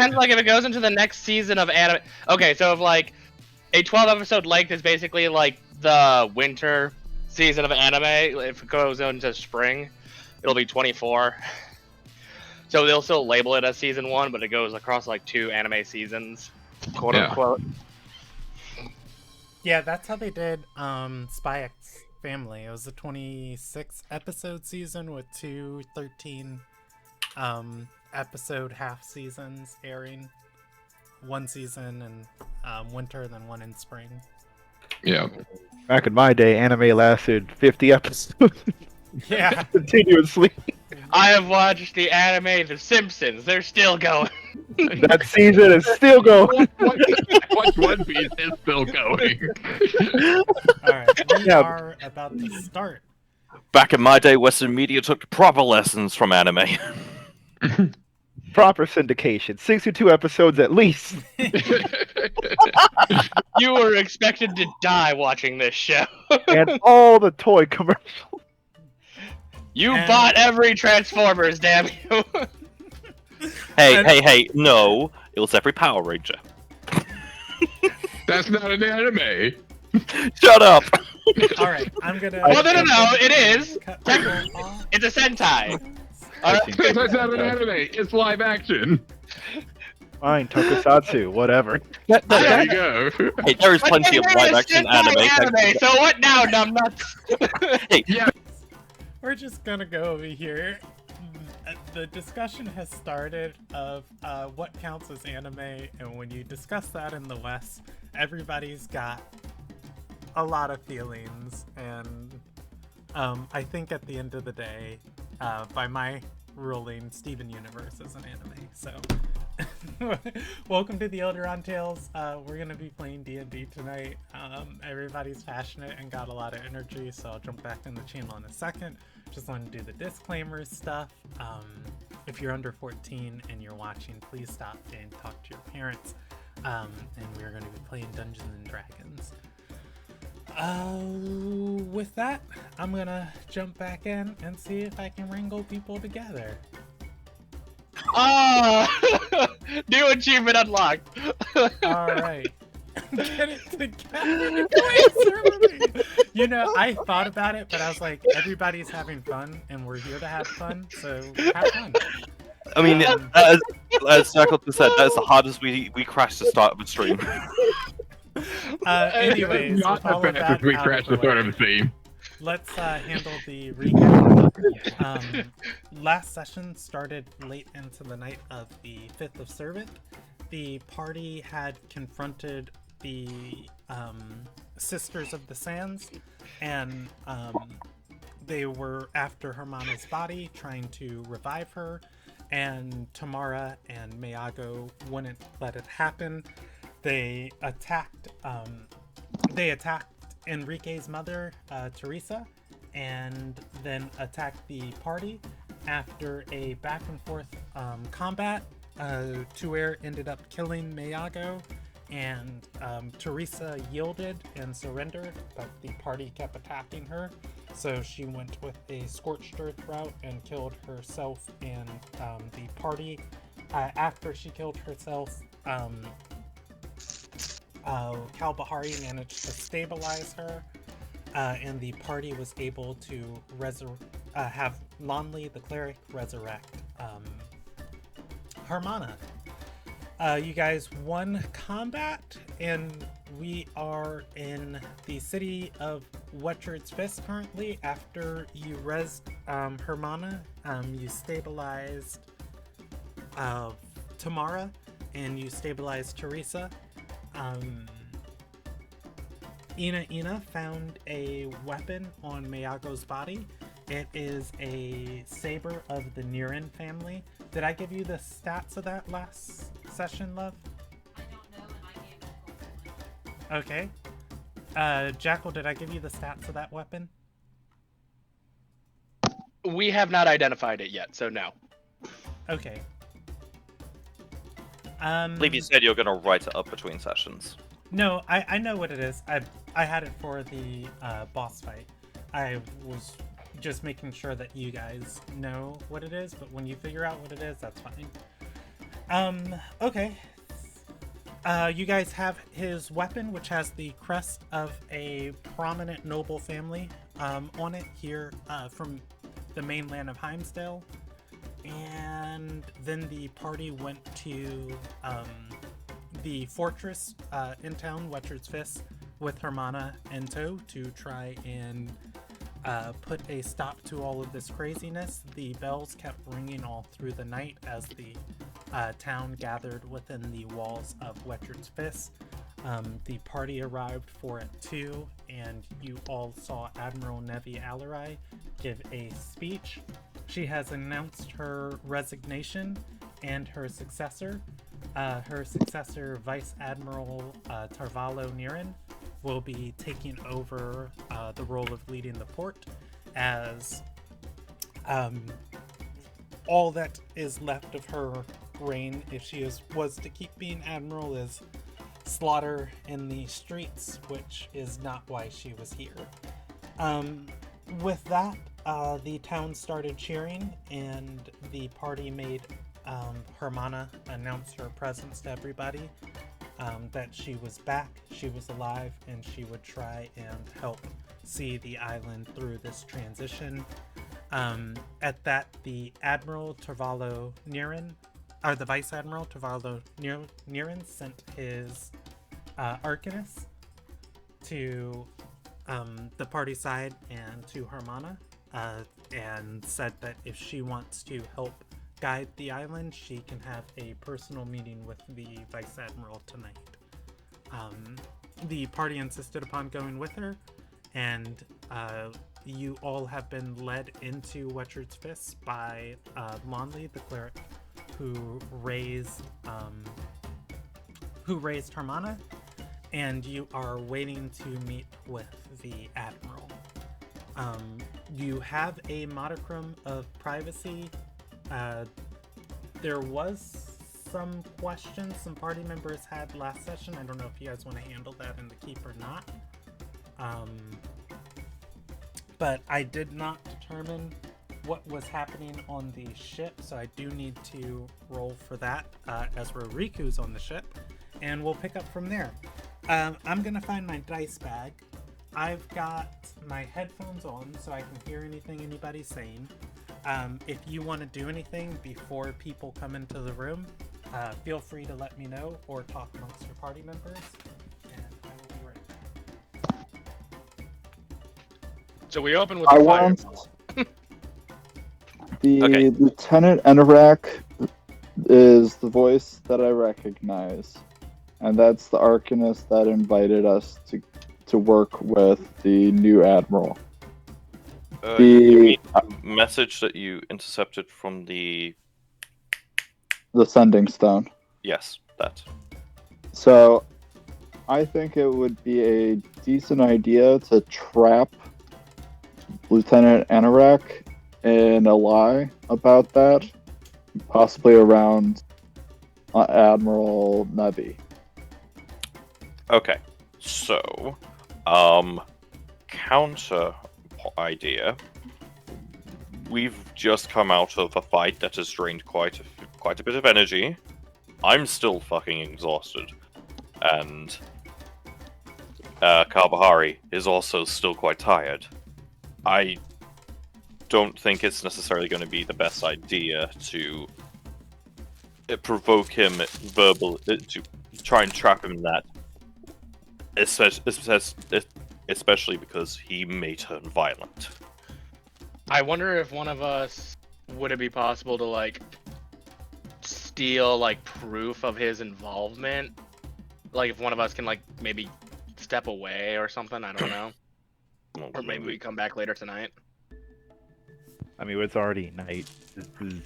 depends. Like, if it goes into the next season of anime. Okay, so if like a 12-episode length is basically like the winter season of anime. If it goes into spring, it'll be 24. So they'll still label it as season 1, but it goes across like 2 anime seasons, quote unquote. Yeah, that's how they did Spy X Family. It was a 26 episode season with 2 13 episode half seasons airing. One season in winter, then one in spring. Yeah. Back in my day, anime lasted 50 episodes. Yeah. Continuously. I have watched the anime The Simpsons. They're still going. That season is still going. Watch One Piece is still going. Alright, we are about to start. Back in my day, Western media took proper lessons from anime. Proper syndication. 62 episodes at least. You were expected to die watching this show. And all the toy commercials. You bought every Transformers, damn you. Hey, no. It was every Power Ranger. That's not an anime. Shut up! Alright, I'm gonna... Well, no, it is. It's a Sentai. That's not an anime. It's live action. Fine, Tokusatsu, whatever. There you go. Hey, there is plenty of live action anime. So what now, numbnuts? Hey, yeah. We're just gonna go over here. The discussion has started of what counts as anime, and when you discuss that in the West, everybody's got a lot of feelings, and I think at the end of the day, by my ruling, Steven Universe is an anime. So, welcome to the Ilderon Tales. We're gonna be playing D&D tonight. Everybody's passionate and got a lot of energy, so I'll jump back in the channel in a second. Just want to do the disclaimers stuff. If you're under 14 and you're watching, please stop and talk to your parents. And we're going to be playing Dungeons and Dragons. With that, I'm going to jump back in and see if I can wrangle people together. Oh! New achievement unlocked. Alright. Get it together. Please, you know, I thought about it, but I was like, everybody's having fun, and we're here to have fun, so have fun. I mean, as Shackleton said, that's the hardest we crashed the start of a stream. Anyways, Not the fastest we crashed the start of a stream. Let's handle the recap. Last session started late into the night of the 5th of Servant. The party had confronted the Sisters of the Sands, and they were after Hermana's body, trying to revive her, and Tamara and Mayago wouldn't let it happen. They attacked Enrique's mother, Teresa, and then attacked the party. After a back and forth combat, Tuer ended up killing Mayago, and Teresa yielded and surrendered, but the party kept attacking her, so she went with a scorched earth route and killed herself and the party. After she killed herself, Kalbahari managed to stabilize her, and the party was able to have Lonley the cleric resurrect Hermana. You guys won combat, and we are in the city of Wetchard's Fist currently. After you rezzed Hermana, you stabilized Tamara, and you stabilized Teresa. Ina found a weapon on Mayago's body. It is a saber of the Nirin family. Did I give you the stats of that last session, love? I don't know, and I gave Okay. Jackal, did I give you the stats of that weapon? We have not identified it yet, so no. Okay. I believe you said you're going to write it up between sessions. No, I know what it is. I had it for the boss fight. I was just making sure that you guys know what it is, but when you figure out what it is, that's fine. Okay. You guys have his weapon, which has the crest of a prominent noble family on it here from the mainland of Heimsdale. And then the party went to the fortress in town, Wetcher's Fist, with Hermana in tow to try and put a stop to all of this craziness. The bells kept ringing all through the night as the town gathered within the walls of Wetcher's Fist. The party arrived for it too, and you all saw Admiral Nevi Alarai give a speech. She has announced her resignation and her successor. Her successor, Vice Admiral Tarvalo Niren, will be taking over the role of leading the port, as all that is left of her reign, if she was to keep being admiral, is slaughter in the streets, which is not why she was here. With that, the town started cheering, and the party made Hermana announce her presence to everybody, that she was back, she was alive, and she would try and help see the island through this transition. At that, the Admiral Tarvalo Niren, or the Vice Admiral Tarvalo Niren, sent his Arcanist to the party side and to Hermana, and said that if she wants to help guide the island, she can have a personal meeting with the Vice Admiral tonight. The party insisted upon going with her, and you all have been led into Wetcher's Fist by Lonley, the cleric who raised Hermana, and you are waiting to meet with the Admiral. You have a modicum of privacy. There was some questions some party members had last session. I don't know if you guys want to handle that in the keep or not. But I did not determine what was happening on the ship, so I do need to roll for that as Roriku's on the ship, and we'll pick up from there. I'm gonna find my dice bag. I've got my headphones on so I can hear anything anybody's saying. If you want to do anything before people come into the room, feel free to let me know or talk amongst your party members, and I will be right back. So we open with I the want fire. the Okay. Lieutenant Enorak is the voice that I recognize, and that's the Arcanist that invited us to work with the new Admiral. You mean the message that you intercepted from the... The Sending Stone. Yes, that. So, I think it would be a decent idea to trap Lieutenant Enorak in a lie about that, possibly around Admiral Nevi. Okay, so, counter idea. We've just come out of a fight that has drained quite a bit of energy. I'm still fucking exhausted, and Karbahari is also still quite tired. I don't think it's necessarily going to be the best idea to provoke him to try and trap him in that, especially because he may turn violent. I wonder if one of us, would it be possible to like steal like proof of his involvement? Like if one of us can like maybe step away or something, I don't know. Or maybe we come back later tonight. I mean, it's already night. This is...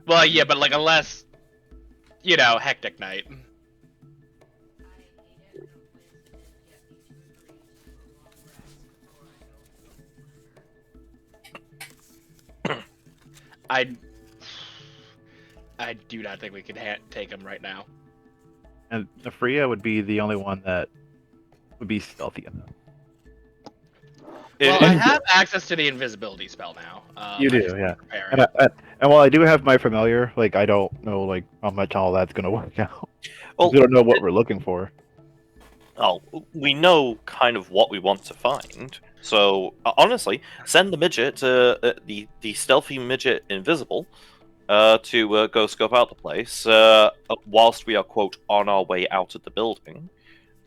Well, yeah, but like a less, hectic night. I do not think we can take him right now. And Freya would be the only one that would be stealthy enough. Well, I have access to the invisibility spell now. You I do, just need to yeah. prepare And, it. and while I do have my familiar, like I don't know like how much all that's gonna work out. 'Cause Well, we don't know what we're looking for. oh, we know kind of what we want to find. So honestly, send the midget, the stealthy midget invisible, to go scope out the place. Whilst we are quote on our way out of the building,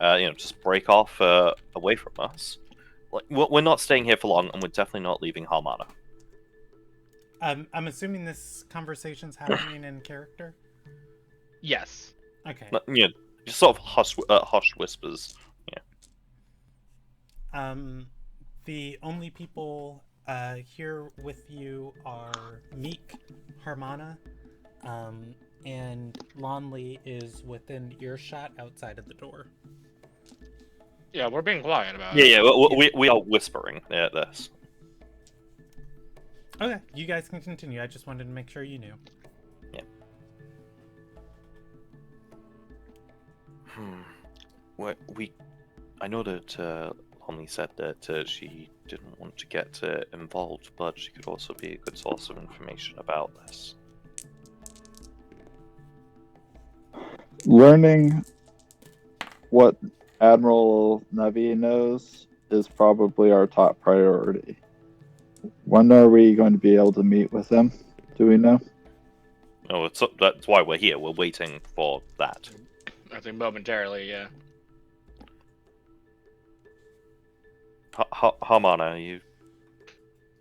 just break off away from us. Like we're not staying here for long, and we're definitely not leaving Harmana. I'm assuming this conversation's happening in character. Yes. Okay. Just sort of hushed whispers. The only people here with you are Meek, Harmana, and Lonley is within earshot outside of the door. Yeah, we're being quiet about Yeah, it. we are whispering this. Okay, you guys can continue. I just wanted to make sure you knew. Yeah. I know that Lonnie said that she didn't want to get involved, but she could also be a good source of information about this. Learning what Admiral Navi knows is probably our top priority. When are we going to be able to meet with him? Do we know? No, that's why we're here. We're waiting for that. I think momentarily, yeah. Harmana,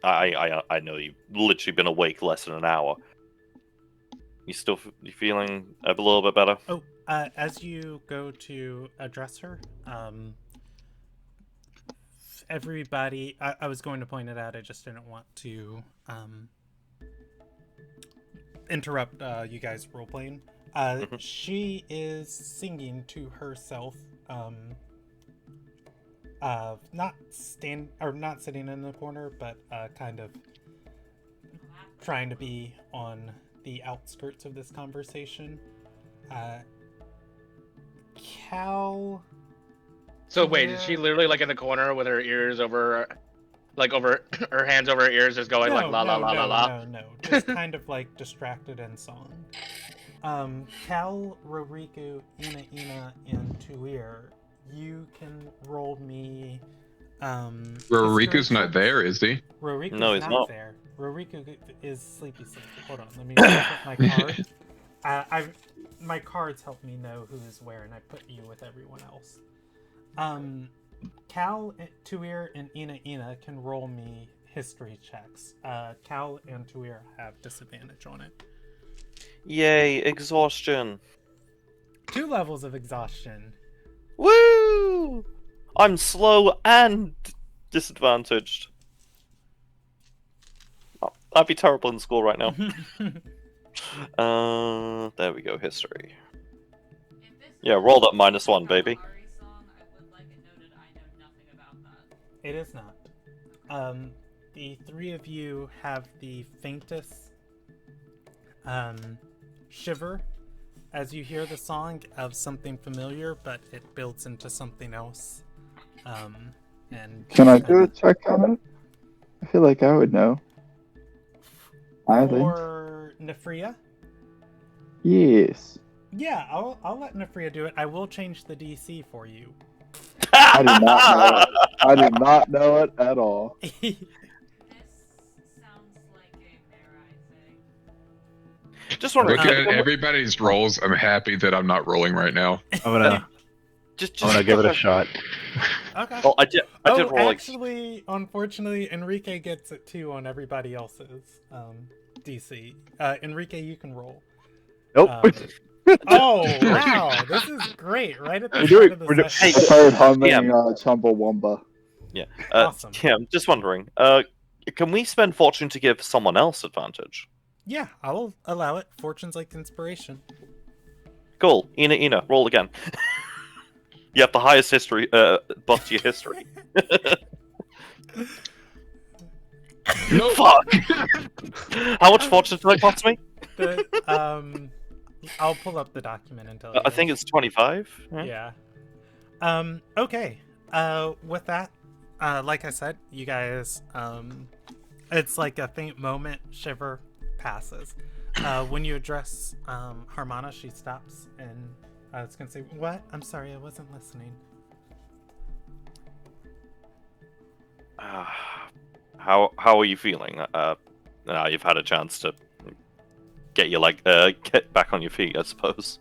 I know you've literally been awake less than an hour. You feeling a little bit better? Oh, as you go to address her, everybody, I was going to point it out, I just didn't want to interrupt you guys role-playing. She is singing to herself, not sitting in the corner, but kind of trying to be on the outskirts of this conversation. Cal. So wait, is she literally like in the corner with her ears over, like over her hands over her ears, just going like la la la la la? No, just kind of like distracted in song. Cal, Roriku, Ina, and Tuir, you can roll me. Roriku's not there, is he? Roriku's No, he's not. there. Roriku is sleepy. Hold on, let me look at my card. My cards help me know who is where, and I put you with everyone else. Cal, Tuir, and Ina can roll me history checks. Cal and Tuir have disadvantage on it. Yay, exhaustion. 2 levels of exhaustion. Woo! I'm slow and disadvantaged. Oh, I'd be terrible in school right now. There we go, history. Yeah, roll that -1, baby. It is not. The 3 of you have the faintest shiver as you hear the song of something familiar, but it builds into something else. And Can I do a check on it? I feel like I would know. for Nefria? Yes. Yeah, I'll let Nefria do it. I will change the DC for you. I do not know it. I do not know it at all. This sounds like a Mirai thing. Just wondering. Looking at everybody's rolls, I'm happy that I'm not rolling right now. I'm gonna Just give it a shot. Okay. Well, I did roll like. Actually, unfortunately, Enrique gets it too on everybody else's DC. Enrique, you can roll. Nope. Oh wow, this is great! Right at the We're start doing- of the we're doing- session. I heard humming Yeah. Chumbawamba. Awesome. Yeah, I'm just wondering. Can we spend fortune to give someone else advantage? Yeah, I will allow it. Fortune's like inspiration. Cool. Ina, roll again. You have the highest history buff to your history. No. Fuck. How much fortune did that cost me? I'll pull up the document and tell you. I think it's 25. Yeah. Okay. With that, Like I said, you guys, it's like a faint moment, shiver passes. When you address Harmona, she stops and I was gonna say, what? I'm sorry, I wasn't listening. How are you feeling? Now you've had a chance to get get back on your feet, I suppose.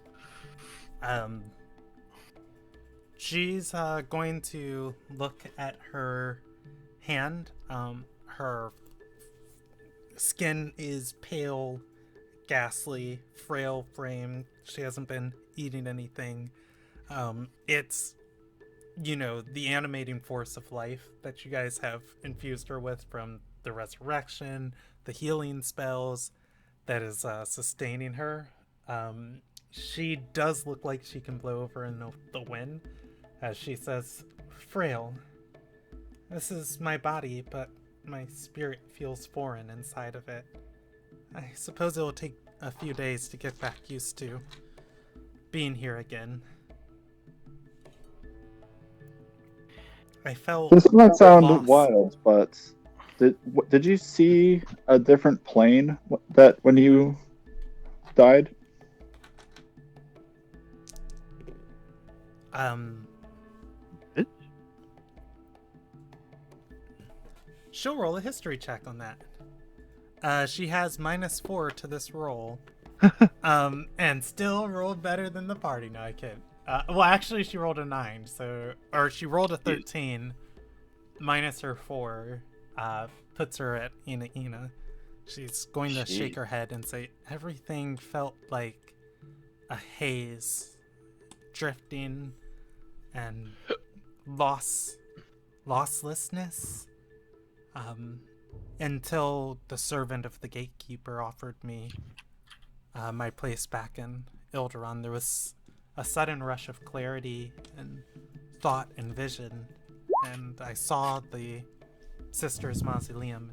She's going to look at her hand. Her skin is pale, ghastly, frail frame. She hasn't been eating anything. It's, the animating force of life that you guys have infused her with from the resurrection, the healing spells that is sustaining her. She does look like she can blow over in the wind, as she says, frail. This is my body, but my spirit feels foreign inside of it. I suppose it will take a few days to get back used to being here again. I felt This might sound lost. wild, but did you see a different plane that when you died? She'll roll a history check on that. She has -4 to this roll. And still rolled better than the party. No, I kid. Well, actually, she rolled a 9, or she rolled a 13, minus her 4, puts her at Ina. She's going to shake her head and say, everything felt like a haze, drifting, and losslessness. Until the servant of the gatekeeper offered me my place back in Ilderon. There was a sudden rush of clarity and thought and vision, and I saw the Sisters' Mausoleum.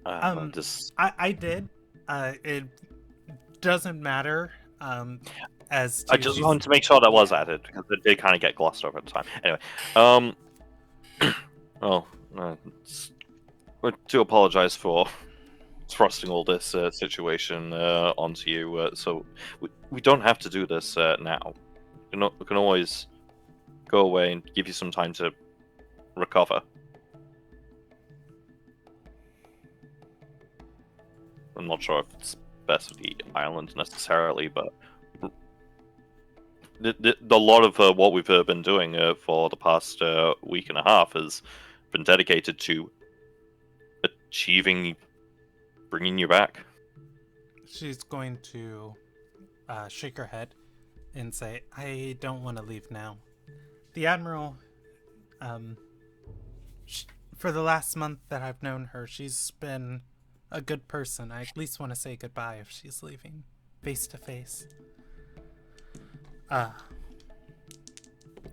I did. It doesn't matter. As I just wanted to make sure that was added because it did kind of get glossed over at the time. Anyway, to apologize for thrusting all this situation onto you. So we don't have to do this now. We can always go away and give you some time to recover. I'm not sure if it's best for the island necessarily, but a lot of what we've been doing for the past week and a half has been dedicated to bringing you back. She's going to shake her head and say, I don't want to leave now. The Admiral, for the last month that I've known her, she's been a good person. I at least want to say goodbye if she's leaving, face to face.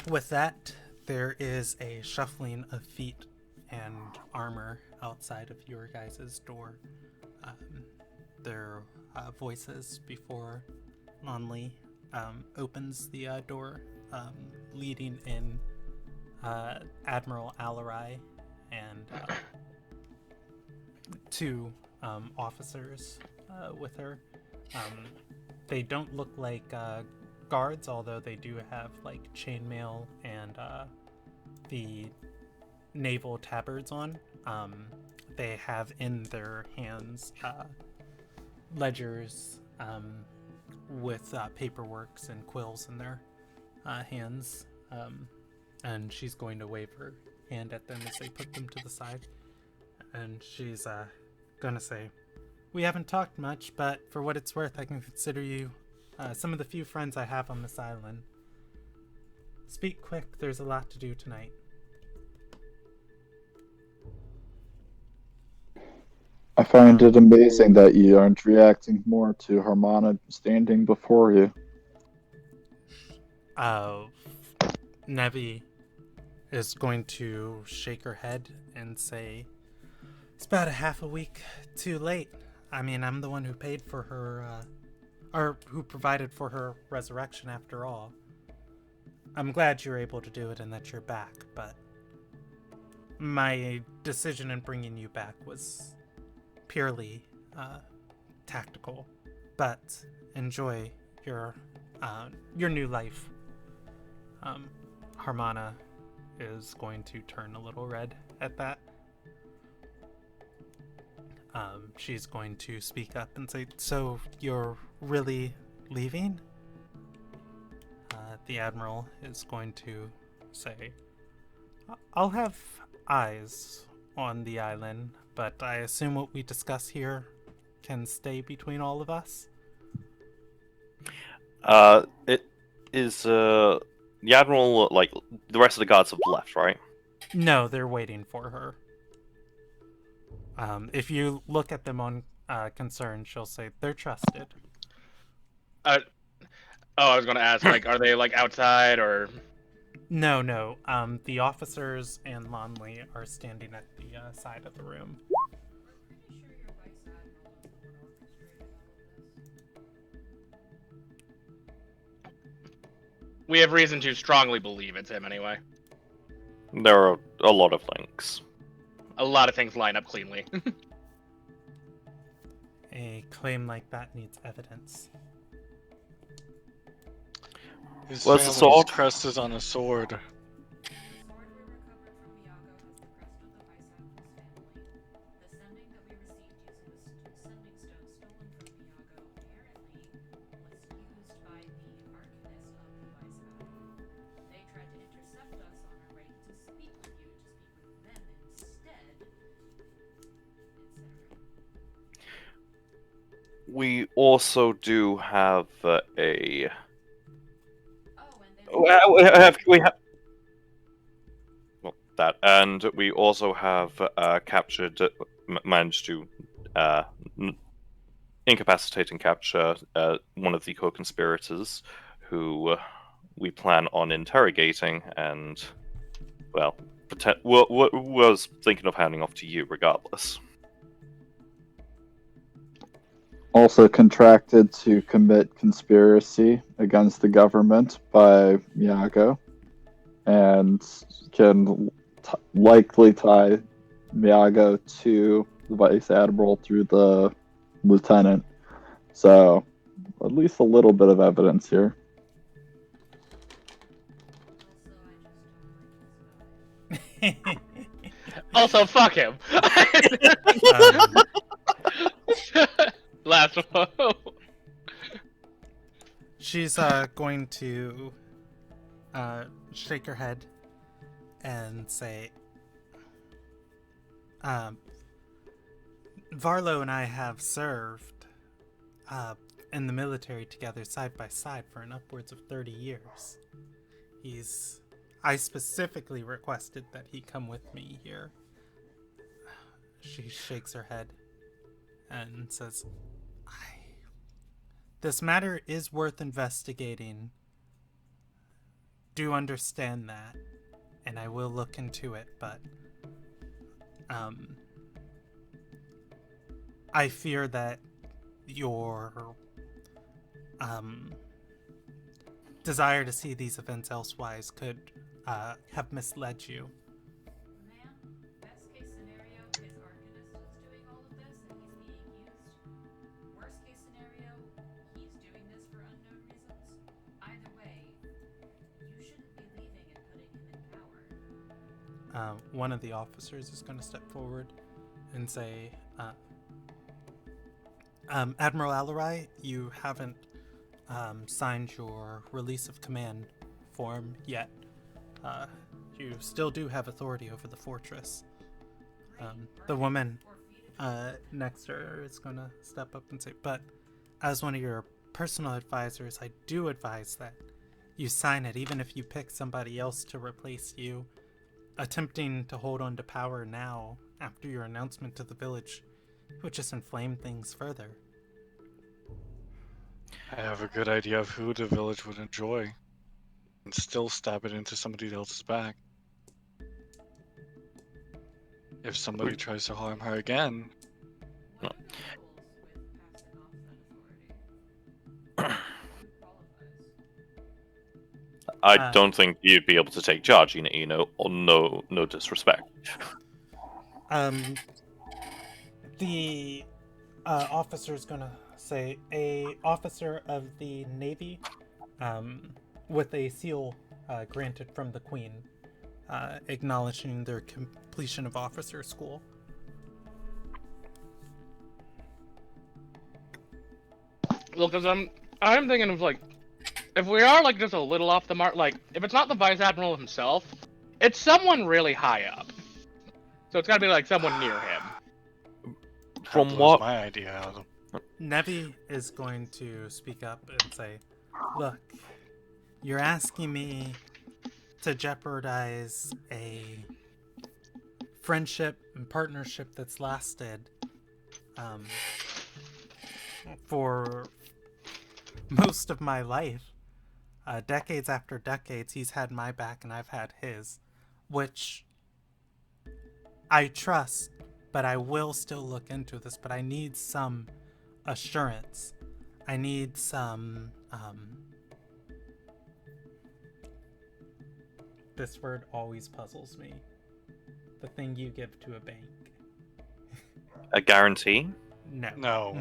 With that, there is a shuffling of feet and armor outside of your guys' door. Their voices before Lonley opens the door, leading in Admiral Alarai and 2 officers with her. They don't look like guards, although they do have like chainmail and the naval tabards on. They have in their hands ledgers with paperworks and quills in their hands, and she's going to wave her hand at them as they put them to the side, and she's gonna say, we haven't talked much, but for what it's worth, I can consider you some of the few friends I have on this island. Speak quick, there's a lot to do tonight. I find it amazing that you aren't reacting more to Harmona standing before you. Nevi is going to shake her head and say, it's about a half a week too late. I mean, I'm the one who paid for her, or who provided for her resurrection after all. I'm glad you're able to do it and that you're back, but my decision in bringing you back was purely tactical. But enjoy your new life. Harmana is going to turn a little red at that. She's going to speak up and say, "So you're really leaving?" The Admiral is going to say, "I'll have eyes on the island, but I assume what we discuss here can stay between all of us?" It is, the Admiral, like, the rest of the guards have left, right? No, they're waiting for her. If you look at them on concern, she'll say they're trusted. Oh, I was gonna ask, like, are they like outside or? No. The officers and Lonley are standing at the side of the room. We're pretty sure your vice admiral is the one orchestrating all of this. We have reason to strongly believe it's him anyway. There are a lot of links. A lot of things line up cleanly. A claim like that needs evidence. His What's the family's sword? crest is on a sword. The sword we recovered from Iago has the crest of the vice admiral's family. The sending that we received using the sending stone stolen from Iago apparently was used by the arcanist of the vice admiral. They tried to intercept us on our way to speak with you, to speak with them instead. We also do have a. Oh, and then We have. Well, that, and we also have captured, managed to incapacitate and capture one of the co-conspirators, who we plan on interrogating, and well, was thinking of handing off to you regardless. Also contracted to commit conspiracy against the government by Miyako, and can likely tie Miyako to the Vice Admiral through the Lieutenant. So, at least a little bit of evidence here. Also, fuck him. Last one. She's going to shake her head and say, Varlo and I have served in the military together side by side for an upwards of 30 years. I specifically requested that he come with me here. She shakes her head and says, this matter is worth investigating. Do understand that, and I will look into it, but I fear that your desire to see these events elsewise could have misled you. Ma'am, best case scenario, his arcanist is doing all of this and he's being used. Worst case scenario, he's doing this for unknown reasons. Either way, you shouldn't be leaving and putting him in power. One of the officers is going to step forward and say, Admiral Alarai, you haven't signed your release of command form yet. You still do have authority over the fortress. The woman next to her is going to step up and say, but as one of your personal advisors, I do advise that you sign it, even if you pick somebody else to replace you. Attempting to hold on to power now, after your announcement to the village, would just inflame things further. I have a good idea of who the village would enjoy, and still stab it into somebody else's back. If somebody tries to harm her again, What are the rules with passing off that authority? Who qualifies? I don't think you'd be able to take charge, or no disrespect. The officer's gonna say a officer of the Navy, with a seal granted from the Queen, acknowledging their completion of officer school. Well, because I'm thinking of like, if we are like just a little off the mark, like if it's not the vice admiral himself, it's someone really high up. So it's got to be like someone near him. From That what? blows my idea out of them. Nevi is going to speak up and say, "Look, you're asking me to jeopardize a friendship and partnership that's lasted for most of my life. Decades after decades, he's had my back and I've had his, which I trust, but I will still look into this, but I need some assurance. I need some, this word always puzzles me. The thing you give to a bank. A guarantee? No. No.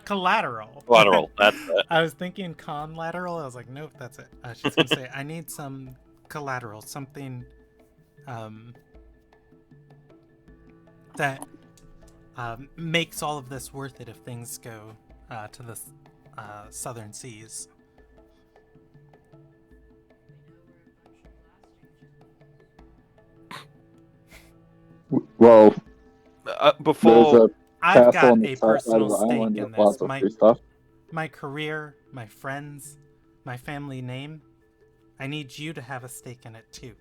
Collateral. Collateral, that's it. I was thinking conlateral. I was like, nope, that's it. I was just gonna say, I need some collateral, something that makes all of this worth it if things go to the southern seas. Well, Before there's a I've castle on got the a south side of personal the stake island in with this. lots of free stuff. My career, my friends, my family name. I need you to have a stake in it too.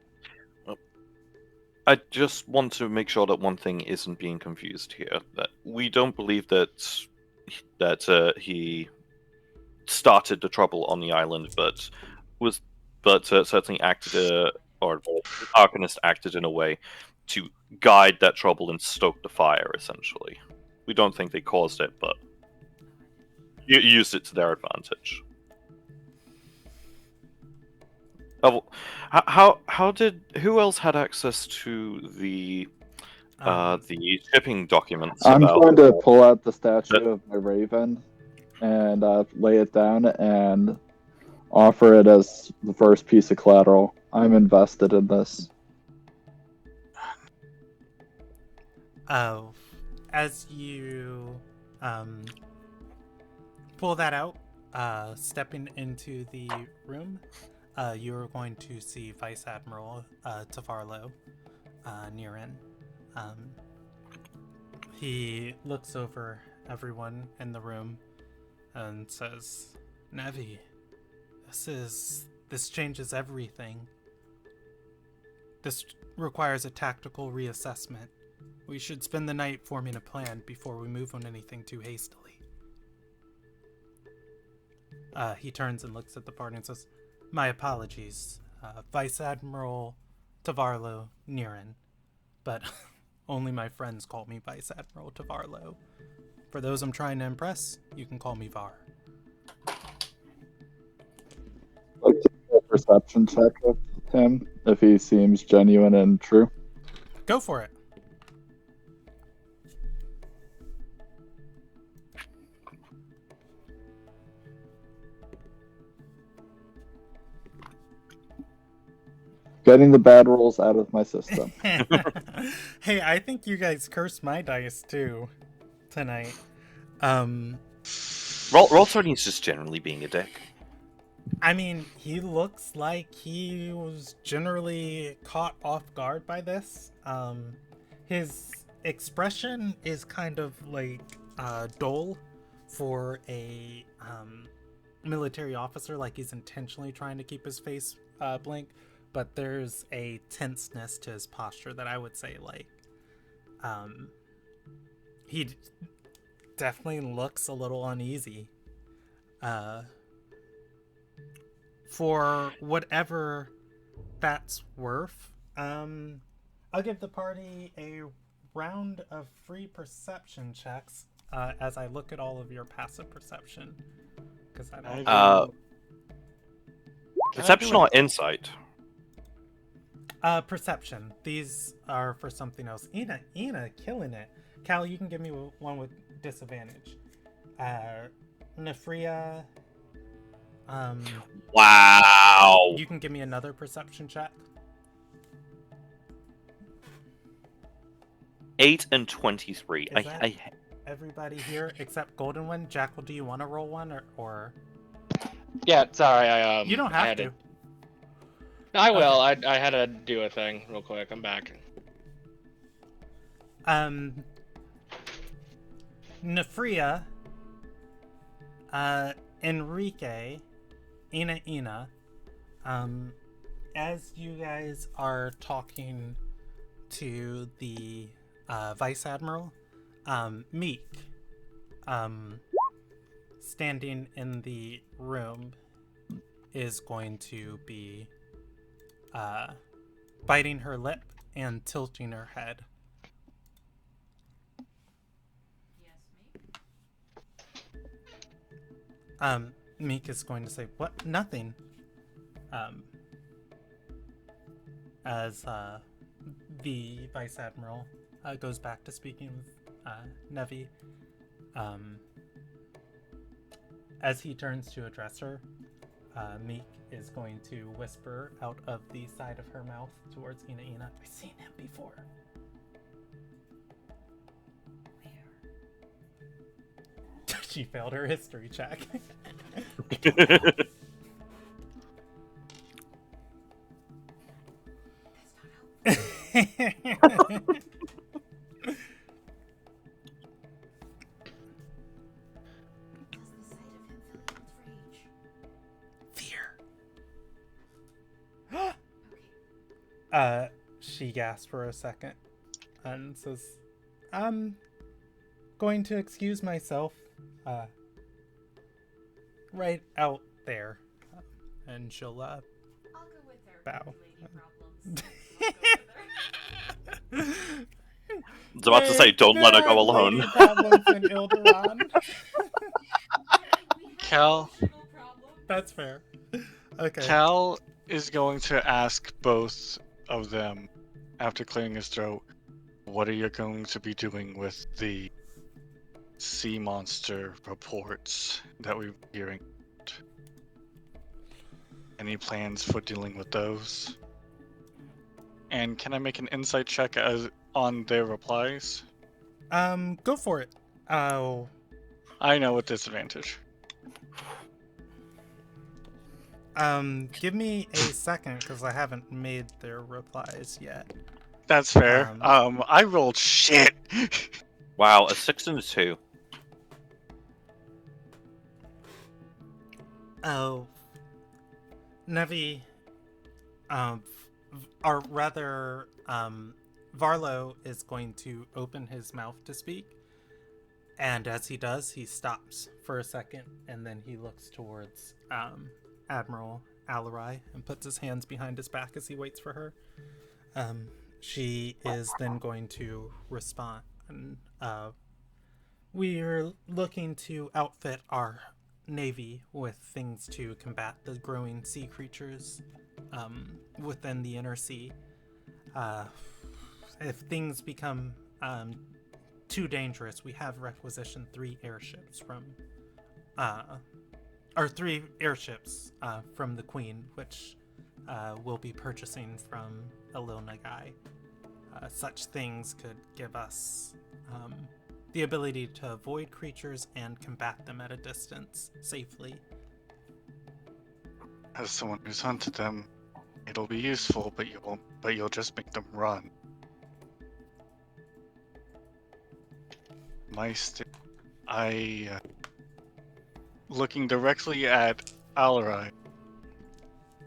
I just want to make sure that one thing isn't being confused here. That we don't believe that he started the trouble on the island, but certainly acted or Arcanist acted in a way to guide that trouble and stoke the fire. Essentially, we don't think they caused it, but used it to their advantage. Who else had access to the shipping documents? I'm about going to pull out the statue of my raven and lay it down and offer it as the first piece of collateral. I'm invested in this. Oh, as you pull that out, stepping into the room, you're going to see Vice Admiral Tavarlo near in. He looks over everyone in the room and says, "Nevi, this changes everything. This requires a tactical reassessment. We should spend the night forming a plan before we move on anything too hastily." He turns and looks at the party and says, "My apologies, Vice Admiral Tavarlo Niran, but only my friends call me Vice Admiral Tavarlo. For those I'm trying to impress, you can call me Var." I'd like to do a perception check of him if he seems genuine and true. Go for it. Getting the bad rolls out of my system. Hey, I think you guys cursed my dice too tonight. Roll20 is just generally being a dick. I mean, he looks like he was generally caught off guard by this. His expression is kind of like dull for a military officer, like he's intentionally trying to keep his face blank, but there's a tenseness to his posture that I would say, like, he definitely looks a little uneasy. For whatever that's worth, I'll give the party a round of free perception checks as I look at all of your passive perception. Because I don't. Perception or insight? Perception. These are for something else. Ina, killing it. Cal, you can give me one with disadvantage. Nefria. Wow. You can give me another perception check. 8 and 23. Is that everybody here except Golden One? Jackal, do you want to roll one or? Yeah, sorry. You don't have to. No, I will. Okay. I had to do a thing real quick. I'm back. Nefria, Enrique, Ina, as you guys are talking to the Vice Admiral, Meek, standing in the room, is going to be biting her lip and tilting her head. Meek is going to say, "What? Nothing." As the Vice Admiral goes back to speaking with Nevi, as he turns to address her, Meek is going to whisper out of the side of her mouth towards Ina, "I've seen him before." She failed her history check. Fear. She gasps for a second and says, "I'm going to excuse myself. Right out there." And she'll I'll go with her. bow. Lady problems. I was about to say, don't let her go alone. Lady problems in Ilderon. Cal, That's fair. Okay. Cal is going to ask both of them, after clearing his throat, what are you going to be doing with the sea monster reports that we're hearing? Any plans for dealing with those? And can I make an insight check on their replies? Go for it. Oh. I know with disadvantage. Give me a second because I haven't made their replies yet. That's fair. I rolled shit. Wow, a 6 and a 2. Oh. Nevi, or rather, Varlo is going to open his mouth to speak, and as he does, he stops for a second, and then he looks towards Admiral Alarai and puts his hands behind his back as he waits for her. She is then going to respond. We're looking to outfit our navy with things to combat the growing sea creatures within the inner sea. If things become too dangerous, we have requisitioned 3 airships from the Queen, which we'll be purchasing from Elil Nagai. Such things could give us the ability to avoid creatures and combat them at a distance safely. As someone who's hunted them, it'll be useful, but you'll just make them run. Looking directly at Alarai,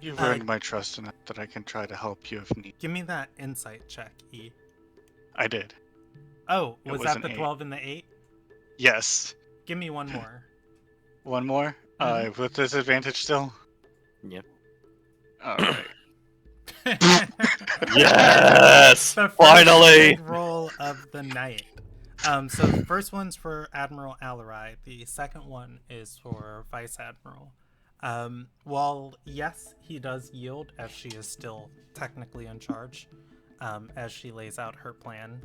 you've earned my trust enough that I can try to help you if need. Give me that insight check, E. I did. Oh, was that an the 8. 12 and the 8? Yes. Give me one more. One more? With disadvantage still? Yep. Alright. Yes! The first Finally! big roll of the night. So the first one's for Admiral Alarai. The second one is for Vice Admiral While, yes, he does yield, as she is still technically in charge, as she lays out her plan,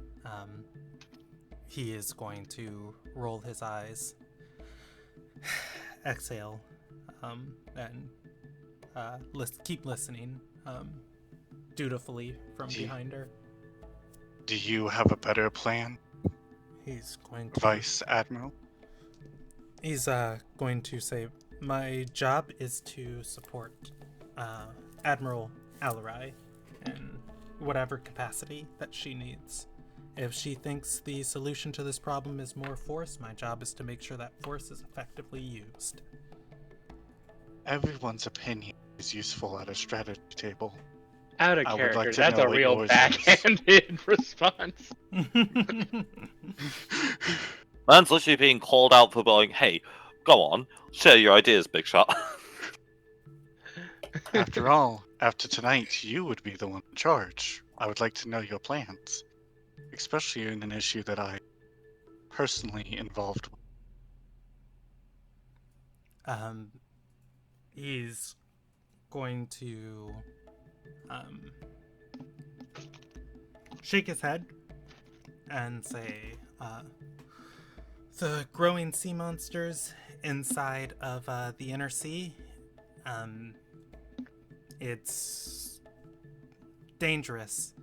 he is going to roll his eyes, exhale, and keep listening dutifully from behind her. Do you have a better plan, He's going to Vice Admiral? He's going to say, my job is to support Admiral Alarai in whatever capacity that she needs. If she thinks the solution to this problem is more force, my job is to make sure that force is effectively used. Everyone's opinion is useful at a strategy table. Out of I would character. like to That's know a what real yours is. backhanded response. Man's literally being called out for going, hey, go on, share your ideas, Big Shot. After all, after tonight, you would be the one in charge. I would like to know your plans, especially in an issue that I personally involved with. He's going to shake his head and say, the growing sea monsters inside of the inner sea, it's dangerous.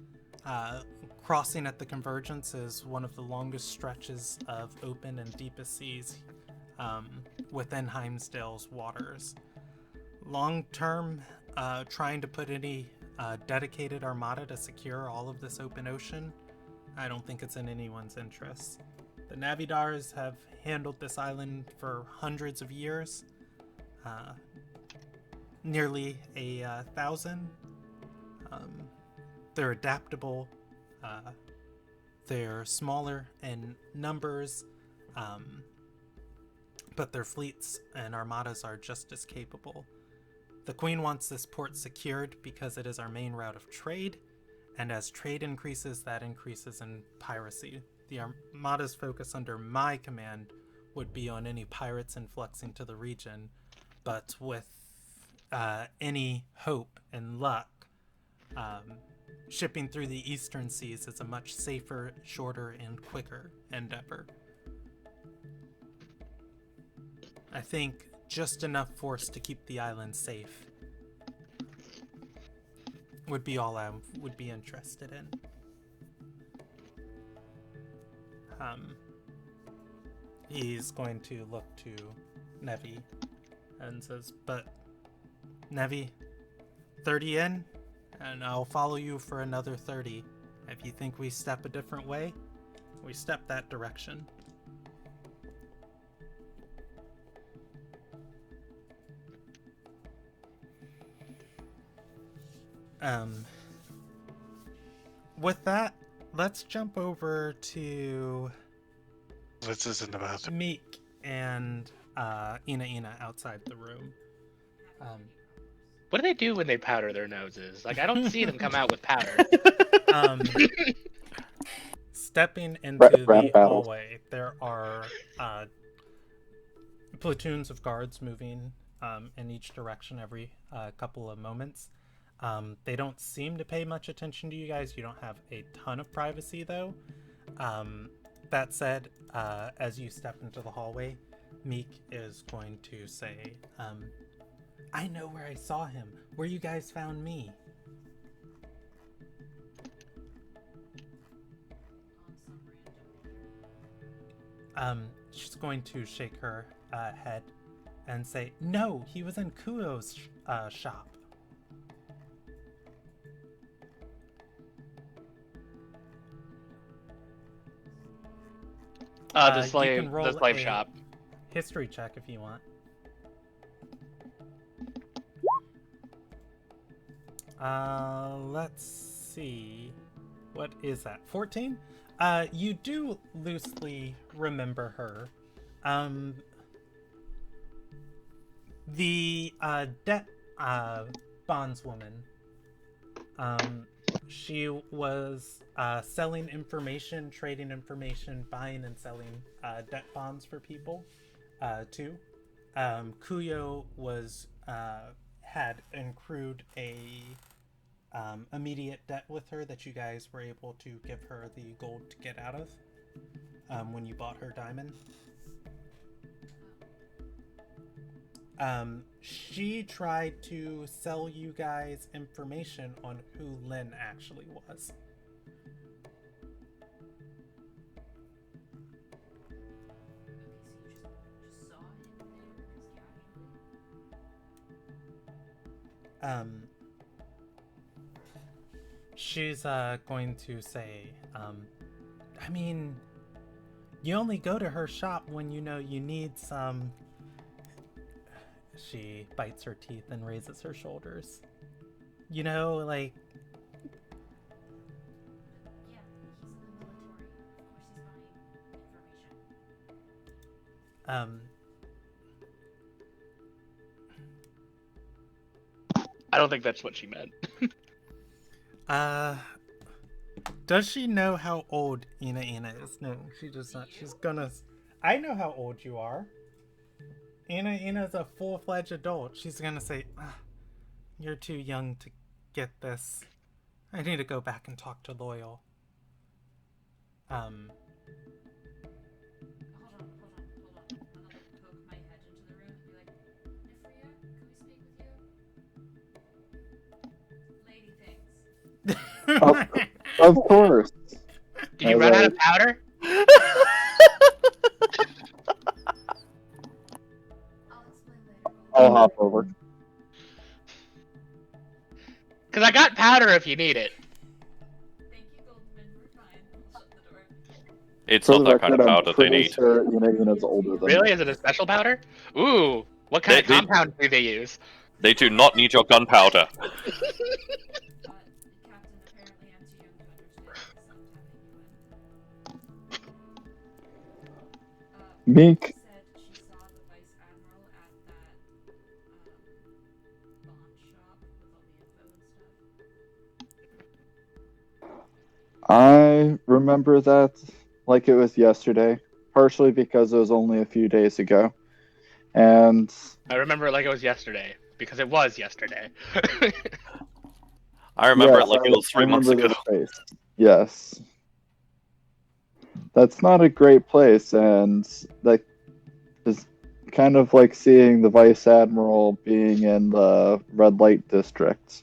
Crossing at the Convergence is one of the longest stretches of open and deepest seas within Heimsdale's waters. Long term, trying to put any dedicated armada to secure all of this open ocean, I don't think it's in anyone's interest. The Navidars have handled this island for hundreds of years, nearly 1,000. They're adaptable, they're smaller in numbers, but their fleets and armadas are just as capable. The Queen wants this port secured because it is our main route of trade, and as trade increases, that increases in piracy. The armada's focus under my command would be on any pirates influxing to the region, but with any hope and luck, shipping through the eastern seas is a much safer, shorter, and quicker endeavor. I think just enough force to keep the island safe would be all I would be interested in. He's going to look to Nevi and says, but Nevi, 30 in, and I'll follow you for another 30. If you think we step a different way, we step that direction. With that, let's jump over to This isn't about the Meek and Ina outside the room. What do they do when they powder their noses? Like, I don't see them come out with powder. Stepping into Rap the battles. hallway, there are platoons of guards moving in each direction every couple of moments. They don't seem to pay much attention to you guys. You don't have a ton of privacy, though. That said, as you step into the hallway, Meek is going to say, I know where I saw him. Where you guys found me. She's going to shake her head and say, no, he was in Kuo's shop. The You slave, can roll the slave a shop. history check if you want. Let's see. What is that? 14? You do loosely remember her. The debt bondswoman. She was selling information, trading information, buying and selling debt bonds for people, too. Kuyo was had accrued a immediate debt with her that you guys were able to give her the gold to get out of when you bought her diamond. She tried to sell you guys information on who Lynn actually was. She's going to say, I mean, you only go to her shop when you know you need some. She bites her teeth and raises her shoulders. You know, like. Yeah, he's in the military. Of course he's buying information. I don't think that's what she meant. Does she know how old Ina is? No, she does not. She's gonna. I know how old you are. Ina's a full-fledged adult. She's gonna say, "You're too young to get this. I need to go back and talk to Loyal." Hold on. I'm gonna poke my head into the room and be like, Nifria, can we speak with you? Lady things. Of course. Did you run out of powder? I'll explain later. I'll hop over. Because I got powder if you need it. Thank you, Goldman. We're fine. I'll shut the door. It's For not the that kind of record, I'm powder they pretty need. sure Ina's older than Really? me. Is it a special powder? Ooh, what kind of They- compound do they use? They do not need your gunpowder. Captain, apparently I'm too young to understand this. I'm tapping you in. Meek, Said she saw the Vice Admiral at that bond shop with all the info and stuff. I remember that like it was yesterday, partially because it was only a few days ago. And I remember it like it was yesterday, because it was yesterday. I remember yes, it like it was 3 months remember ago. this place. Yes. That's not a great place, and that is kind of like seeing the Vice Admiral being in the red light district.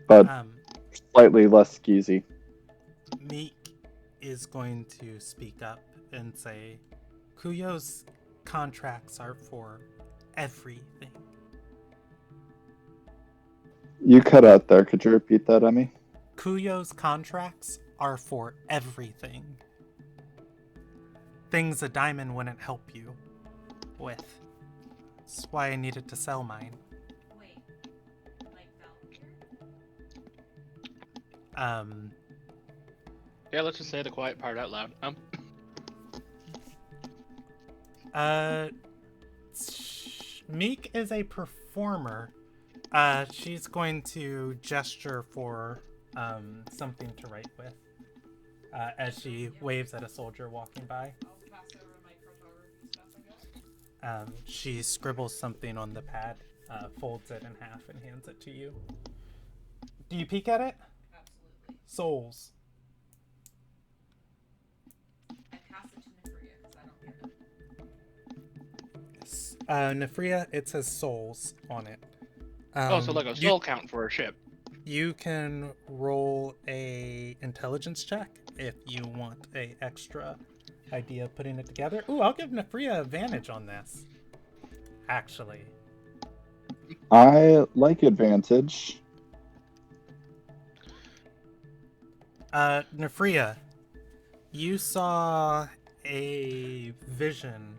But slightly less skeezy. Meek is going to speak up and say, Kuyo's contracts are for everything. You cut out there. Could you repeat that, Emmy? Kuyo's contracts are for everything. Things a diamond wouldn't help you with. That's why I needed to sell mine. Wait, like Valkyr? Yeah, let's just say the quiet part out loud. Meek is a performer. She's going to gesture for something to write with as she waves at a soldier walking by. I'll pass over my cartography stuff, I guess. She scribbles something on the pad, folds it in half, and hands it to you. Do you peek at it? Absolutely. Souls. I pass it to Nifria because I don't get it. Nefria, it says souls on it. Oh, so like a soul count for a ship. You can roll a intelligence check if you want a extra idea of putting it together. Ooh, I'll give Nefria advantage on this. Actually. I like advantage. Nefria, you saw a vision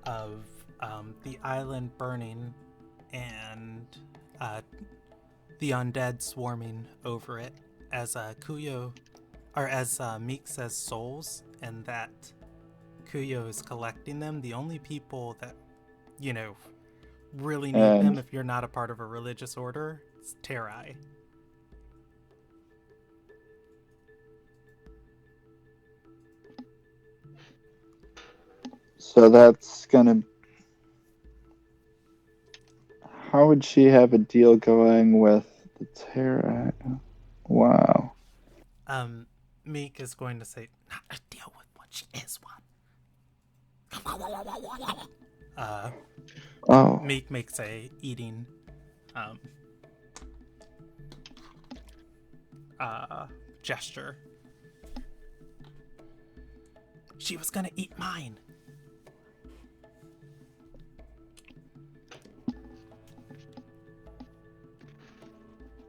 of the island burning and the undead swarming over it as Kuyo, or as Meek says, souls, and that Kuyo is collecting them. The only people that, you know, really need them if you're not a part of a religious order is Terai. So that's gonna How would she have a deal going with the Terra? Wow. Meek is going to say, not a deal with what she is one. Oh. Meek makes a eating gesture. She was gonna eat mine.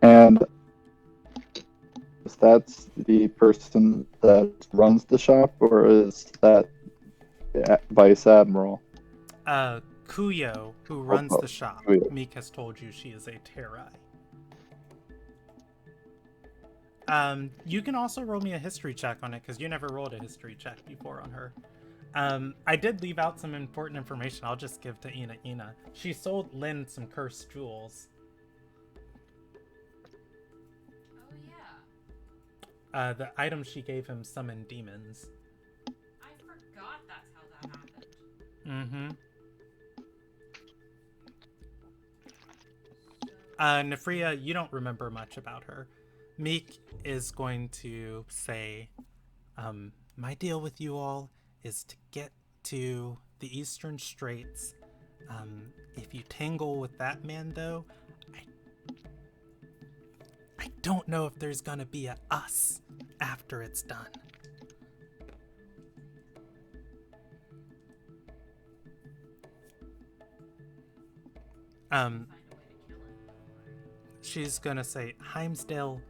And that's the person that runs the shop, or is that the Vice Admiral? Kuyo, who runs the shop. Kuyo. Meek has told you she is a Terai. You can also roll me a history check on it, because you never rolled a history check before on her. I did leave out some important information I'll just give to Ina. She sold Lin some cursed jewels. Oh yeah. The items she gave him summoned demons. I forgot that's how that happened. Mm-hmm. Nefria, you don't remember much about her. Meek is going to say, my deal with you all is to get to the Eastern Straits. If you tangle with that man, though, I don't know if there's gonna be a us after it's done. She's gonna say, Heimsdale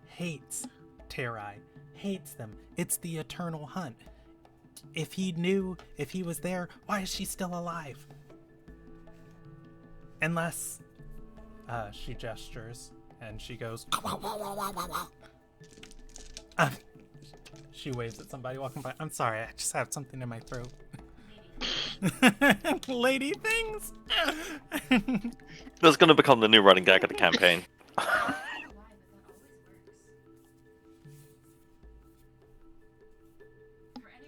hates Terai, hates them. It's the eternal hunt. If he was there, why is she still alive? Unless, she gestures and she goes, she waves at somebody walking by. I'm sorry, I just have something in my throat. Lady things. That's going to become the new running gag of the campaign. For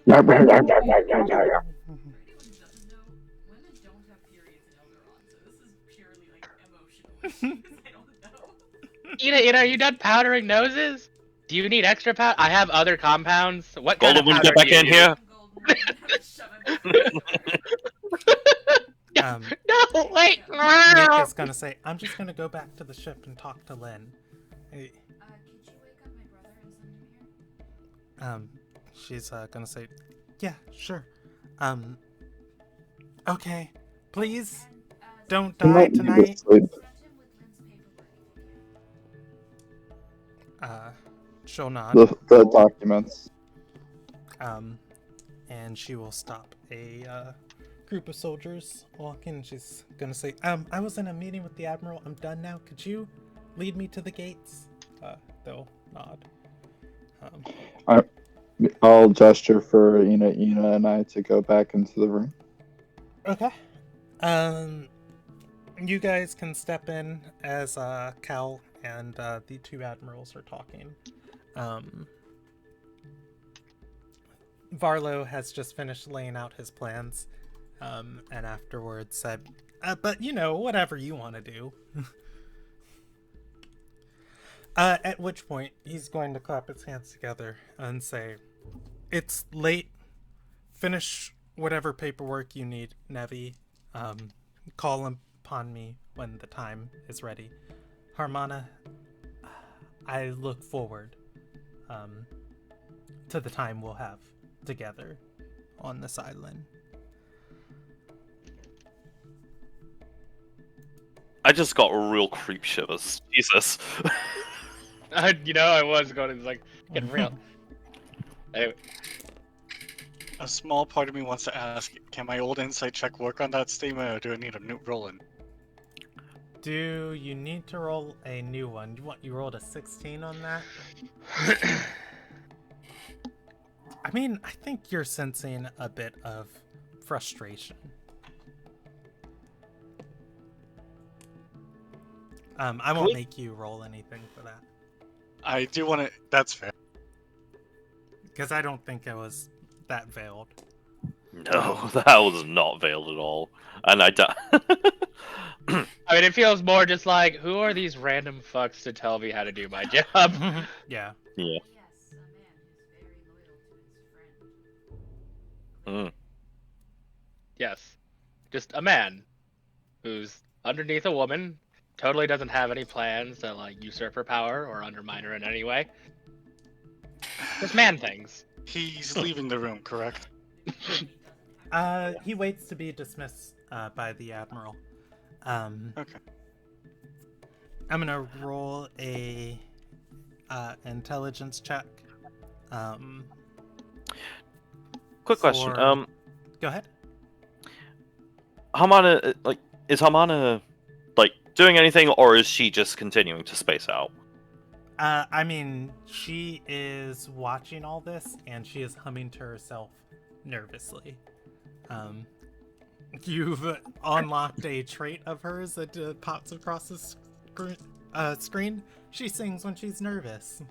anyone who doesn't know, women don't have periods in Ilderon, so this is purely like emotional issues. I don't know. Ina, are you done powdering noses? Do you need extra powder? I have other compounds. What Golden, kind of will you powder get back do you in use? here? No, wait! Nick is gonna say, I'm just gonna go back to the ship and talk to Lynn. Hey, Could you wake up my brother and send him here? she's gonna say, yeah, sure. Okay, please And, don't You die might need to tonight. sleep. send him with Lynn's paperwork if you can. She'll nod. The documents. And she will stop a group of soldiers walking. She's gonna say, I was in a meeting with the Admiral. I'm done now. Could you lead me to the gates? They'll nod. I'll gesture for Ina and I to go back into the room. Okay. You guys can step in as Cal and the two admirals are talking. Varlo has just finished laying out his plans, and afterwards said, but whatever you want to do. At which point, he's going to clap his hands together and say, it's late. Finish whatever paperwork you need, Nevi. Call upon me when the time is ready. Harmana, I look forward to the time we'll have together on this island. I just got real creep shivers. Jesus. I was going to getting real. Anyway, A small part of me wants to ask, can my old insight check work on that statement, or do I need a new roll-in? Do you need to roll a new one? You rolled a 16 on that? I mean, I think you're sensing a bit of frustration. I won't make you roll anything for that. I do want to... That's fair. Because I don't think it was that veiled. No, that was not veiled at all. And I don't. I mean, it feels more just like, who are these random fucks to tell me how to do my job? Yeah. Yeah. Yes, a man who's very loyal to his friend. Mm. Yes. Just a man who's underneath a woman, totally doesn't have any plans to, like, usurp her power or undermine her in any way. Just man things. He's leaving the room, correct? He waits to be dismissed by the admiral. Okay. I'm gonna roll a intelligence check. Quick question. For- Go ahead. Hamana, is Hamana, doing anything, or is she just continuing to space out? I mean, she is watching all this, and she is humming to herself nervously. You've unlocked a trait of hers that pops across the screen. She sings when she's nervous.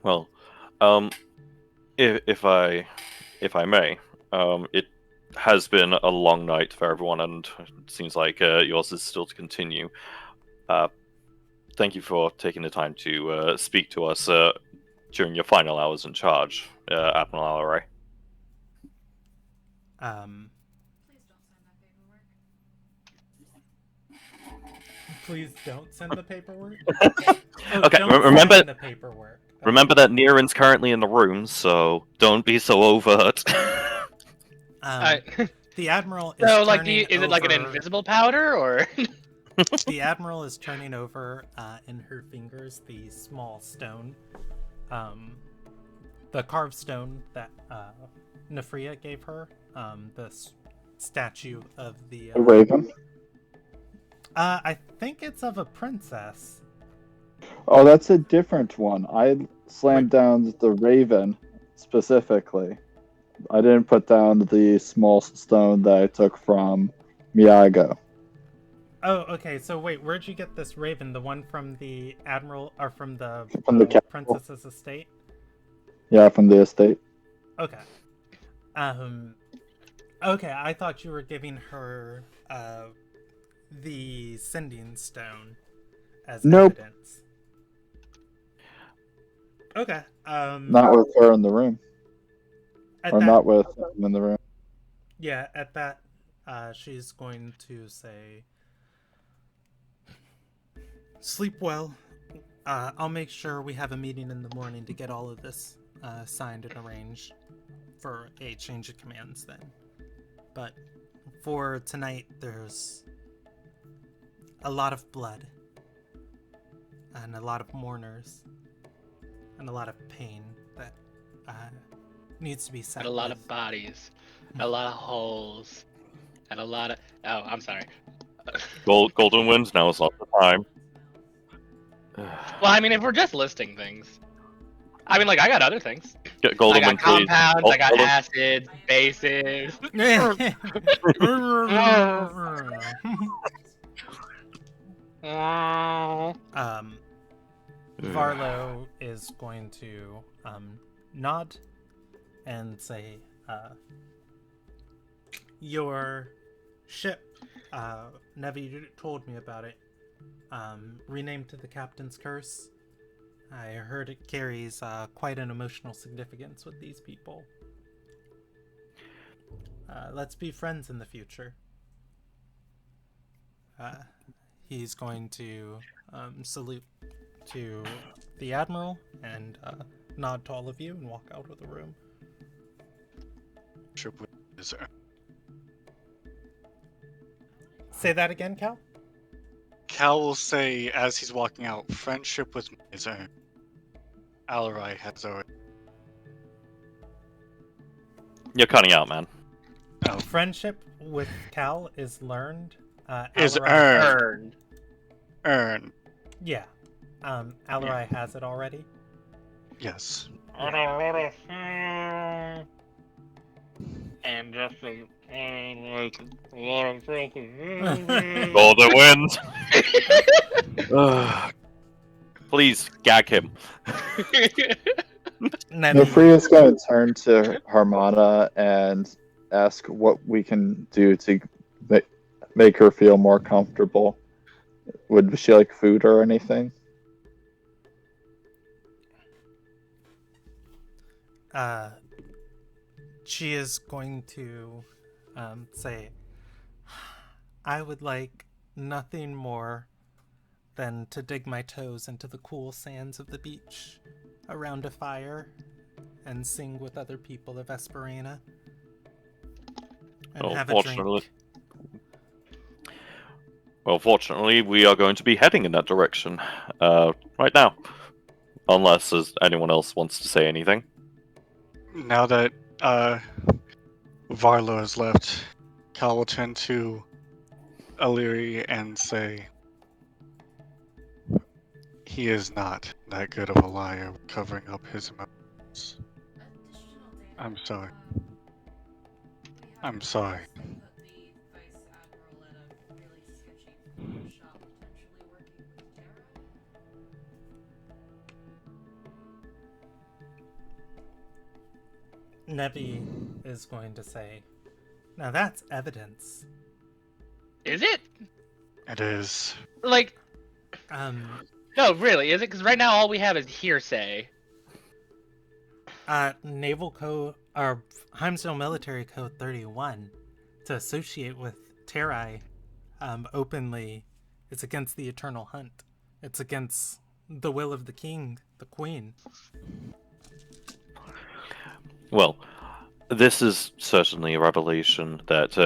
Well, if I may, it has been a long night for everyone, and it seems like yours is still to continue. Thank you for taking the time to speak to us during your final hours in charge, Admiral Alaray. Please don't send the paperwork. Okay, don't remember sign the paperwork. remember that Niren's currently in the room, so don't be so overt. The admiral is So, like, turning is it like an over- invisible powder, or? The admiral is turning over in her fingers the small stone, the carved stone that Nefria gave her, the statue of the A raven. I think it's of a princess. Oh, that's a different one. I slammed down the raven specifically. I didn't put down the small stone that I took from Miyago. Oh, okay. So wait, where'd you get this raven? The one from the admiral, or from the capital. princess's estate? Yeah, from the estate. Okay. Okay. I thought you were giving her the sending stone as Nope. evidence. Okay. Not with her in the room. At Or that, not with him in the room. Yeah, at that, she's going to say, "Sleep well. I'll make sure we have a meeting in the morning to get all of this signed and arranged for a change of commands then. But for tonight, there's a lot of blood and a lot of mourners and a lot of pain that needs to be set And a lot with. of bodies, a lot of holes, and a lot of. Oh, I'm sorry. Golden Winds, now is not the time. Well, I mean, if we're just listing things, I mean, like, I got other things. Golden I got Wind, please. compounds, I got Golden- acids, bases. Varlo is going to nod and say, your ship, Nevi told me about it, renamed to the Captain's Curse. I heard it carries quite an emotional significance with these people. Let's be friends in the future. He's going to salute to the Admiral and nod to all of you and walk out of the room. Say that again, Cal? Cal will say as he's walking out, friendship with me is earned. Alarai has already. You're cutting out, man. Oh, Friendship with Cal is learned. Is Alarai- earned. Earn. Yeah. Alarai has it already. Yes. And just like a lot of Golden Winds. Ugh. Please gag him. Nevi, Nefri is going to turn to Harmana and ask what we can do to make her feel more comfortable. Would she like food or anything? she is going to say, I would like nothing more than to dig my toes into the cool sands of the beach around a fire and sing with other people of Esperana and have a drink. Well, fortunately, we are going to be heading in that direction right now. Unless anyone else wants to say anything. Now that Varlo has left, Cal will turn to Illyri and say, he is not that good of a liar covering up his emotions. Additional data. I'm sorry. We have I'm sorry. reports that put the Vice Admiral at a really sketchy flower shop, potentially working with Terra. Nevi is going to say, now that's evidence. Is it? It is. Like, No, really, is it? Because right now all we have is hearsay. Naval Code, or Heimsdale Military Code 31, to associate with Terai openly, it's against the Eternal Hunt. It's against the will of the king, the queen. Well, this is certainly a revelation that,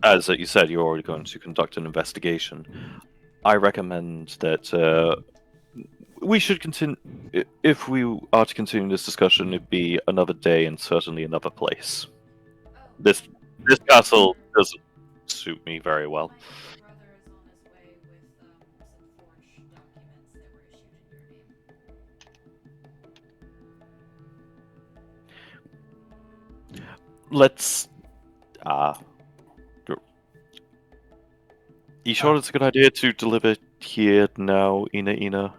as you said, you're already going to conduct an investigation. I recommend that we should continue. If we are to continue this discussion, it'd be another day and certainly another place. This castle doesn't suit me very well. My brother is on his way with some forged documents that were issued in your name. Let's. You sure it's a good idea to deliver here now, Ina?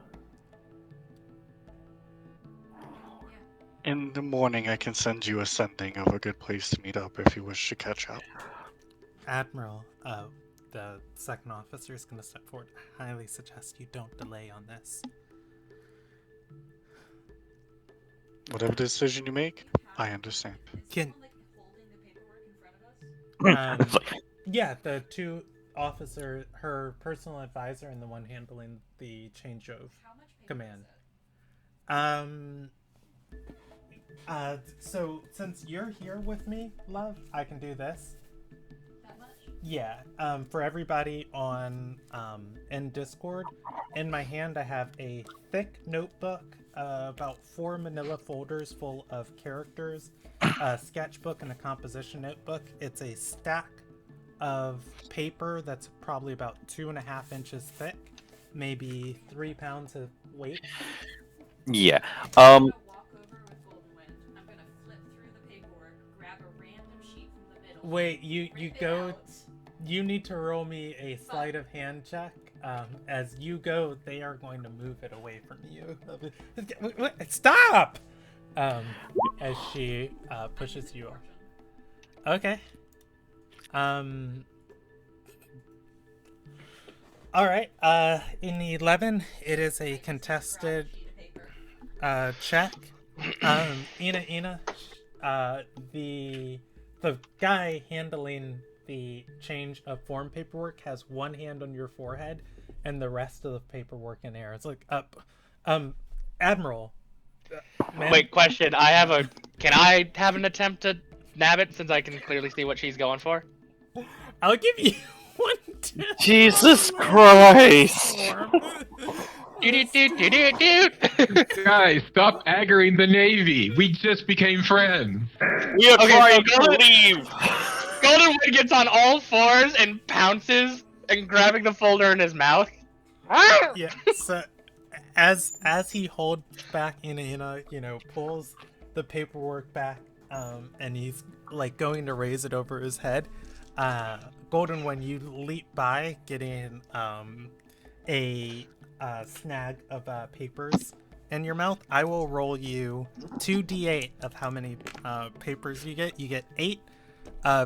In the morning, I can send you a sending of a good place to meet up if you wish to catch up. Admiral, the second officer is going to step forward. I highly suggest you don't delay on this. Whatever decision you make, I understand. Can- Someone, holding the paperwork in front of us? Yeah, the two officer, her personal advisor, and the one handling the change of How much paper command. is it? So since you're here with me, love, I can do this. That much? Yeah. For everybody on in Discord, in my hand I have a thick notebook, about 4 manila folders full of characters, a sketchbook, and a composition notebook. It's a stack of paper that's probably about 2.5 inches thick, maybe 3 pounds of weight. Yeah. I'm gonna walk over with Goldenwind. I'm gonna flip through the paperwork, grab a random sheet from the middle. Wait, you rip it go. out. You need to roll me a sleight of hand check. As you go, they are going to move it away from you. Stop! As she pushes you. Okay. All right. In 11, it is a contested check. Ina, the guy handling the change of form paperwork has one hand on your forehead and the rest of the paperwork in air. It's like Admiral. Wait, question. Can I have an attempt to nab it since I can clearly see what she's going for? I'll give you one. Jesus Christ! Guys, stop aggroing the Navy. We just became friends. We are Okay, trying so to leave! Goldenwood gets on all fours and pounces and grabbing the folder in his mouth. Yeah. So as he holds back Ina, pulls the paperwork back, and he's like going to raise it over his head. Golden, when you leap by, getting a snag of papers in your mouth, I will roll you 2d8 of how many papers you get. You get 8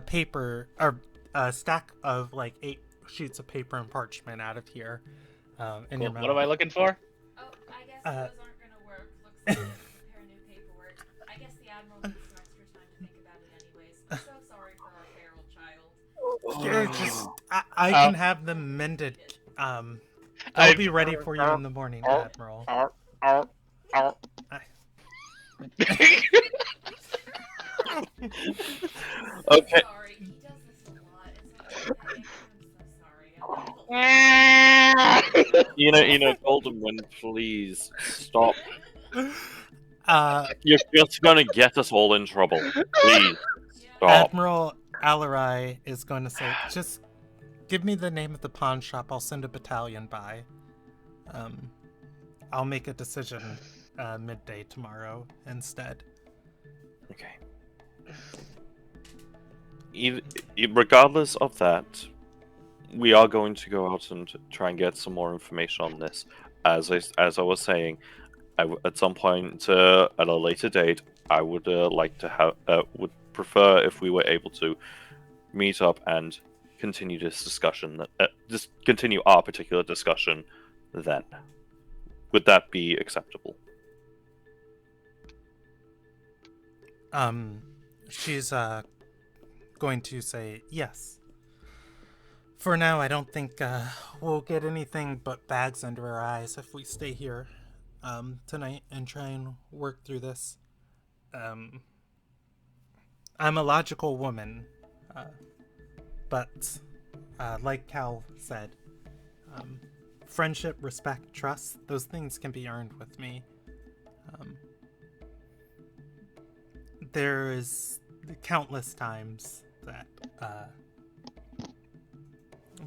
paper, or a stack of like 8 sheets of paper and parchment out of here in your mouth. What am I looking for? Oh, I guess those aren't gonna work. Looks like we have to prepare new paperwork. I guess the Admiral needs some extra time to think about it anyways. I'm so sorry for our feral child. I can have them mended. They'll be ready for you in the morning, Admiral. Okay. Sorry, he does this a lot. It's not okay. I'm so sorry. Golden Wind, please stop. Uh, You're just gonna get us all in trouble. Please stop. Admiral Alarai is going to say, just give me the name of the pawn shop. I'll send a battalion by. I'll make a decision midday tomorrow instead. Okay. Regardless of that, we are going to go out and try and get some more information on this. As I was saying, at some point at a later date, I would like to have would prefer if we were able to meet up and continue this discussion. Just continue our particular discussion. Then, would that be acceptable? She's going to say yes. For now, I don't think we'll get anything but bags under our eyes if we stay here tonight and try and work through this. I'm a logical woman, but like Cal said, friendship, respect, trust, those things can be earned with me. There's countless times that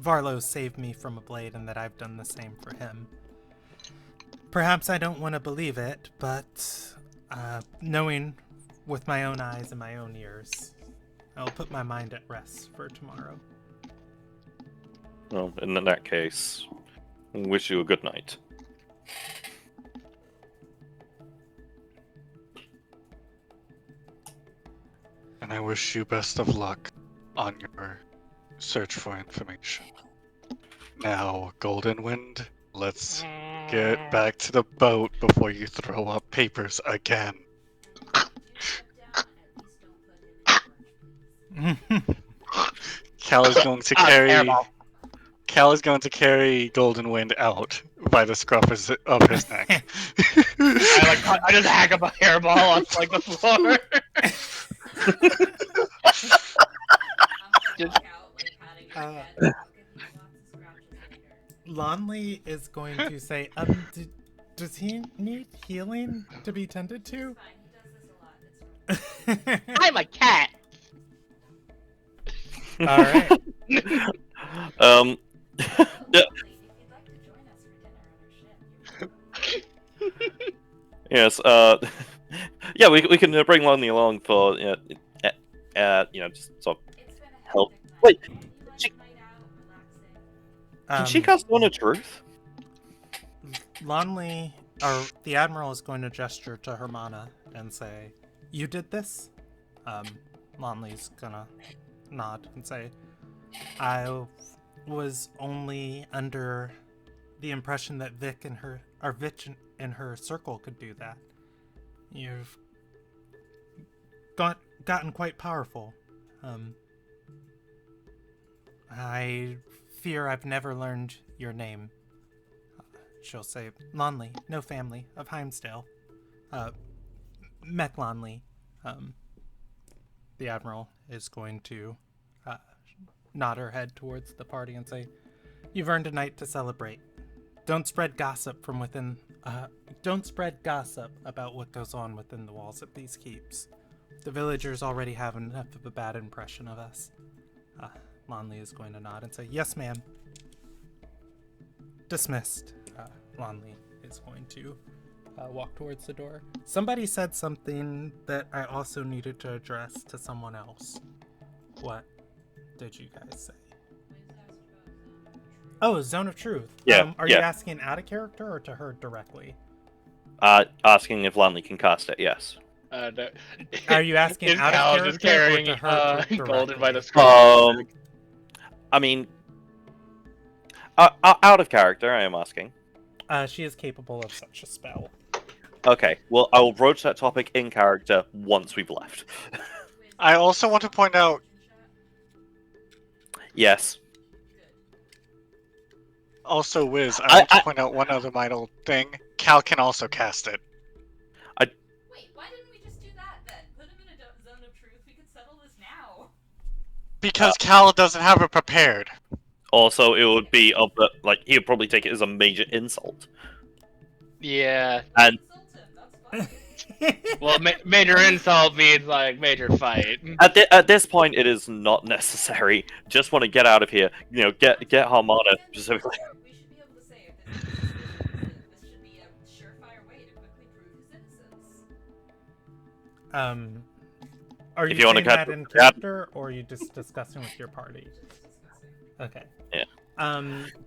Varlo saved me from a blade and that I've done the same for him. Perhaps I don't want to believe it, but knowing with my own eyes and my own ears, I'll put my mind at rest for tomorrow. Well, in that case, wish you a good night. And I wish you best of luck on your search for information. Now, Golden Wind, let's get back to the boat before you throw up papers again. Cal is going to carry Golden Wind out by the scruff of his neck. I just hack up a hairball on like the floor. Lonley is going to say, does he need healing to be tended to? I'm a cat. Alright. Yes. Yeah, we can bring Lonely along for just sort of help. Wait, can she cast One of Truth? Lonley, or the Admiral, is going to gesture to Hermana and say, "You did this?" Lonley's gonna nod and say, "I was only under the impression that Vic and her circle could do that. You've gotten quite powerful. I fear I've never learned your name." She'll say, "Lonley, no family, of Heimsdale. Mech Lonley." The Admiral is going to nod her head towards the party and say, "You've earned a night to celebrate. Don't spread gossip from within. Don't spread gossip about what goes on within the walls of these keeps. The villagers already have enough of a bad impression of us." Lonley is going to nod and say, "Yes, ma'am." Dismissed. Lonley is going to walk towards the door. Somebody said something that I also needed to address to someone else. What did you guys say? Oh, Zone of Truth. Yeah. Are you asking out of character or to her directly? Asking if Lanley can cast it, yes. No. Are you asking Is out of Cal just character or carrying to her Golden by the directly? scruff? I mean, out of character, I am asking. She is capable of such a spell. Okay, well, I will broach that topic in character once we've left. I also want to point out. Yes. Also, Wiz, I want to point out one other minor thing. Cal can also cast it. Wait, why didn't we just do that then? Put him in a zone of truth. We could settle this now. Because Cal doesn't have it prepared. Also, it would be he would probably take it as a major insult. Yeah. And Insult him. That's fine. Well, major insult means like major fight. at this point, it is not necessary. Just want to get out of here. You know, get Harmana specifically. We should be able to say if this should be a surefire way to quickly prove his innocence. Are you If you wanna saying cut- that in character, or are you just discussing with your party? Just discussing. Okay. Yeah.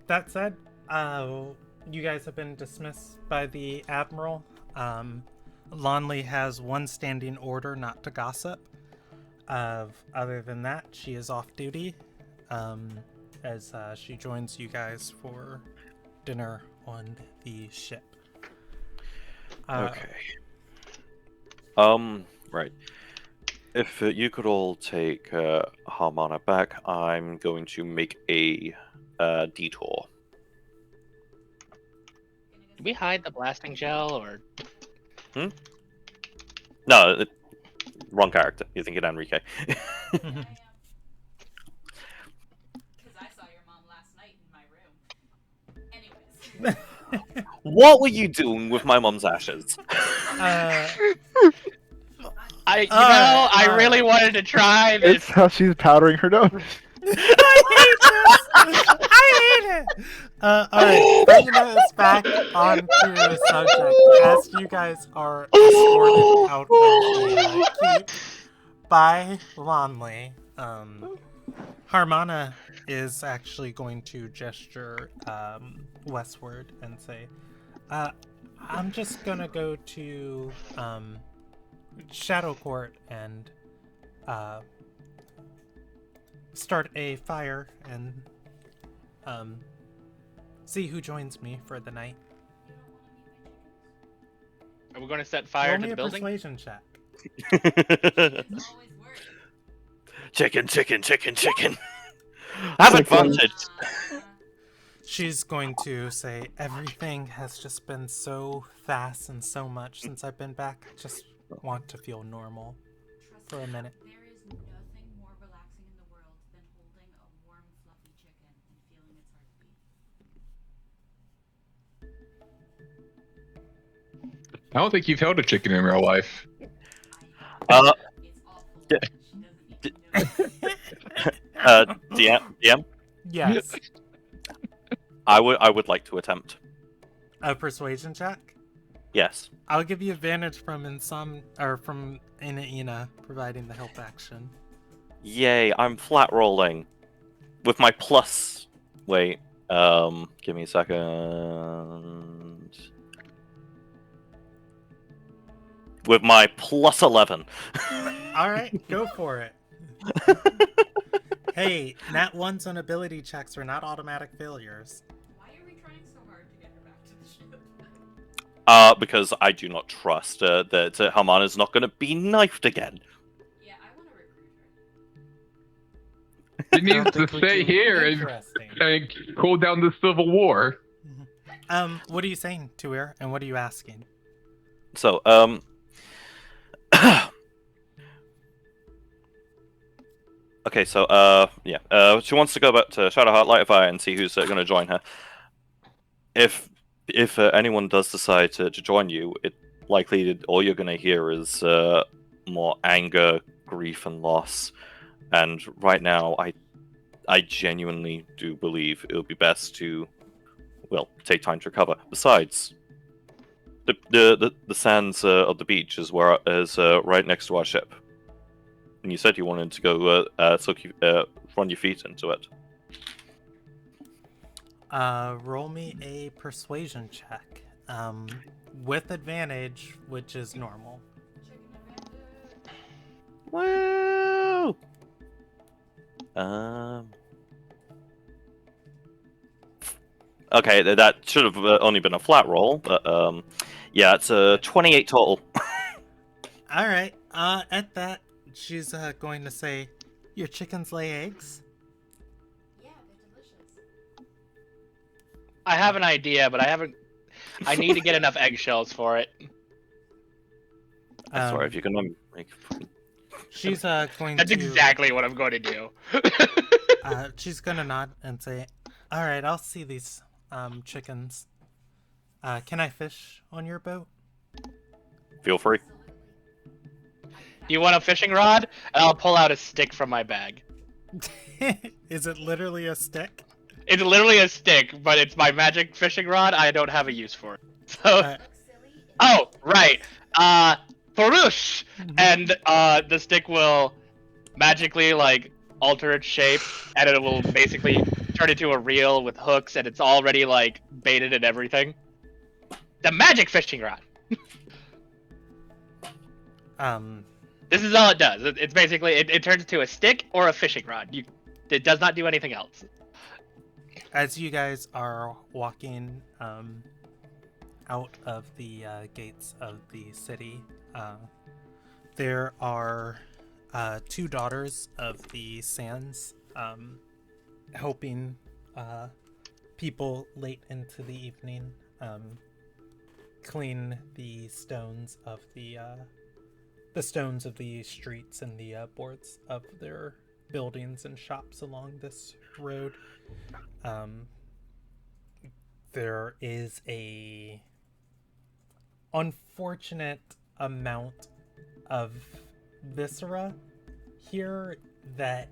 That said, you guys have been dismissed by the Admiral. Lonley has one standing order not to gossip. Other than that, she is off duty, as she joins you guys for dinner on the ship. Okay. Right. If you could all take Harmana back, I'm going to make a detour. Did we hide the blasting gel or? No, wrong character. You're thinking Enrique. Because I saw your mom last night in my room. Anyways. What were you doing with my mom's ashes? I really wanted to try this. It's how she's powdering her nose. I hate it! Alright, bringing us back onto the subject. As you guys are escorted out of the keep by Lonley, Harmana is actually going to gesture westward and say, I'm just gonna go to Shadow Court and start a fire and see who joins me for the night. Are we going to set fire Roll to me the a building? persuasion check. Always worried. Chicken, chicken, chicken, chicken. Have advantage. She's going to say, everything has just been so fast and so much since I've been back. I just want to feel normal Trust for a minute. There is nothing more relaxing in the world than holding a warm, fluffy chicken and feeling its heartbeat. I don't think you've held a chicken in real life. It's awful. Yeah. She doesn't even know. DM, Yes. I would like to attempt. A persuasion check? Yes. I'll give you advantage from from Ina providing the help action. Yay, I'm flat rolling. With my plus... Wait, give me a second. With my plus 11. Alright, go for it. Hey, nat 1s on ability checks are not automatic failures. Why are we trying so hard to get her back to the ship? Because I do not trust that Harmana's not going to be knifed again. Yeah, I want to recruit her. She needs to think we stay do. here Interesting. and cool down the Civil War. What are you saying, Tuir, and what are you asking? So, okay, so, yeah. She wants to go back to Shadowheart Lightfire and see who's going to join her. If anyone does decide to join you, it likely all you're going to hear is more anger, grief, and loss. And right now, I genuinely do believe it would be best to, well, take time to recover. Besides, the sands of the beach is right next to our ship. And you said you wanted to go run your feet into it. Roll me a persuasion check. with advantage, which is normal. Woo! Um. Okay, that should have only been a flat roll, but yeah, it's a 28 total. All right. At that, she's going to say, "Your chickens lay eggs." Yeah, they're delicious. I have an idea, but I haven't. I need to get enough eggshells for it. I swear, if you're gonna make She's going That's to. exactly what I'm going to do. She's gonna nod and say, "All right, I'll see these chickens. Can I fish on your boat?" feel free. You want a fishing rod? And I'll pull out a stick from my bag. Is it literally a stick? It's literally a stick, but it's my magic fishing rod. I don't have a use for it. So, Uh, oh right, Farouche, and the stick will magically like alter its shape, and it will basically turn into a reel with hooks, and it's already like baited and everything. The magic fishing rod. This is all it does. It's basically it turns into a stick or a fishing rod. It does not do anything else. As you guys are walking out of the gates of the city, there are two daughters of the Sands helping people late into the evening clean the stones of the streets and the boards of their buildings and shops along this road. There is a unfortunate amount of viscera here that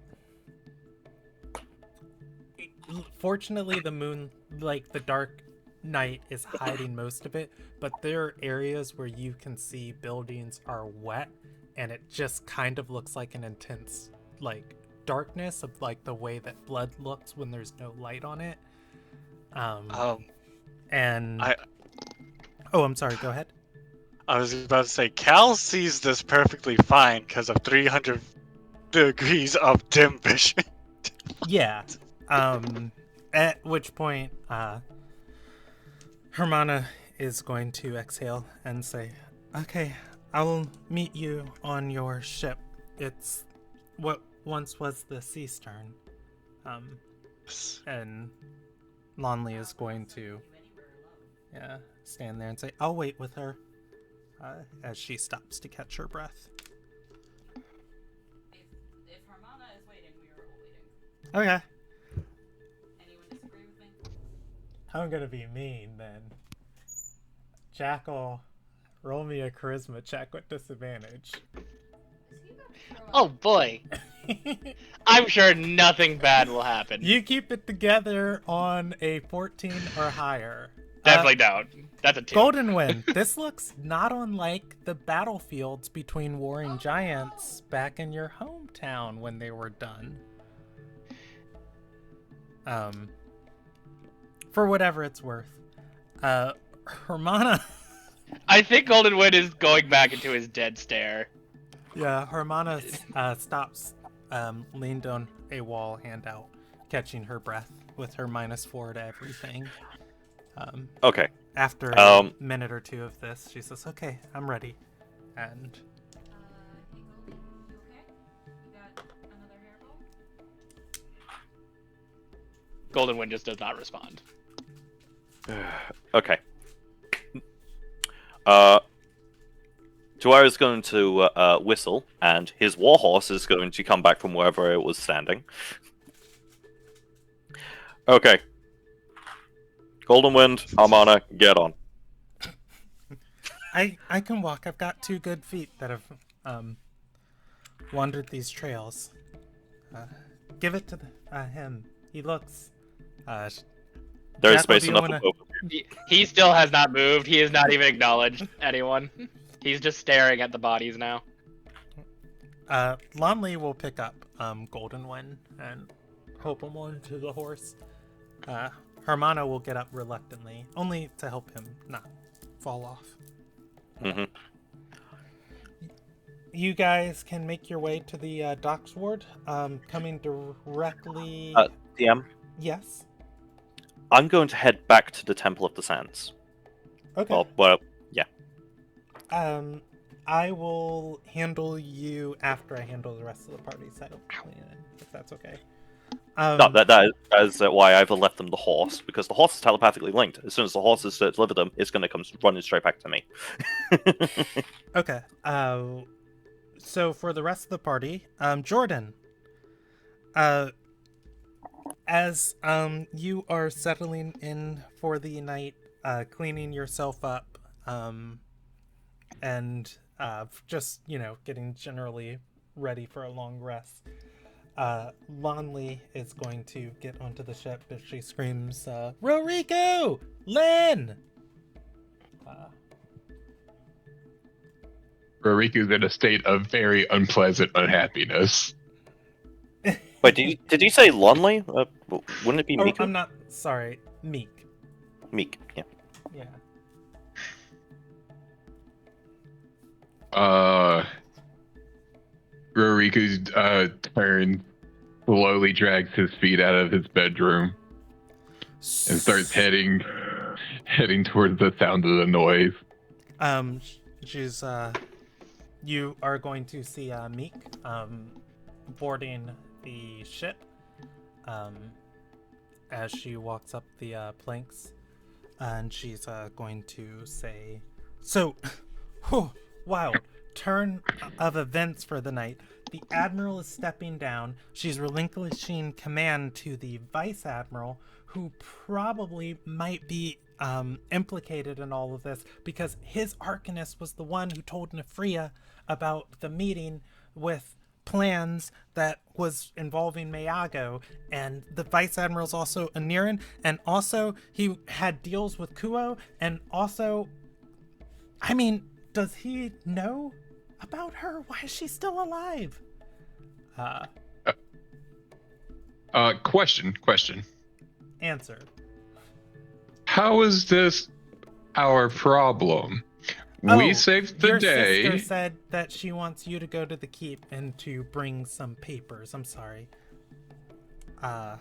fortunately the moon, like the dark night, is hiding most of it, but there are areas where you can see buildings are wet and it just kind of looks like an intense like darkness of like the way that blood looks when there's no light on it. And I'm sorry, go ahead. I was about to say, Cal sees this perfectly fine because of 300 degrees of dim vision. Yeah. At which point, Hermana is going to exhale and say, "Okay, I'll meet you on your ship. It's what once was the Sea Stern." And Lonley is going to stand there and say, "I'll wait with her," as she stops to catch her breath. If Hermana is waiting, we are all waiting. Okay. Anyone disagree with me? I'm gonna be mean then. Jackal, roll me a charisma check with disadvantage. Oh boy, I'm sure nothing bad will happen. You keep it together on a 14 or higher. Definitely don't. That's a 2. Golden Wind. This looks not unlike the battlefields between warring giants back in your hometown when they were done. For whatever it's worth. Hermana. I think Golden Wind is going back into his dead stare. Yeah, Hermana stops, leaned on a wall, hand out, catching her breath with her -4 to everything. Okay. After a minute or two of this, she says, "Okay, I'm ready." And Hey Golden, you okay? You got another hairball? Golden Wind just does not respond. Okay. Dwyer is going to whistle, and his warhorse is going to come back from wherever it was standing. Okay. Golden Wind, Hermana, get on. I can walk. I've got 2 good feet that have wandered these trails. Give it to him. He looks. There's Jackal, space do you enough wanna- for both of you. He still has not moved. He has not even acknowledged anyone. He's just staring at the bodies now. Lonley will pick up Golden Wind and hope him onto the horse. Hermana will get up reluctantly, only to help him not fall off. Mhm. You guys can make your way to the docks ward. Coming directly. DM, Yes. I'm going to head back to the Temple of the Sands. Okay. Well, I will handle you after I handle the rest of the party side of if that's okay. no, that is why I've left them the horse, because the horse is telepathically linked. As soon as the horse is delivered them, it's going to come running straight back to me. Okay. So for the rest of the party, Jordan, as you are settling in for the night, cleaning yourself up, and just getting generally ready for a long rest, Lonley is going to get onto the ship as she screams, "Roriku! Lynn!" Roriku's in a state of very unpleasant unhappiness. Wait, did you say Lonley? Wouldn't it be Oh, Miku? I'm not sorry, Meek. Meek, yeah. Yeah. Roriku turns, slowly drags his feet out of his bedroom, and starts heading towards the sound of the noise. She's you are going to see Meek boarding the ship as she walks up the planks, and she's going to say, "So, wild turn of events for the night. The Admiral is stepping down. She's relinquishing command to the Vice Admiral, who probably might be implicated in all of this because his Arcanist was the one who told Nefria about the meeting with plans that was involving Mayago, and the Vice Admiral's also Aniran, and also he had deals with Kuo, and also, I mean, does he know about her? Why is she still alive?" Question. Answer. How is this our problem? We saved the your day. sister said that she wants you to go to the keep and to bring some papers. I'm sorry. Her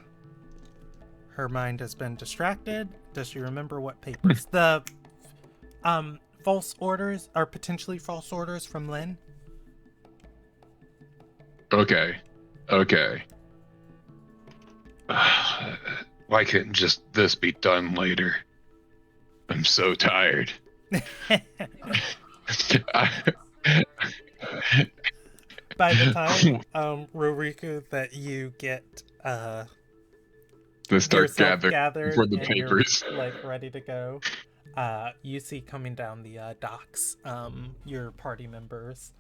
mind has been distracted. Does she remember what papers? The false orders are potentially false orders from Lynn. Okay. Why couldn't just this be done later? I'm so tired. By the time, Roriku, that you get to start yourself gathered gathered for the and papers. you're like ready to go, you see coming down the docks, your party members.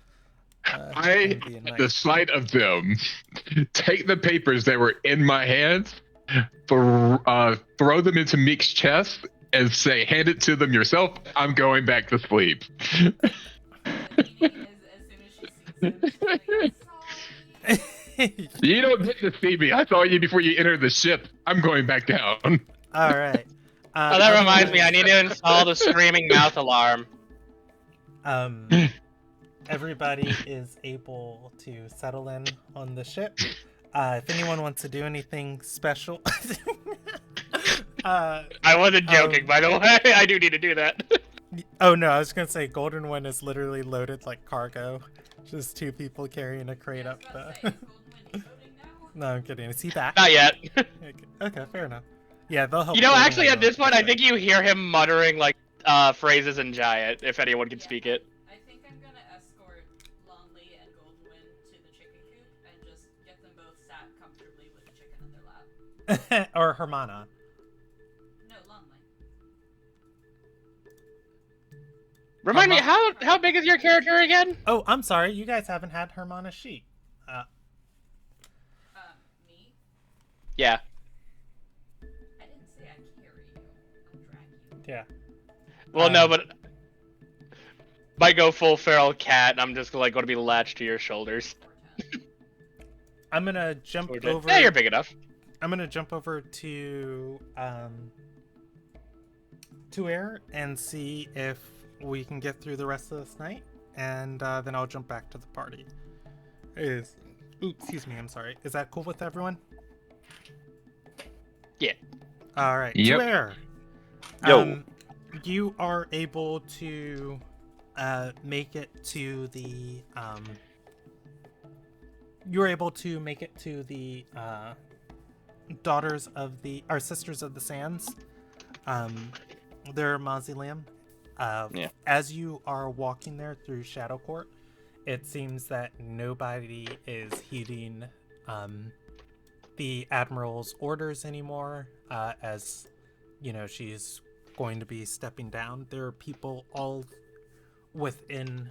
The sight of them take the papers that were in my hands, throw them into Meek's chest, and say, "Hand it to them yourself. I'm going back to sleep." You don't get to see me. I saw you before you entered the ship. I'm going back down. All right. Oh, that reminds me. I need to install the screaming mouth alarm. Everybody is able to settle in on the ship. If anyone wants to do anything special, I wasn't joking, by the way. I do need to do that. Oh no, I was gonna say Golden Wind is literally loaded like cargo. Just two people carrying a crate up. No, I'm kidding. Is he back? Not yet. Okay, fair enough. Yeah, they'll help. You know, actually, at this point, I think you hear him muttering like phrases in Giant, if anyone can speak it. I think I'm gonna escort Lonley and Goldenwind to the chicken coop and just get them both sat comfortably with the chicken in their lap. Or Hermana. No, Lonley. Remind me, how big is your character again? Oh, I'm sorry. You guys haven't had Hermana sheet. Me? Yeah. I didn't say I'd carry you. I'll drag you. Yeah. Well, no, but might go full feral cat, and I'm just like going to be latched to your shoulders. I'm gonna jump over. Yeah, you're big enough. I'm gonna jump over to to air and see if we can get through the rest of this night, and then I'll jump back to the party. Excuse me, I'm sorry. Is that cool with everyone? Yeah. All right. Yep. To air. Yo. You are able to make it to the you're able to make it to the Sisters of the Sands, their mausoleum. Yeah. As you are walking there through Shadow Court, it seems that nobody is heeding the Admiral's orders anymore, as she's going to be stepping down. There are people all within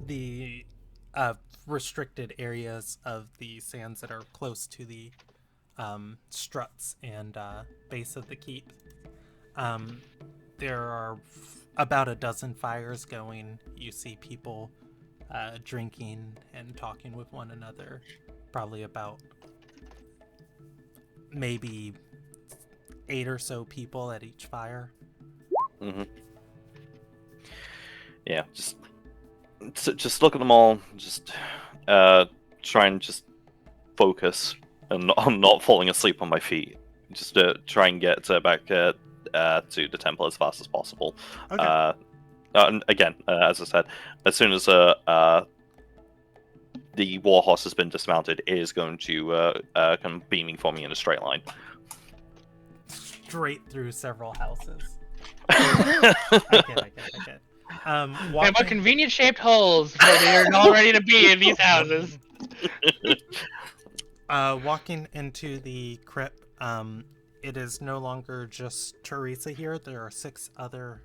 the restricted areas of the sands that are close to the struts and base of the keep. There are about a dozen fires going. You see people drinking and talking with one another, probably about maybe 8 or so people at each fire. Mm-hmm. Yeah, just look at them all. Just try and just focus and on not falling asleep on my feet. Just try and get back to the temple as fast as possible. Okay. And again, as I said, as soon as the warhorse has been dismounted, it is going to come beaming for me in a straight line. Straight through several houses. I get. And what convenient shaped holes where they're all ready to be in these houses. Walking into the crypt, it is no longer just Teresa here. There are 6 other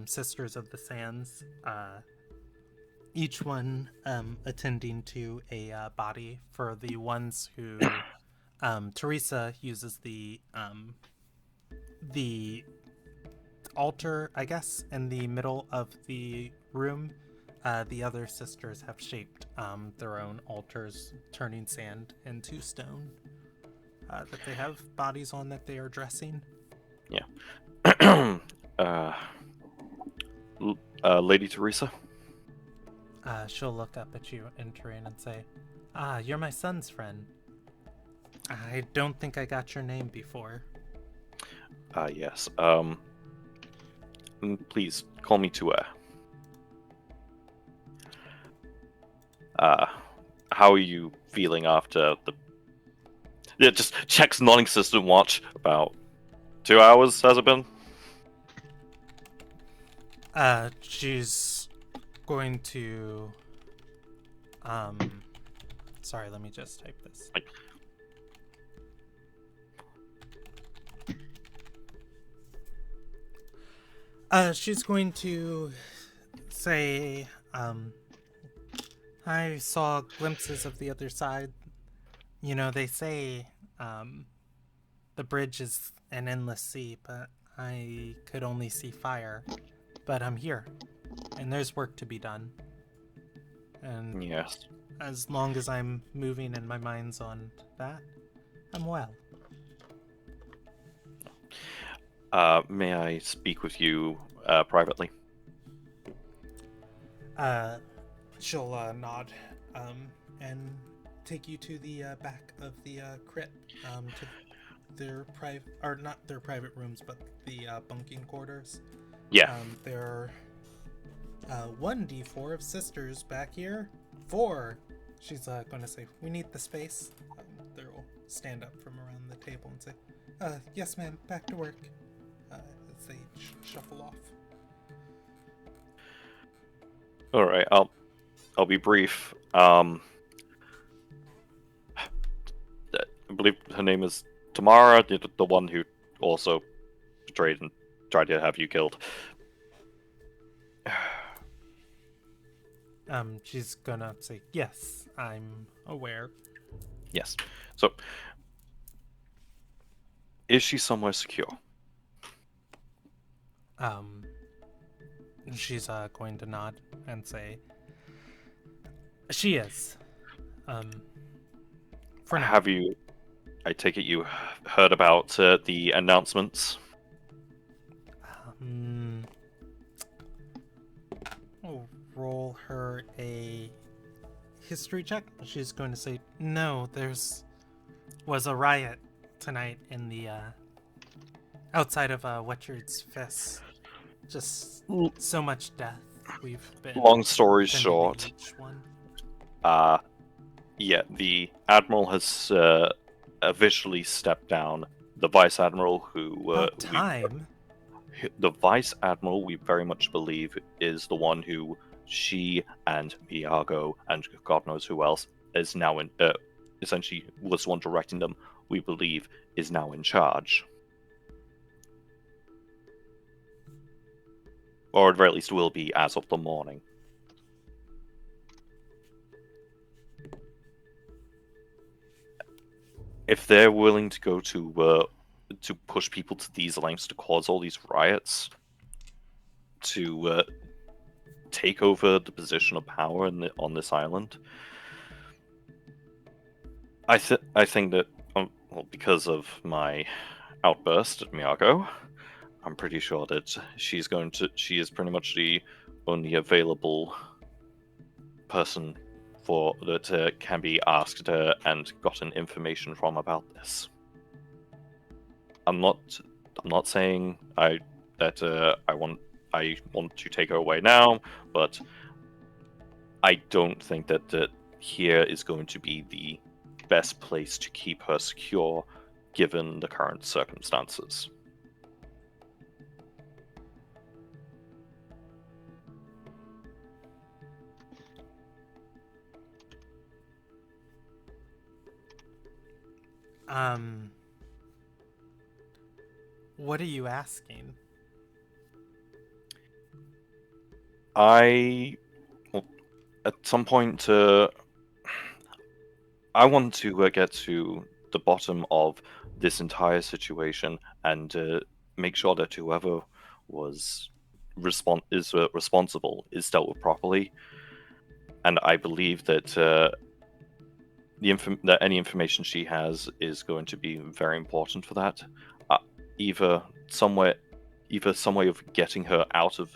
Sisters of the Sands, each one attending to a body. For the ones who Teresa uses the altar, I guess, in the middle of the room. The other sisters have shaped their own altars, turning sand into stone that they have bodies on that they are dressing. Yeah. Lady Teresa? She'll look up at you entering and say, you're my son's friend. I don't think I got your name before. Yes. Please call me Tuer. How are you feeling after the... Yeah, just checks non-existent watch. About 2 hours, has it been? She's going to... Sorry, let me just type this. She's going to say, I saw glimpses of the other side. You know, they say, the bridge is an endless sea, but I could only see fire. But I'm here, and there's work to be done. And yes, as long as I'm moving and my mind's on that, I'm well. May I speak with you privately? She'll nod and take you to the back of the crypt, to their private, or not their private rooms, but the bunking quarters. Yeah. There are 1d4 of sisters back here. 4. She's going to say, we need the space. They'll stand up from around the table and say, yes ma'am, back to work. As they shuffle off. All right, I'll be brief. I believe her name is Tamara, the one who also betrayed and tried to have you killed. She's gonna say, yes, I'm aware. Yes. So, is she somewhere secure? She's going to nod and say, she is. For now. Have you? I take it you heard about the announcements. Hmm. I'll roll her a history check. She's going to say, no, was a riot tonight in the, outside of, Wetchard's Fist. Just so much death. We've been Long story tending to short, each one. yeah, the admiral has officially stepped down. The vice admiral, About time. the vice admiral, we very much believe is the one who she and Iago and God knows who else is now in. Essentially, was the one directing them. We believe is now in charge, or at the very least will be as of the morning. If they're willing to go to push people to these lengths to cause all these riots, to take over the position of power on this island, I think that well, because of my outburst at Miyago, I'm pretty sure that she is pretty much the only available person for that can be asked and gotten information from about this. I'm not saying I want to take her away now, but I don't think that here is going to be the best place to keep her secure given the current circumstances. What are you asking? At some point, I want to get to the bottom of this entire situation and make sure that whoever was responsible is dealt with properly. And I believe that that any information she has is going to be very important for that. Either some way of getting her out of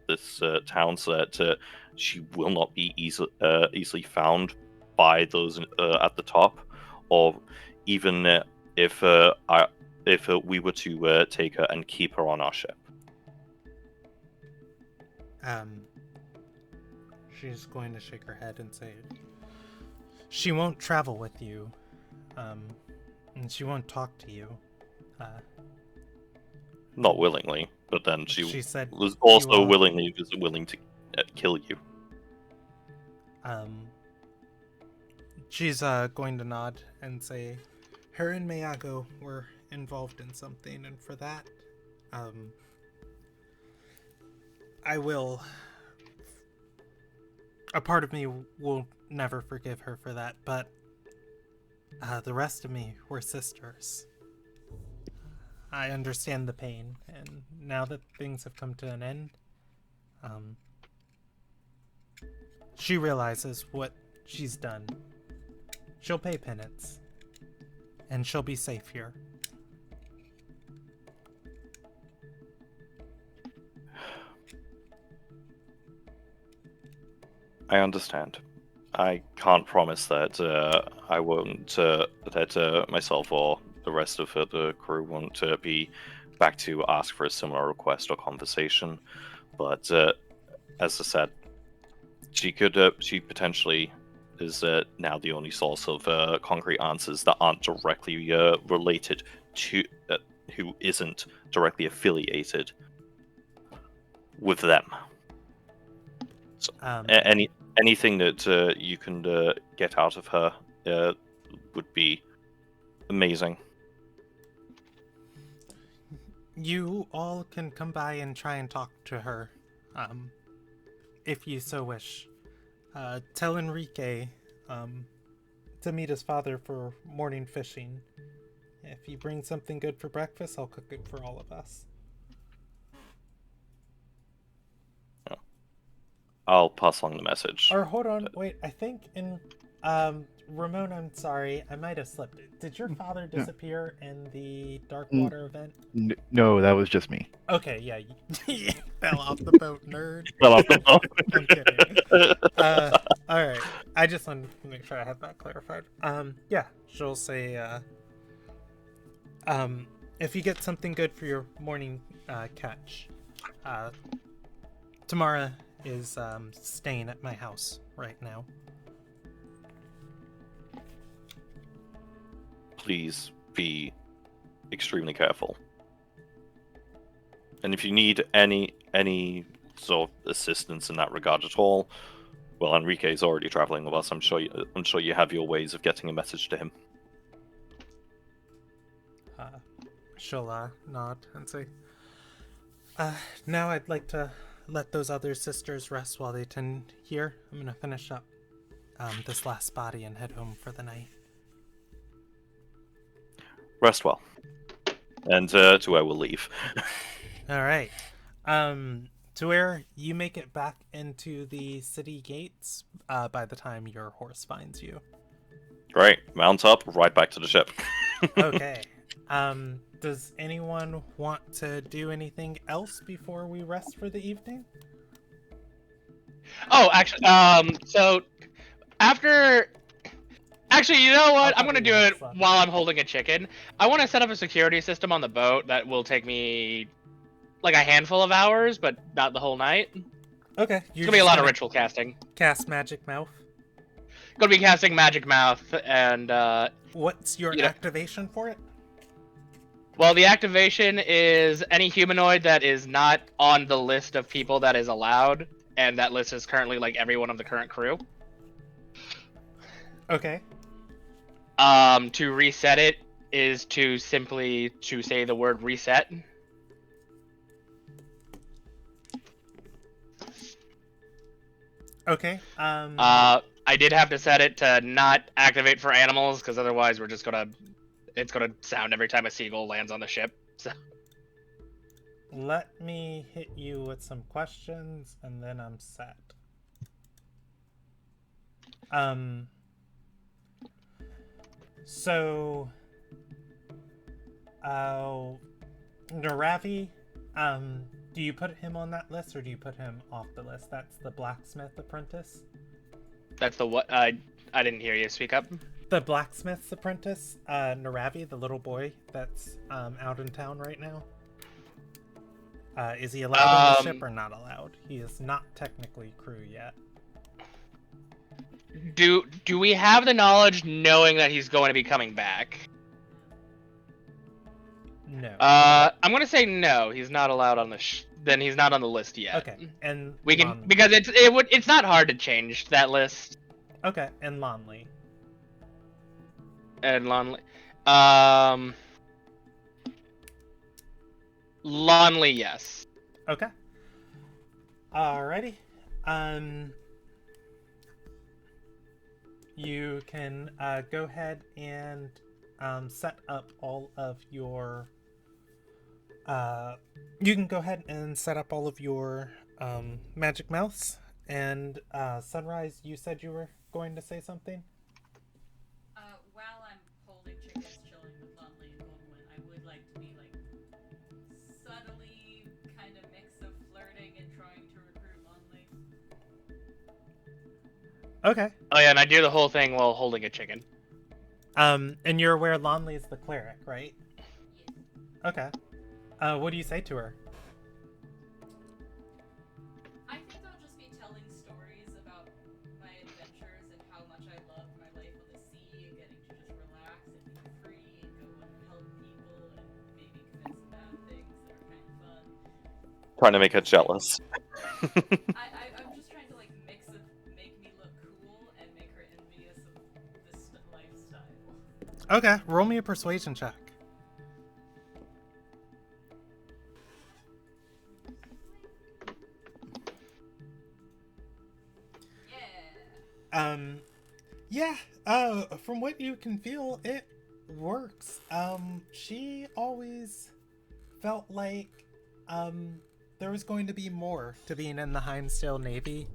this town so that she will not be easily found by those at the top, or even if we were to take her and keep her on our ship. She's going to shake her head and say, she won't travel with you, and she won't talk to you. Not willingly, but then she said was also you, willing to kill you. She's going to nod and say, her and Miyago were involved in something, and for that, I will. A part of me will never forgive her for that, but the rest of me were sisters. I understand the pain, and now that things have come to an end, she realizes what she's done. She'll pay penance, and she'll be safe here. I understand. I can't promise that I won't, that myself or the rest of the crew won't be back to ask for a similar request or conversation. But as I said, she potentially is now the only source of concrete answers that aren't directly related to, who isn't directly affiliated with them. So, anything that you can get out of her would be amazing. You all can come by and try and talk to her, if you so wish. Tell Enrique to meet his father for morning fishing. If he brings something good for breakfast, I'll cook it for all of us. I'll pass along the message. Or hold on, wait. I think Ramon, I'm sorry, I might have slipped. Did your father disappear in the Dark Water event? No, that was just me. Okay, yeah, you fell off the boat, nerd. Fell off the boat. I'm kidding. All right. I just wanted to make sure I had that clarified. Yeah, she'll say, if you get something good for your morning catch, Tamara is staying at my house right now. Please be extremely careful. And if you need any sort of assistance in that regard at all, well, Enrique's already traveling with us. I'm sure you have your ways of getting a message to him. She'll nod and say, now I'd like to let those other sisters rest while they tend here. I'm gonna finish up this last body and head home for the night. Rest well. And Tuer will leave. All right. Tuer, you make it back into the city gates by the time your horse finds you. Great. Mount up, right back to the ship. Okay. Does anyone want to do anything else before we rest for the evening? Oh, actually, so after, actually, you know what? I'm gonna do it while I'm holding a chicken. I want to set up a security system on the boat that will take me like a handful of hours, but not the whole night. Okay. It's gonna be a lot of ritual casting. Cast Magic Mouth. Gonna be casting Magic Mouth, and what's your activation for it? Well, the activation is any humanoid that is not on the list of people that is allowed, and that list is currently like everyone of the current crew. Okay. To reset it is to simply to say the word reset. Okay. I did have to set it to not activate for animals because otherwise it's gonna sound every time a seagull lands on the ship. So. Let me hit you with some questions and then I'm set. So Naravi, do you put him on that list or do you put him off the list? That's the blacksmith apprentice. That's the what? I didn't hear you. Speak up. The blacksmith's apprentice, Naravi, the little boy that's out in town right now. Is he allowed on the ship or not allowed? He is not technically crew yet. Do we have the knowledge knowing that he's going to be coming back? No. I'm gonna say no. He's not allowed on the. Then he's not on the list yet. Okay, and we can because it's not hard to change that list. Okay, and Lonley. And Lonley, Lonley, yes. Okay. Alrighty. You can go ahead and set up all of your. You can go ahead and set up all of your magic mouths. And Sunrise, you said you were going to say something. While I'm holding chickens, chilling with Lonley and Goldwyn, I would like to be like subtly kind of mix of flirting and trying to recruit Lonley. Okay. Oh yeah, and I do the whole thing while holding a chicken. And you're aware Lonley's the cleric, right? Yes. Okay. What do you say to her? I think I'll just be telling stories about my adventures and how much I love my life on the sea and getting to just relax and be free and go and help people and maybe commit some bad things that are kind of fun. Trying to make her jealous. I'm just trying to like make me look cool and make her envious of this lifestyle. Okay, roll me a persuasion check. Yeah, from what you can feel, it works. She always felt like, there was going to be more to being in the Hindstale Navy,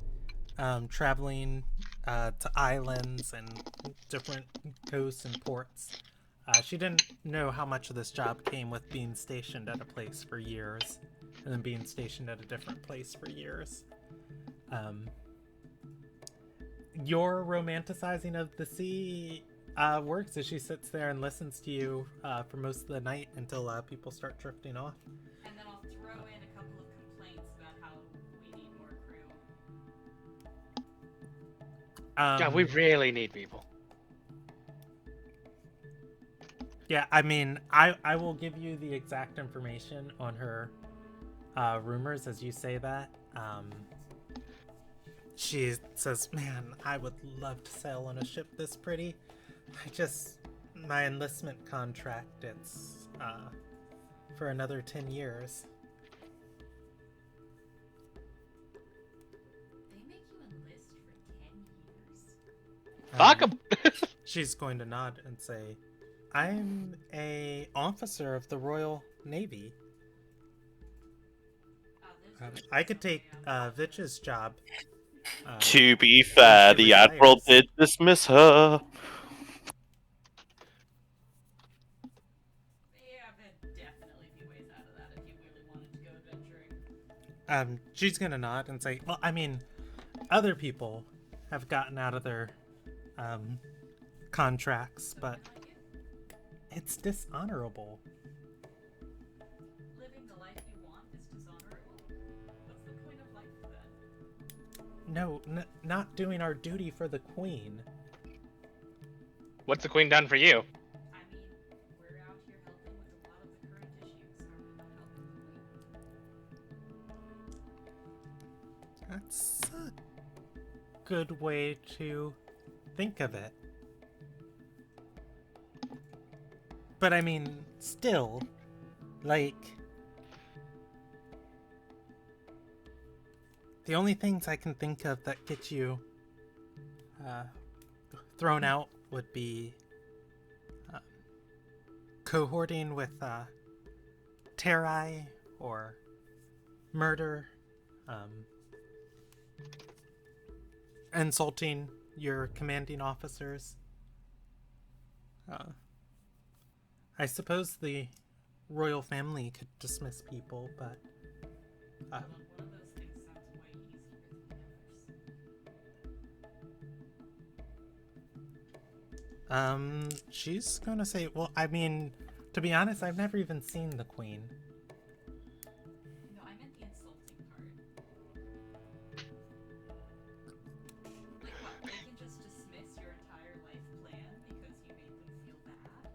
traveling, to islands and different coasts and ports. She didn't know how much of this job came with being stationed at a place for years, and then being stationed at a different place for years. Your romanticizing of the sea works as she sits there and listens to you for most of the night until people start drifting off. And then I'll throw in a couple of complaints about how we need more crew. God, we really need people. Yeah, I mean, I will give you the exact information on her rumors as you say that. She says, man, I would love to sail on a ship this pretty. My enlistment contract, it's for another 10 years. They make you enlist for 10 years? Fuck 'em. She's going to nod and say, I'm a officer of the Royal Navy. I could take Vitch's job. To be fair, the Admiral did dismiss her. Yeah, there'd definitely be ways out of that if you really wanted to go adventuring. She's gonna nod and say, well, I mean, other people have gotten out of their contracts, but it's dishonorable. Living the life you want is dishonorable? What's the point of life then? No, not doing our duty for the Queen. What's the Queen done for you? I mean, we're out here helping with a lot of the current issues. Are we not helping the Queen? That's a good way to think of it. But I mean, still, like, the only things I can think of that get you thrown out would be cohorting with Terai or murder, insulting your commanding officers. I suppose the royal family could dismiss people, but One of those things sounds way easier than the others. She's gonna say, well, I mean, to be honest, I've never even seen the Queen. No, I meant the insulting part. Like what, they can just dismiss your entire life plan because you made them feel bad?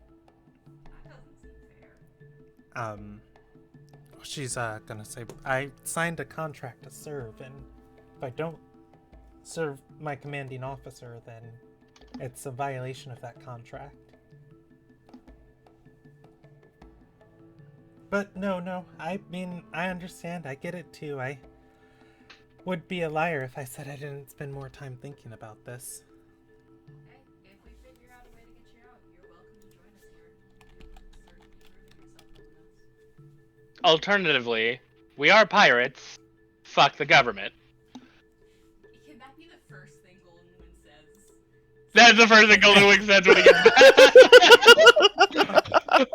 That doesn't seem fair. She's gonna say, I signed a contract to serve, and if I don't serve my commanding officer, then it's a violation of that contract. But no, I mean, I understand, I get it too. I would be a liar if I said I didn't spend more time thinking about this. Hey, if we figure out a way to get you out, you're welcome to join us here. You've certainly proven yourself to us. Alternatively, we are pirates. Fuck the government. Can that be the first thing Goldenwind says? That's the first thing Goldenwind says when he gets back. Yeah, what the fuck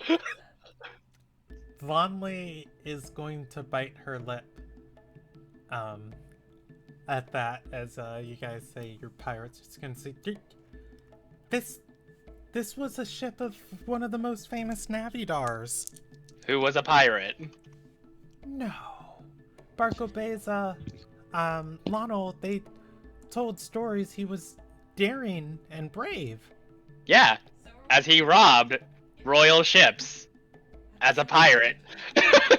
is that? Vonley is going to bite her lip at that as you guys say you're pirates. It's gonna say, this was a ship of one of the most famous Navidars. Who was a pirate? No. Barco Beza, Lionel, they told stories he was daring and brave. Yeah, So are as he robbed royal ships as a pirate. Pirates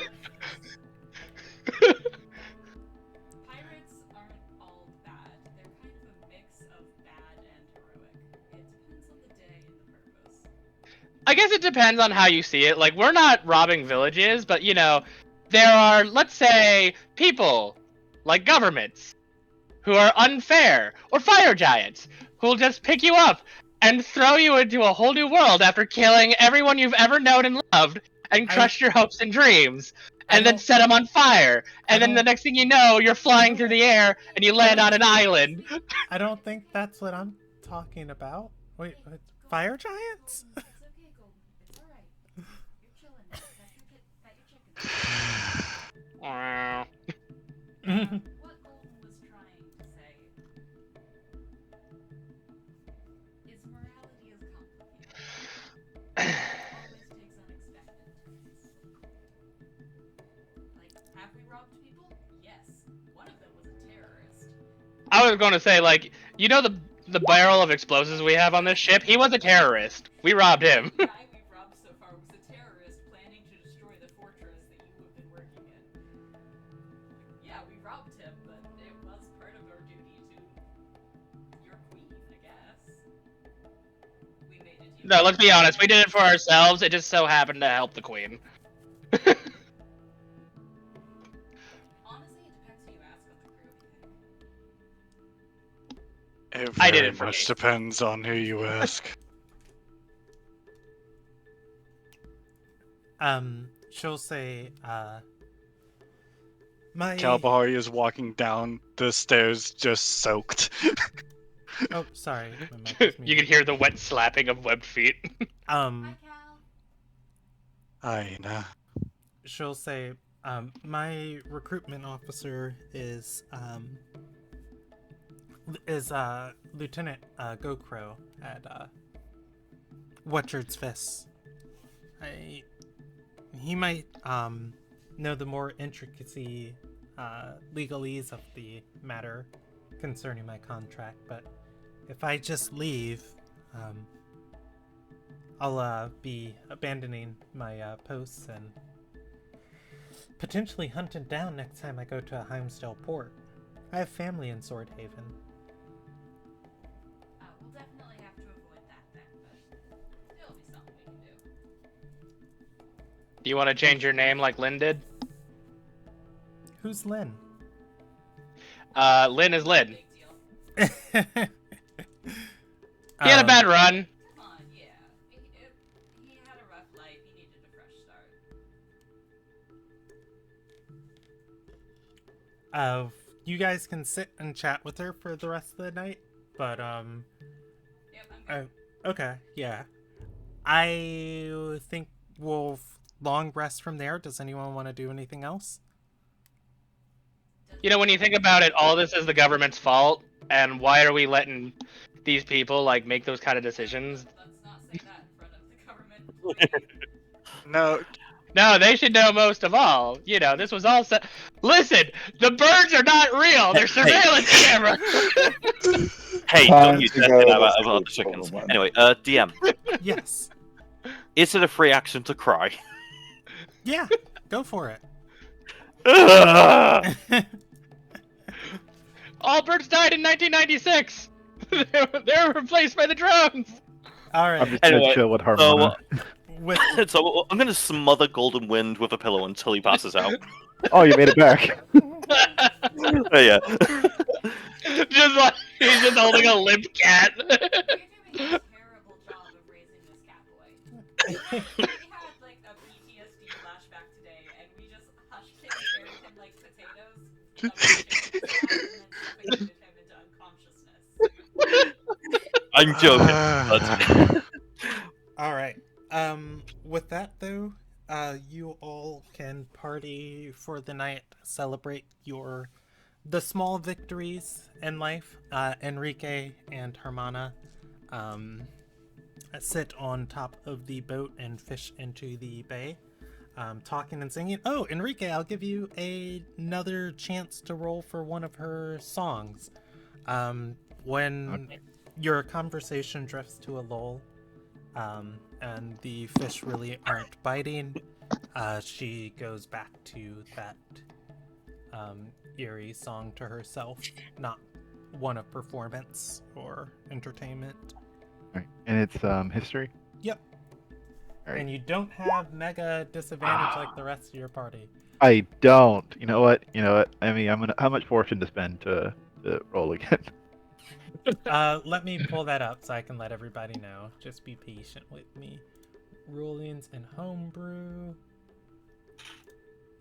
aren't all bad. They're kind of a mix of bad and heroic. It depends on the day and the purpose. I guess it depends on how you see it. Like, we're not robbing villages, but, you know, there are, let's say, people, like governments, who are unfair, or fire giants, who'll just pick you up and throw you into a whole new world after killing everyone you've ever known and loved, and crush your hopes and dreams. and then set him on fire. And then the next thing you know, you're flying through the air and you land on an island. I don't think that's what I'm talking about. Wait, what? Fire giants? It's okay, Golden. It's alright. You're chilling. Pet your chicken. Wow. What Golden was trying to say is morality is complicated. It always takes unexpected turns. Like, have we robbed people? Yes. One of them was a terrorist. I was going to say, like, you know the barrel of explosives we have on this ship? He was a terrorist. We robbed him. The guy we've robbed so far was a terrorist planning to destroy the fortress that you have been working in. Yeah, we robbed him, but it was part of our duty to your queen, I guess. We made a deal. No, let's be honest. We did it for ourselves. It just so happened to help the queen. Honestly, it depends who you ask on the crew. It I did very it for much me. depends on who you ask. She'll say, my... Kalbahari is walking down the stairs just soaked. Oh, sorry. my mic was You muted. can hear the wet slapping of webbed feet. Hi, Cal. Aina. She'll say, my recruitment officer is Lieutenant Gokro at Whatchard's Fist. He might know the more intricacy legalese of the matter concerning my contract, but if I just leave, I'll be abandoning my posts and potentially hunted down next time I go to Heimsdale Port. I have family in Swordhaven. We'll definitely have to avoid that then, but it'll be something we can do. Do you want to change your name like Lynn did? Who's Lynn? Lynn is Lynn. Big deal. He had a bad run. Come on, yeah. He had a rough life. He needed a fresh start. You guys can sit and chat with her for the rest of the night, but Yep, I'm good. okay, yeah. I think we'll long rest from there. Does anyone want to do anything else? You know, when you think about it, all this is the government's fault, and why are we letting these people, like, make those kind of decisions? Let's not say that in front of the government. No, No, they should know most of all. You know, this was all set. Listen, the birds are not real. They're surveillance cameras. Hey, Time don't use to that go in to our sleep, other chickens. Golden. Anyway, DM, Yes. is it a free action to cry? Yeah, go for it. All birds died in 1996. They were replaced by the drones. All I'm right. just gonna Anyway, chill with Harmona. With So I'm gonna smother Golden Wind with a pillow until he passes out. Oh, you made it back. Oh, yeah. Just like he's just holding a limp cat. You're doing a terrible job of raising this cat boy. We had like a PTSD flashback today, and we just hushed him, buried him like potatoes, and then suffocated him into unconsciousness. I'm joking. all right. With that though, you all can party for the night, celebrate the small victories in life. Enrique and Hermana sit on top of the boat and fish into the bay, talking and singing. Oh, Enrique, I'll give you another chance to roll for one of her songs. When your conversation drifts to a lull, and the fish really aren't biting, she goes back to that eerie song to herself, not one of performance or entertainment. Alright, and it's history. Yep. Alright. And you don't have mega disadvantage like the rest of your party. I don't. You know what? I mean, how much fortune to spend to roll again? Let me pull that up so I can let everybody know. Just be patient with me. Rulings and homebrew.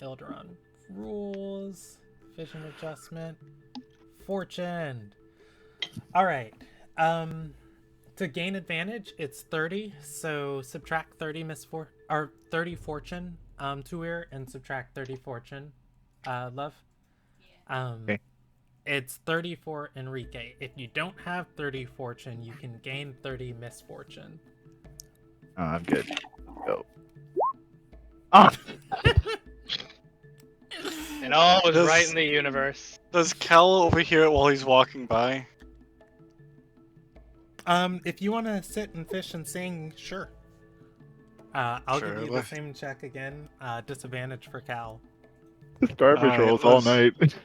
Ilderon. Rules. Vision adjustment. Fortune. Alright. To gain advantage, it's 30, so subtract 30 or 30 fortune, to and subtract 30 fortune. Love. Okay. It's 30 for Enrique. If you don't have 30 fortune, you can gain 30 misfortune. Oh, I'm good. Go. Ah! It all was Does- right in the universe. Does Cal overhear it while he's walking by? If you want to sit and fish and sing, sure. I'll give you the Sure. same check again. Disadvantage for Cal. Starfish Alright, rolls all let's- night.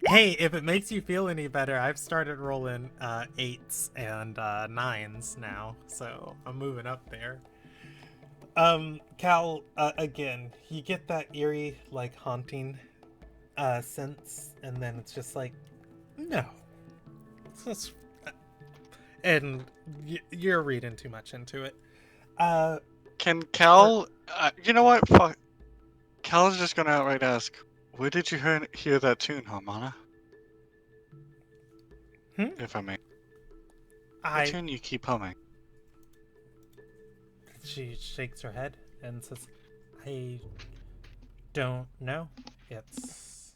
Hey, if it makes you feel any better, I've started rolling 8s and 9s now, so I'm moving up there. Cal, again, you get that eerie, like, haunting sense, and then it's just like, no. It's just... And you're reading too much into it. Can Cal... you know what? Fuck. Cal's just gonna outright ask, where did you hear that tune, Harmona? If I may. What tune you keep humming? She shakes her head and says, I don't know. It's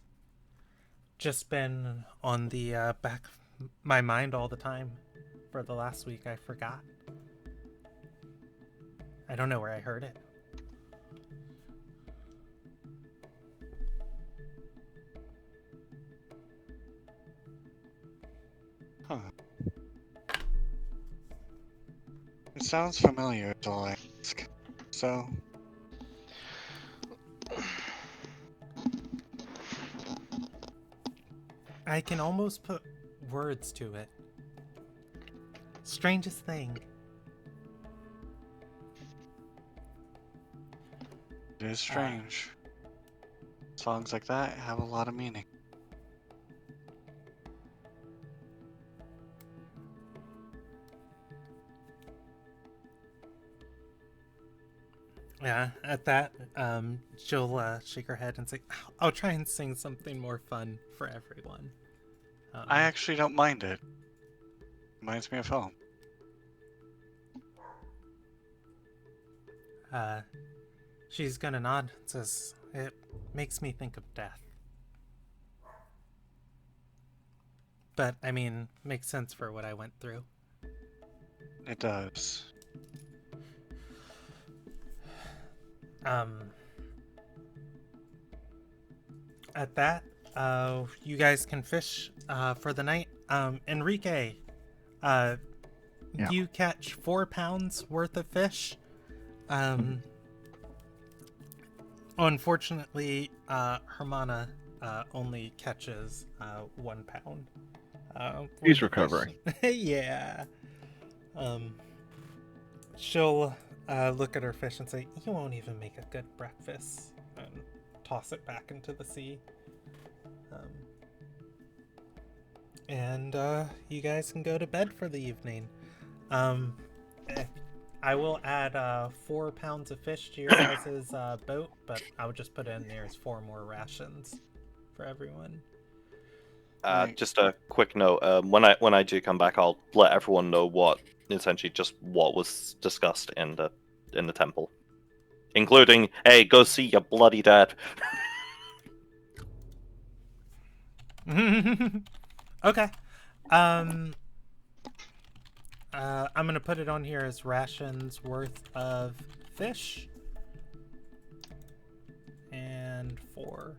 just been on the back of my mind all the time. For the last week, I forgot. I don't know where I heard it. Huh. It sounds familiar, is all I ask. So, I can almost put words to it. Strangest thing. it is strange. Songs like that have a lot of meaning. Yeah, at that, she'll shake her head and say, I'll try and sing something more fun for everyone. I actually don't mind it. Reminds me of home. She's gonna nod and says, it makes me think of death. But, I mean, makes sense for what I went through. It does. At that, you guys can fish for the night. Enrique, you catch 4 pounds worth of fish. Unfortunately, Hermana only catches 1 pound. He's recovering. Yeah. She'll look at her fish and say, you won't even make a good breakfast, and toss it back into the sea. And you guys can go to bed for the evening. I will add 4 pounds of fish to your guys' boat, but I would just put in there as 4 more rations for everyone. Just a quick note. When I do come back, I'll let everyone know what was discussed in the temple, including, hey, go see your bloody dad. Okay. I'm gonna put it on here as rations worth of fish. And 4.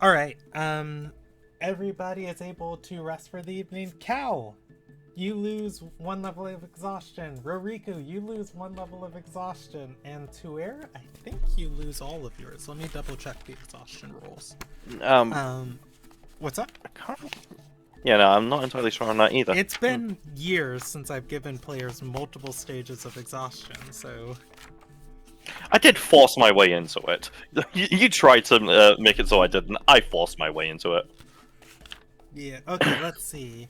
Alright, everybody is able to rest for the evening. Cal, you lose 1 level of exhaustion. Roriku, you lose 1 level of exhaustion. And Tuer, I think you lose all of yours. Let me double check the exhaustion rolls. What's up? Yeah, no, I'm not entirely sure on that either. It's been years since I've given players multiple stages of exhaustion, so... I did force my way into it. You tried to make it so I didn't. I forced my way into it. Yeah, okay, let's see.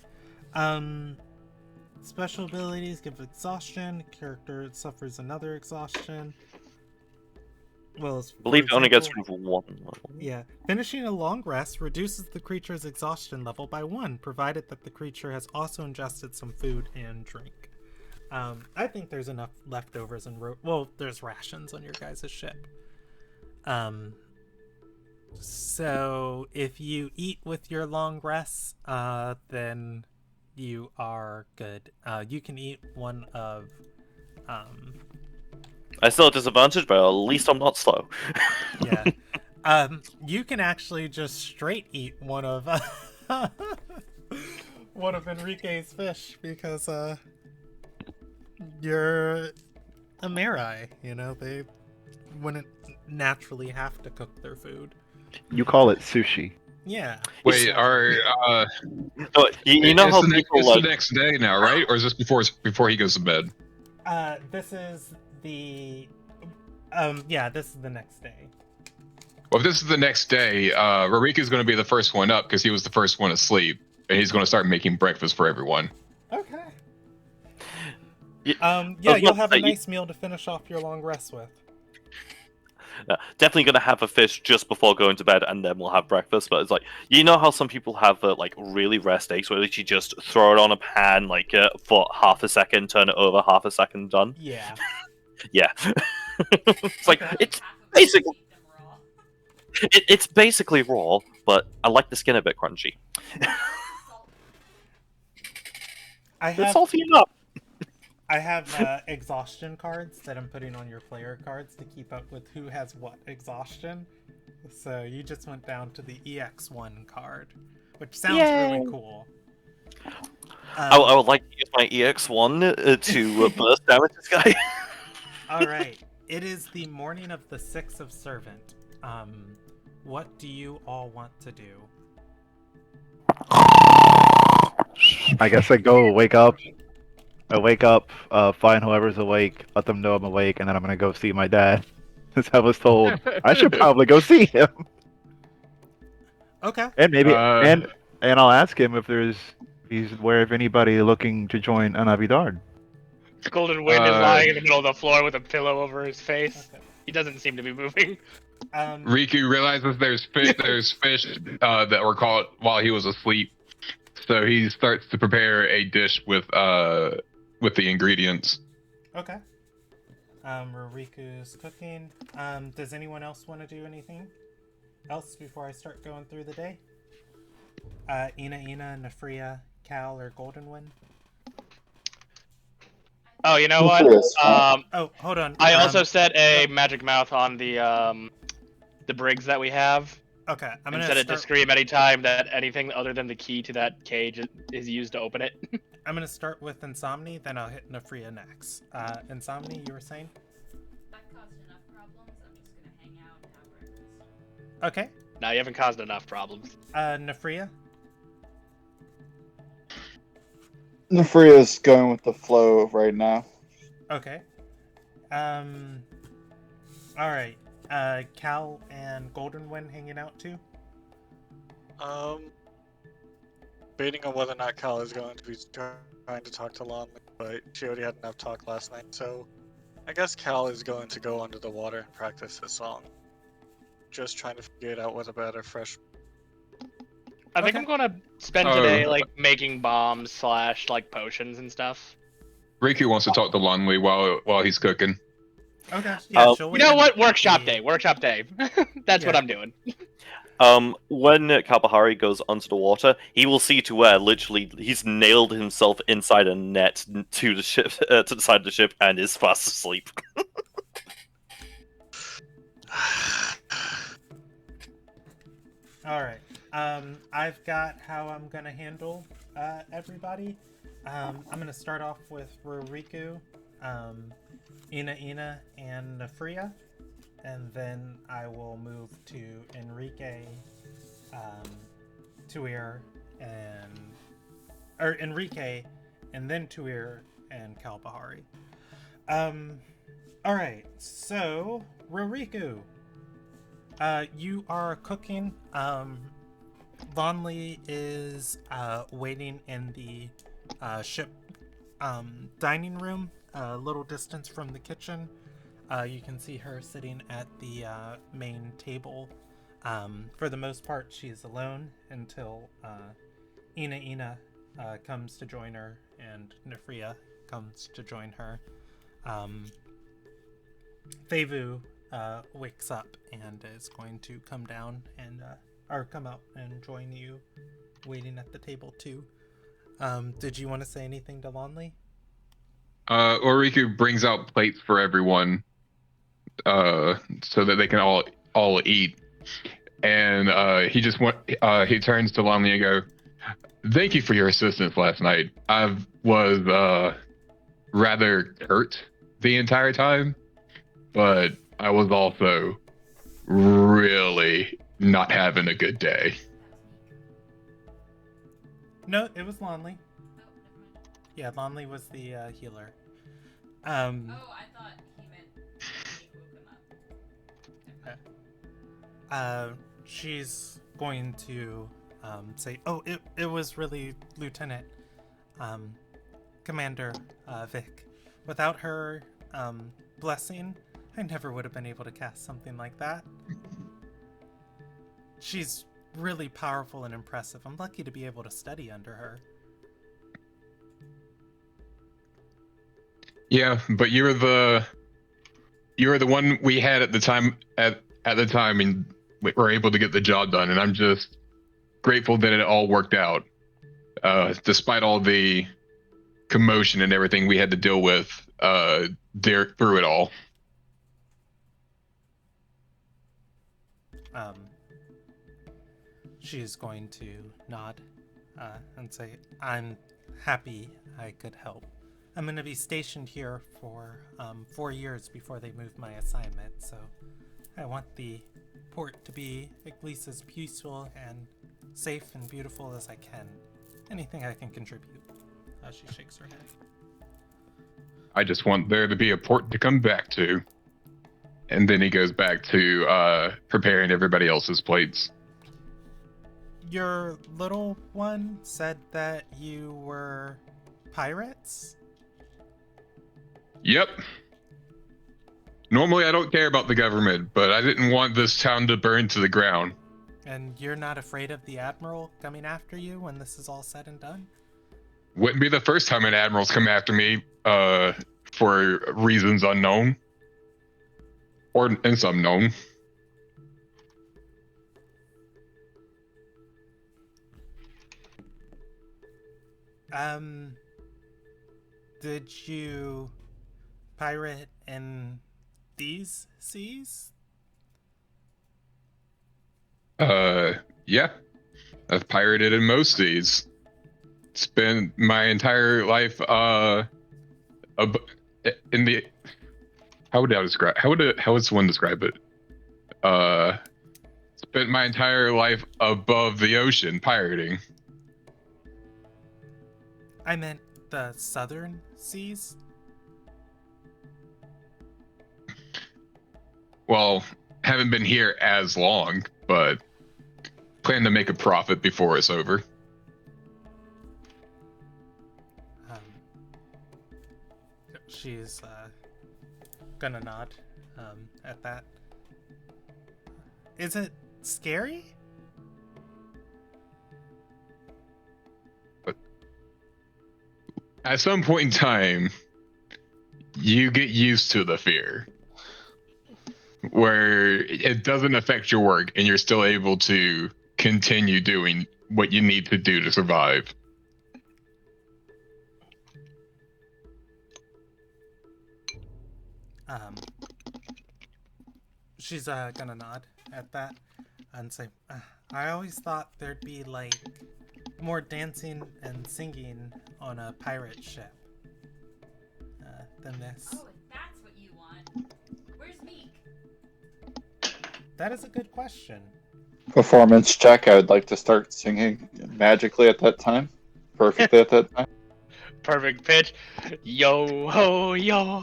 Special abilities give exhaustion. Character suffers another exhaustion. Well, I believe it only gets rid of one level. Yeah. Finishing a long rest reduces the creature's exhaustion level by 1, provided that the creature has also ingested some food and drink. I think there's enough leftovers and well, there's rations on your guys' ship. So if you eat with your long rests, then you are good. You can eat one of, I still have disadvantage, but at least I'm not slow. yeah. You can actually just straight eat one of one of Enrique's fish because you're a Marai, you know, they wouldn't naturally have to cook their food. You call it sushi. Yeah. Wait, exactly. No, you know how people it's like the next day now, right? Or is this before he goes to bed? This is the yeah, this is the next day. Well, if this is the next day, Rariku's going to be the first one up because he was the first one asleep, and he's going to start making breakfast for everyone. Okay. Yeah, yeah, you'll have a nice meal to finish off your long rest with. definitely gonna have a fish just before going to bed, and then we'll have breakfast. But it's like, you know how some people have like really rare steaks where you just throw it on a pan like for half a second, turn it over, half a second, done. Yeah. Yeah. It's like it's basically it's basically raw, but I like the skin a bit crunchy. It's salty enough. I have exhaustion cards that I'm putting on your player cards to keep up with who has what exhaustion. So you just went down to the EX1 card, which sounds really cool. I would like to use my EX1 to burst damage this guy. All right. It is the morning of the 6th of Servant. What do you all want to do? I guess I go wake up. I wake up, find whoever's awake, let them know I'm awake, and then I'm gonna go see my dad. Since I was told I should probably go see him. Okay. And maybe and I'll ask him if he's aware of anybody looking to join Anavidard. Golden Wind is lying in the middle of the floor with a pillow over his face. Okay. He doesn't seem to be moving. Riku realizes there's fish that were caught while he was asleep, so he starts to prepare a dish with the ingredients. Okay. Riku's cooking. Does anyone else want to do anything else before I start going through the day? Ina, Nafria, Cal, or Golden Wind? Oh, you know what? Oh, hold on. I also set a magic mouth on the brigs that we have. Okay, I'm gonna set it to scream anytime that anything other than the key to that cage is used to open it. I'm gonna start with Insomni, then I'll hit Nafria next. Insomni, you were saying? I've caused enough problems. I'm just gonna hang out and have breakfast. Okay. No, you haven't caused enough problems. Nafria? Nafria's going with the flow right now. Okay. Alright. Cal and Golden Wind hanging out too? Debating on whether or not Cal is going to be trying to talk to Lonley, but she already had enough talk last night, so I guess Cal is going to go under the water and practice his song. Just trying to figure it out with a better fresh. I think I'm gonna spend today like making bombs / like potions and stuff. Riku wants to talk to Lonley while he's cooking. Okay. Yeah, you know what? Workshop day. Workshop day. That's what I'm doing. When Kalpahari goes onto the water, he will see to where literally he's nailed himself inside a net to the ship, to the side of the ship, and is fast asleep. All right. I've got how I'm gonna handle everybody. I'm gonna start off with Ruriku, Ina, and Nafria, and then I will move to Enrique, Tuir, Enrique, and then Tuir and Kalpahari. All right. So Ruriku, you are cooking. Lonley is waiting in the ship dining room, a little distance from the kitchen. You can see her sitting at the main table. For the most part, she's alone until Ina comes to join her, and Nefria comes to join her. Fevu wakes up and is going to come down and or come out and join you, waiting at the table too. Did you want to say anything to Lonley? Oriku brings out plates for everyone, so that they can all eat. And he turns to Lonley and go, "Thank you for your assistance last night. I was rather hurt the entire time, but I was also really not having a good day." No, it was Lonley. Oh, never mind. Yeah, Lonley was the healer. Oh, I thought he meant Nick woke him up. She's going to say, "Oh, it was really Lieutenant Commander Vic. Without her blessing, I never would have been able to cast something like that. She's really powerful and impressive. I'm lucky to be able to study under her." Yeah, but you were the one we had at the time and we were able to get the job done, and I'm just grateful that it all worked out. Despite all the commotion and everything we had to deal with through it all. She's going to nod and say, "I'm happy I could help. I'm going to be stationed here for 4 years before they move my assignment, so I want the port to be at least as peaceful and safe and beautiful as I can. Anything I can contribute." She shakes her head. I just want there to be a port to come back to. And then he goes back to preparing everybody else's plates. Your little one said that you were pirates? Yep. Normally I don't care about the government, but I didn't want this town to burn to the ground. And you're not afraid of the Admiral coming after you when this is all said and done? Wouldn't be the first time an admiral's come after me for reasons unknown. And some known. Did you pirate in these seas? Yeah. I've pirated in most seas. Spent my entire life in the how would someone describe it? Spent my entire life above the ocean pirating. I meant the southern seas? Well, haven't been here as long, but plan to make a profit before it's over. She's gonna nod at that. Is it scary? But at some point in time, you get used to the fear, where it doesn't affect your work and you're still able to continue doing what you need to do to survive. She's gonna nod at that and say, "I always thought there'd be like more dancing and singing on a pirate ship than this." Oh, if that's what you want. Where's Meek? That is a good question. Performance check. I would like to start singing magically at that time. Perfectly at that time. Perfect pitch. Yo ho yo.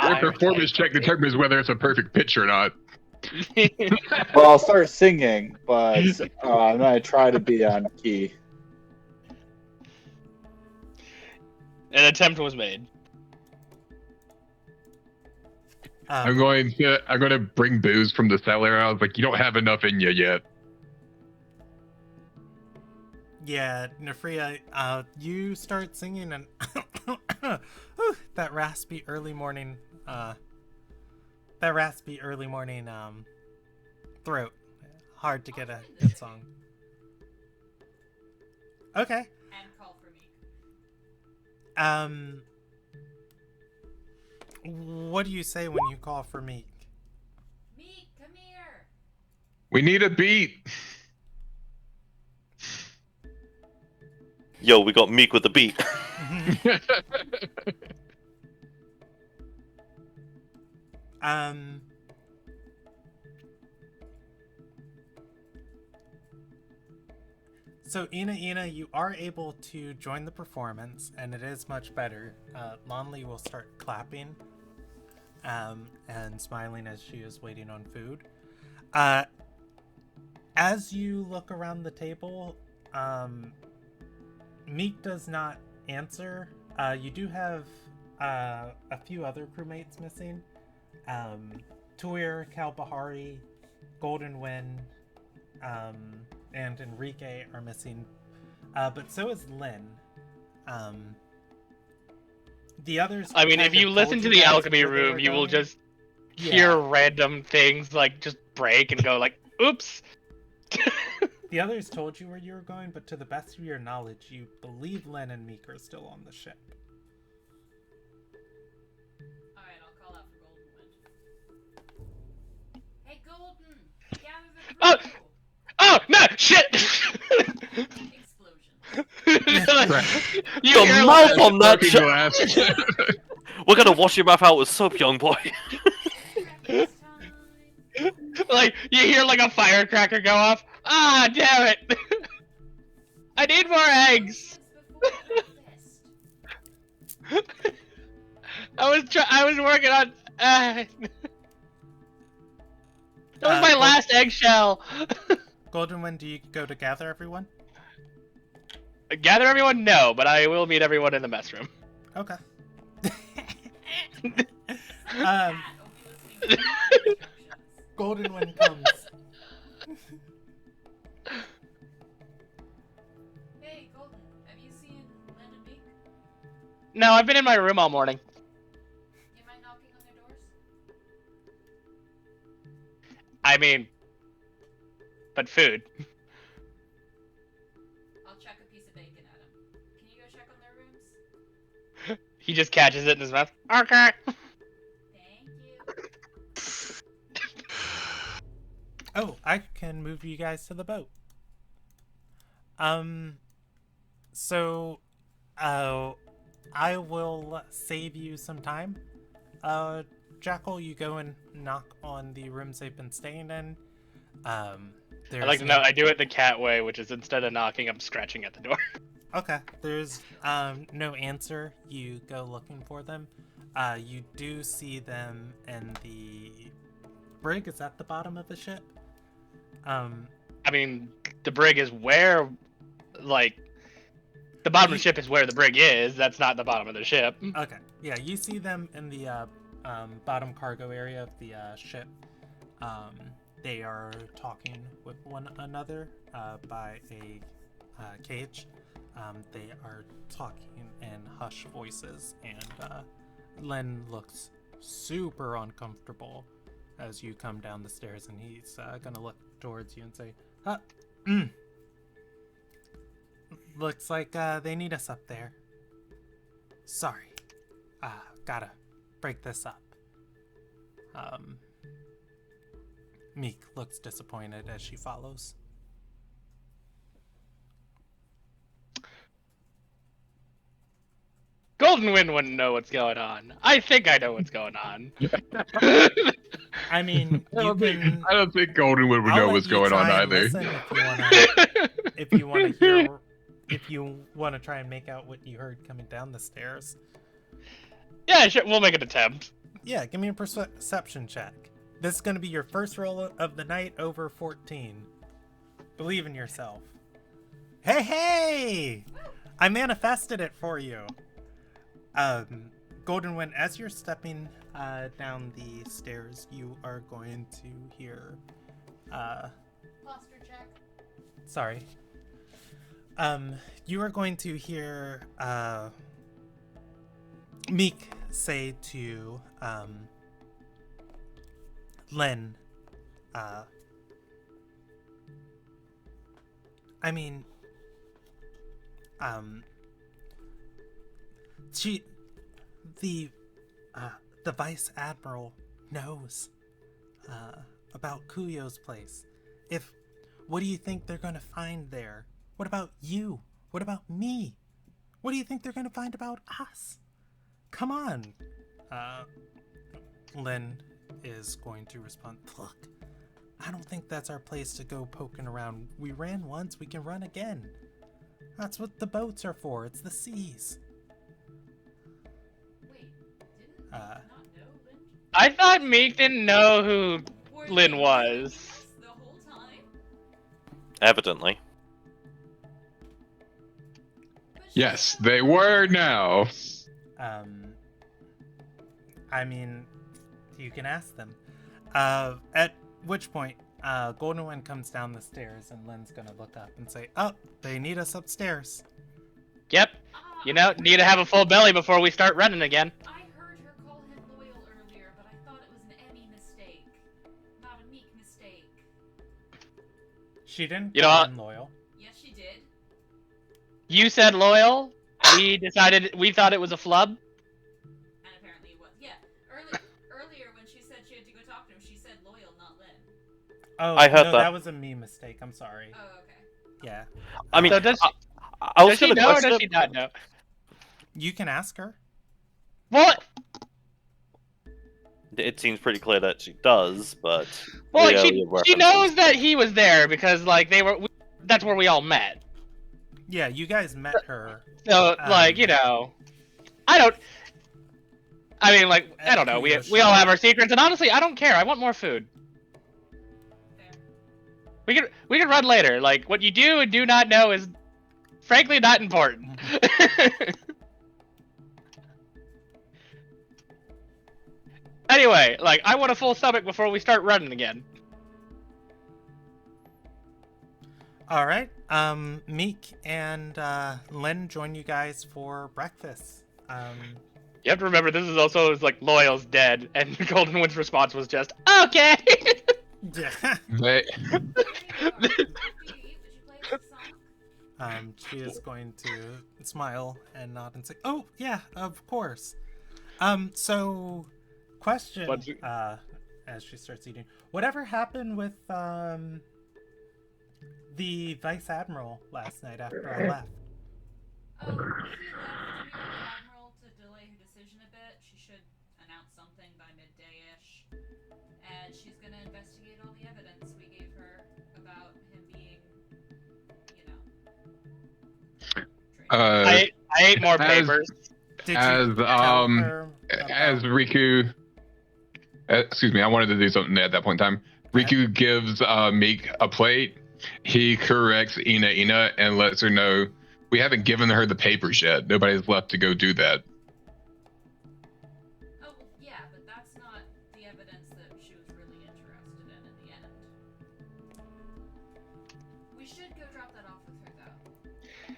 Your performance check determines whether it's a perfect pitch or not. Well, I'll start singing, but I'm going to try to be on key. An attempt was made. I'm going to bring booze from the cellar. I was like, you don't have enough in you yet. Yeah, Nefria, you start singing and that raspy early morning throat. Hard to get a good song. Okay. And call for me. What do you say when you call for Meek? Meek, come here. We need a beat. Yo, we got Meek with the beat. So Ina, you are able to join the performance, and it is much better. Lonley will start clapping, and smiling as she is waiting on food. As you look around the table, Meek does not answer. You do have a few other crewmates missing. Tuir, Kalbahari, Golden Wind, and Enrique are missing. But so is Lynn. The others. I mean, if you listen to the alchemy room, you will just hear random things like just break and go like, "Oops." The others told you where you were going, but to the best of your knowledge, you believe Lynn and Meek are still on the ship. Alright, I'll call out for Golden Wind. Hey, Golden! Gather the crew! Oh no! Shit! Explosion. Your hear mouth like, on that shit. Glass. We're gonna wash your mouth out with soap, young boy. This time. like you hear like a firecracker go off. Ah, damn it! I need more eggs. I was working on. That was my last eggshell. Golden Wind, do you go to gather everyone? Gather everyone? No, but I will meet everyone in the mess room. Okay. Golden Wind comes. Hey, Golden, have you seen Lynn and Meek? No, I've been in my room all morning. You mind knocking on their doors? I mean, but food. I'll chuck a piece of bacon at them. Can you go check on their rooms? He just catches it in his mouth. Okay. Thank you. Oh, I can move you guys to the boat. So, I will save you some time. Jackal, you go and knock on the rooms they've been staying in. I'd like to know, I do it the cat way, which is instead of knocking, I'm scratching at the door. Okay, there's no answer. You go looking for them. You do see them in the brig. Is at the bottom of the ship. I mean, the brig is where, like, the bottom of the ship is where the brig is. That's not the bottom of the ship. Okay, yeah, you see them in the bottom cargo area of the ship. They are talking with one another by a cage. They are talking in hushed voices, and Len looks super uncomfortable as you come down the stairs, and he's gonna look towards you and say, looks like they need us up there. Sorry. Gotta break this up. Meek looks disappointed as she follows. Golden Wind wouldn't know what's going on. I think I know what's going on. I mean, I don't think Golden would I'll know let what's you going on try and either. listen if you want to hear, if you want to try and make out what you heard coming down the stairs. Yeah, sure. We'll make an attempt. Yeah, give me a perception check. This is going to be your first roll of the night over 14. Believe in yourself. Hey! I manifested it for you. Golden Wind, as you're stepping down the stairs, you are going to hear. Posture check. Sorry. You are going to hear Meek say to Len, I mean, the Vice Admiral knows about Kuyo's place. What do you think they're gonna find there? What about you? What about me? What do you think they're gonna find about us? Come on. Len is going to respond, look, I don't think that's our place to go poking around. We ran once, we can run again. That's what the boats are for, it's the seas. Wait, didn't not know Lynn? I thought Meek didn't know who Were Lynn they was. us the whole time? Evidently. But she Yes, said- they were now. I mean, you can ask them. At which point, Golden Wind comes down the stairs and Lynn's gonna look up and say, oh, they need us upstairs. Yep. You know, need to have a full belly before we start running again. I heard her call him loyal earlier, but I thought it was an Emmy mistake, not a Meek mistake. She didn't You know call what? him loyal. Yes, she did. You said loyal. We thought it was a flub. And apparently it was. Yeah. Earlier when she said she had to go talk to him, she said loyal, not Lynn. Oh, I heard no, that. that was a me mistake. I'm sorry. Oh, okay. Yeah. I mean, So does I was does she gonna know or question does it. she not know? You can ask her. What? It seems pretty clear that she does, but Well, like, yeah, she references. knows that he was there because like that's where we all met. Yeah, you guys met her. So like you know, I don't know. We all have our secrets, and honestly, I don't care. I want more food. Fair. We can run later. Like what you do and do not know is, frankly, not important. Anyway, like I want a full stomach before we start running again. All right. Meek and Len join you guys for breakfast. You have to remember this is also like Loyal's dead, and Golden Wind's response was just okay. Yeah. They, Here you are. After you eat, would you play us a song? She is going to smile and nod and say, "Oh yeah, of course." So, question. What's it- As she starts eating, whatever happened with the Vice Admiral last night after I left? Oh, she left the Admiral to delay her decision a bit. She should announce something by midday-ish. And she's gonna investigate all the evidence we gave her about him being, you know... traitor. I ate more as- papers. Did As, you tell her as about- Riku, excuse me, I wanted to do something at that point in time. Riku gives Meek a plate. He corrects Ina and lets her know we haven't given her the papers yet. Nobody's left to go do that. Oh, well, yeah, but that's not the evidence that she was really interested in the end. We should go drop that off with her, though.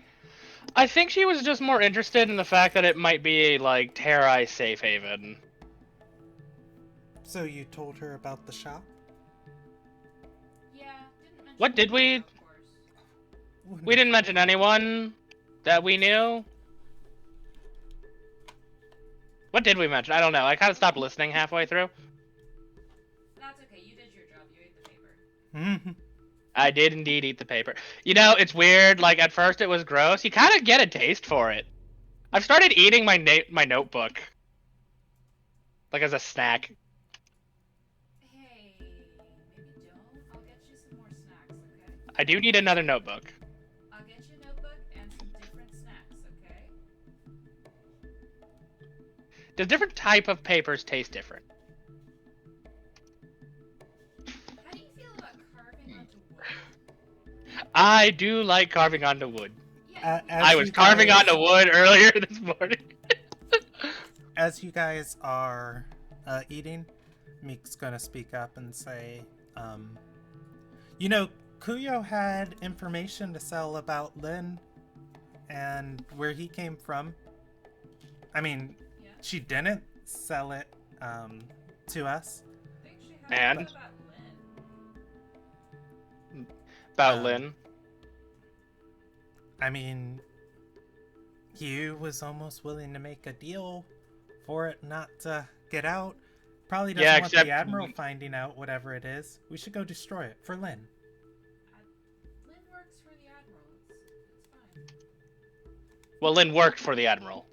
I think she was just more interested in the fact that it might be like Terrai safe haven. So you told her about the shop? Yeah, didn't mention What did we- Of course. We didn't mention anyone that we knew. What did we mention? I don't know. I kind of stopped listening halfway through. That's okay, you did your job. You ate the paper. Mhm. I did indeed eat the paper. You know, it's weird. Like at first it was gross. You kind of get a taste for it. I've started eating my notebook, like as a snack. Hey, maybe don't. I'll get you some more snacks, okay? I do need another notebook. I'll get you a notebook and some different snacks, okay? Does different type of papers taste different? How do you feel about carving onto wood? I do like carving onto wood. Yeah, As I was you carving guys- onto wood earlier this morning. as you guys are eating, Meek's gonna speak up and say, you know, Kuyo had information to sell about Lin and where he came from. I mean, Yeah. she didn't sell it to us. I think she had And? one about Lynn. About Um, Lynn. I mean, he was almost willing to make a deal for it not to get out. Probably doesn't Yeah, want except- the Admiral finding out whatever it is. We should go destroy it for Lin. Lynn works for the Admiral. It's fine. Well, Lynn worked for the Admiral.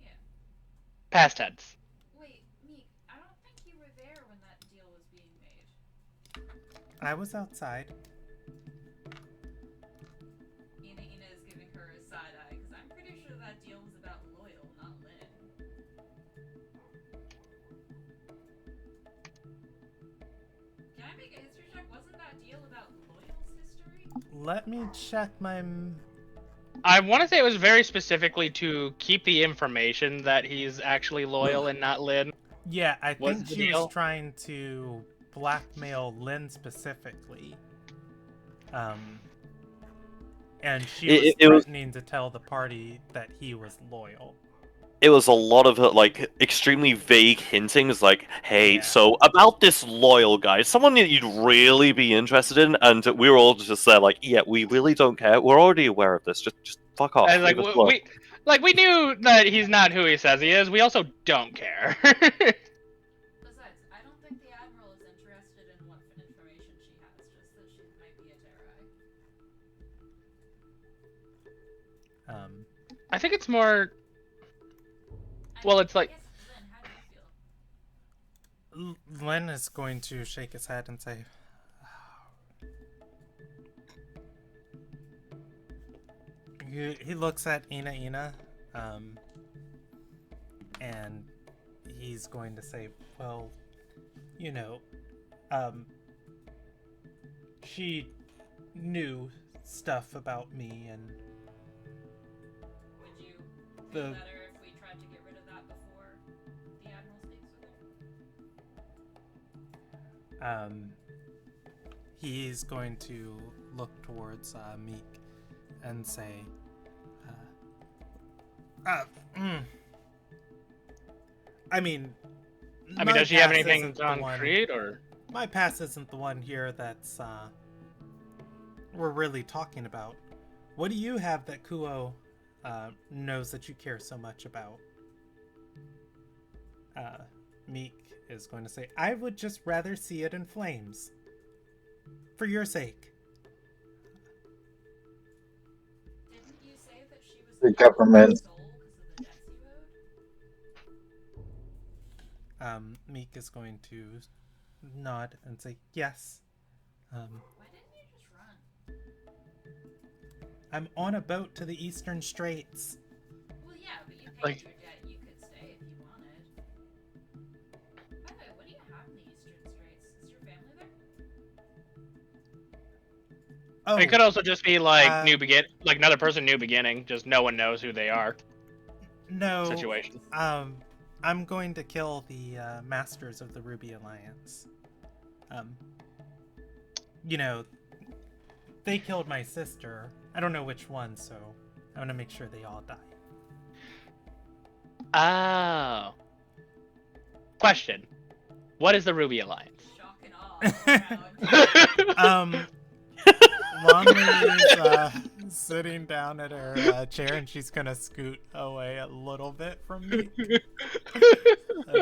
Yeah. Past tense. Wait, Meek, I don't think you were there when that deal was being made. I was outside. Ina is giving her a side eye, because I'm pretty sure that deal was about Loyal, not Lynn. Can I make a history check? Wasn't that deal about Loyal's history? Let me check my... I want to say it was very specifically to keep the information that he's actually loyal and not Lynn. Yeah, I What's think the she deal? was trying to blackmail Lin specifically. And she was It was- threatening to tell the party that he was loyal. It was a lot of like extremely vague hintings, like, "Hey, Yeah. so about this loyal guy, someone that you'd really be interested in," and we were all just there, like, "Yeah, we really don't care. We're already aware of this. Just fuck off." And like leave us alone." we knew that he's not who he says he is. We also don't care. Besides, I don't think the Admiral is interested in what information she has, just that she might be a Terrai. I think it's more. Well, it's like- I guess, Lynn, how do you feel? Lin is going to shake his head and say, he looks at Ina, and he's going to say, well, you know, she knew stuff about me, and Would you feel The- better if we tried to get rid of that before the Admiral speaks with her? he's going to look towards Meek and say, I mean, I mean, my does she have pass anything isn't the one- concrete or? My pass isn't the one here that's we're really talking about. What do you have that Kuo knows that you care so much about? Meek is going to say, I would just rather see it in flames. For your sake. Didn't you say that she was The loyal to government. Soul because of the debts you owed? Meek is going to nod and say, yes. Why didn't you just run? I'm on a boat to the Eastern Straits. Well, yeah, but you paid Like- your debt. You could stay if you wanted. By the way, what do you have in the Eastern Straits? Is your family there? Oh, It could also just be like like another person, new beginning. Just no one knows who they are. no. Situation. I'm going to kill the masters of the Ruby Alliance. You know, they killed my sister. I don't know which one, so I want to make sure they all die. Oh. Question: what is the Ruby Alliance? Shock and awe all around. Longley is sitting down at her chair, and she's gonna scoot away a little bit from me.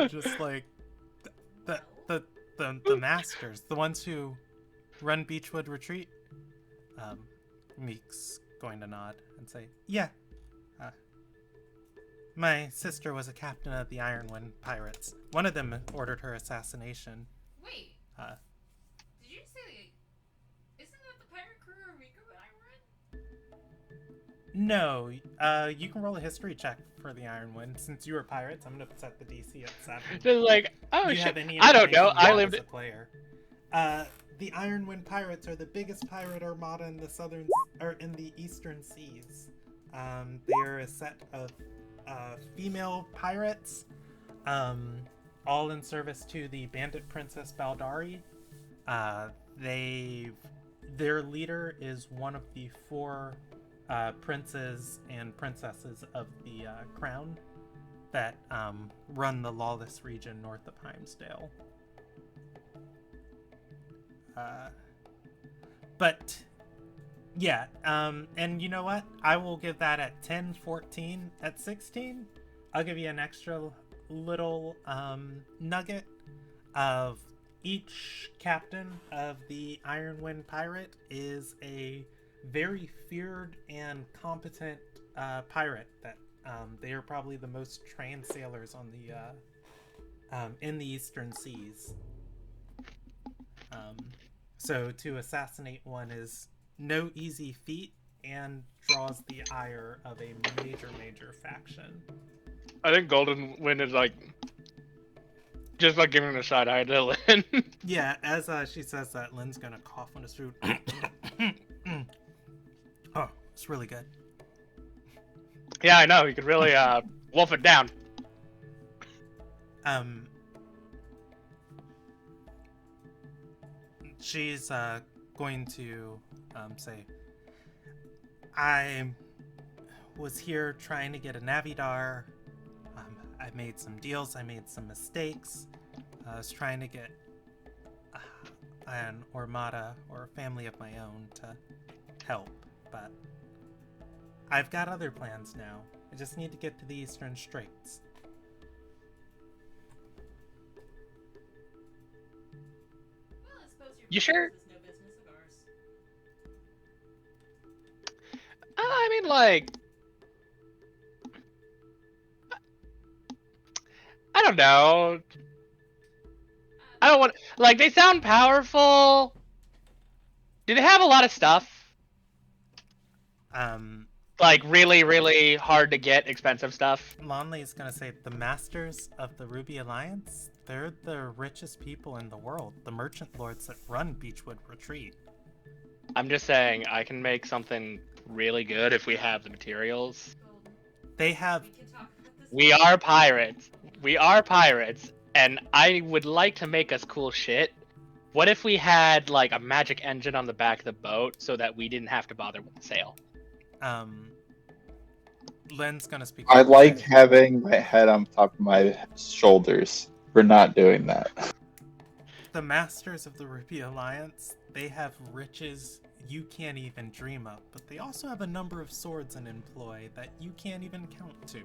Just like the masters, the ones who run Beechwood Retreat. Meek's going to nod and say, "Yeah. My sister was a captain of the Ironwind Pirates. One of them ordered her assassination. Wait, Uh, did you say isn't that the pirate crew Rico and I were in? No, you can roll a history check for the Ironwind. Since you were pirates, I'm gonna set the DC at 7. Just like, oh Do you shit. have any I don't know. information you I have lived. as a player. The Ironwind Pirates are the biggest pirate armada in the in the Eastern Seas. They are a set of female pirates, all in service to the bandit princess Baldari. Their leader is one of the 4 princes and princesses of the crown that run the lawless region north of Heimsdale. But yeah, and you know what? I will give that at 10, 14. At 16, I'll give you an extra little nugget of each captain of the Ironwind Pirate is a very feared and competent pirate that they are probably the most trained sailors on the in the Eastern Seas. So to assassinate one is no easy feat and draws the ire of a major faction. I think Golden Wind is like just like giving a side eye to Lynn. Yeah, as she says that, Lynn's gonna cough on his food. Oh, it's really good. Yeah, I know. You could really wolf it down. She's going to say, I was here trying to get a Navidar. I made some deals, I made some mistakes. I was trying to get an Armada or a family of my own to help, but I've got other plans now. I just need to get to the Eastern Straits. Well, I suppose your You sure? business is no business of ours. I mean, like, I don't know. I don't want like they sound powerful. Do they have a lot of stuff? Like really hard to get, expensive stuff. Lonley's gonna say the masters of the Ruby Alliance, they're the richest people in the world, the merchant lords that run Beechwood Retreat. I'm just saying I can make something really good if we have the materials. Golden, They have we can talk about this. We are pirates. We are pirates, and I would like to make us cool shit. What if we had like a magic engine on the back of the boat so that we didn't have to bother with the sail? Len's gonna speak. I like having my head on top of my shoulders. We're not doing that. The masters of the Ruby Alliance, they have riches you can't even dream of, but they also have a number of swords in employ that you can't even count to.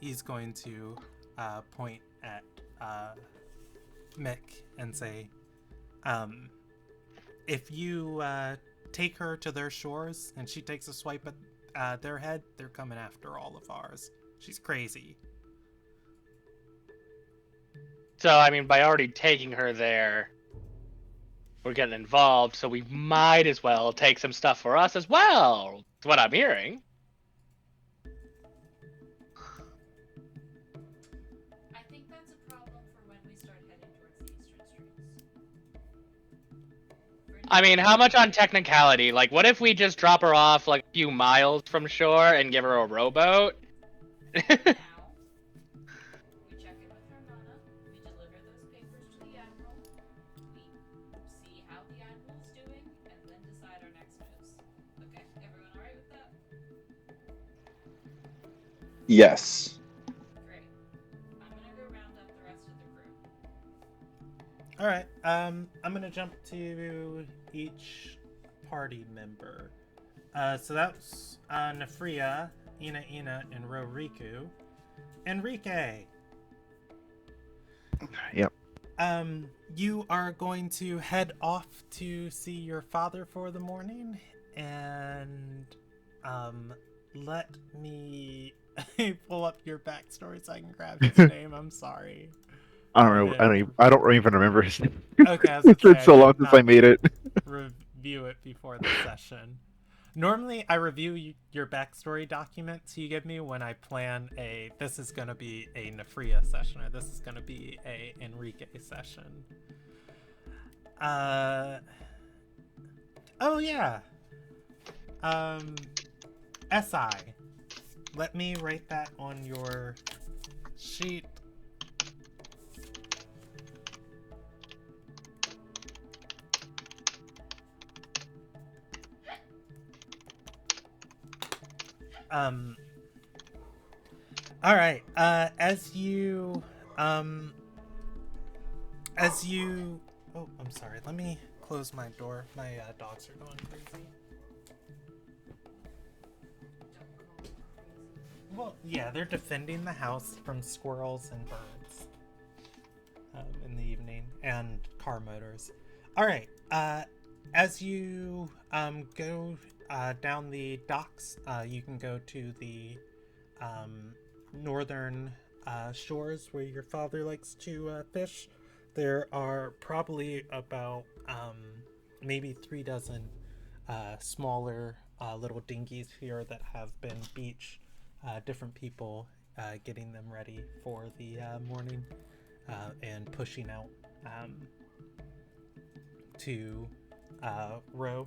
He's going to point at Mick and say, if you take her to their shores and she takes a swipe at their head, they're coming after all of ours. She's crazy. So, I mean, by already taking her there, we're getting involved, so we might as well take some stuff for us as well. That's what I'm hearing. I think that's a problem for when we start heading towards the Eastern Straits. I mean, how much on technicality? Like, what if we just drop her off like a few miles from shore and give her a rowboat? Now, we check in with Hermana, we deliver those papers to the Admiral, we see how the Admiral's doing, and then decide our next moves. Okay, everyone alright with that? Yes. Great. I'm gonna go round up the rest of the crew. All right. I'm gonna jump to each party member. So that's Nefria, Ina, and Roriku. Enrique. Yep. You are going to head off to see your father for the morning, and let me pull up your backstory so I can grab his name. I'm sorry. I don't even remember his name. Okay, I was gonna say, It's so I long did since I not made it. review it before the session. Normally, I review your backstory documents you give me when I plan this is going to be a Nefria session, or this is going to be a Enrique session. Oh yeah. SI. let me write that on your sheet. All right. Oh, I'm sorry. Let me close my door. My dogs are going crazy. Well, yeah, they're defending the house from squirrels and birds in the evening and car motors. All right. As you go down the docks, you can go to the northern shores where your father likes to fish. There are probably about maybe 3 dozen smaller little dinghies here that have been beached. Different people getting them ready for the morning and pushing out to row.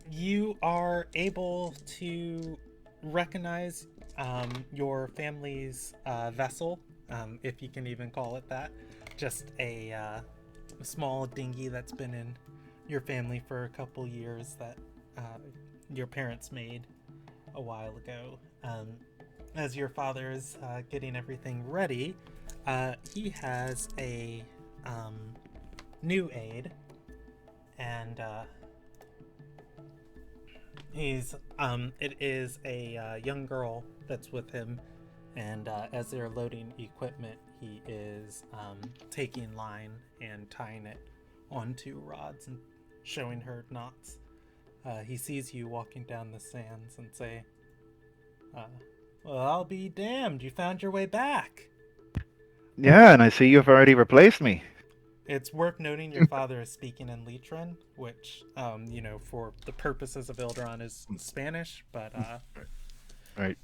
You are able to recognize your family's vessel, if you can even call it that. Just a small dinghy that's been in your family for a couple years that your parents made a while ago. As your father is getting everything ready, he has a new aide, and it is a young girl that's with him, and as they're loading equipment, he is taking line and tying it onto rods and showing her knots. He sees you walking down the sands and say, well, I'll be damned, you found your way back. Yeah, and I see you've already replaced me. It's worth noting your father is speaking in Litran, which, for the purposes of Ilderon is Spanish, but, Right.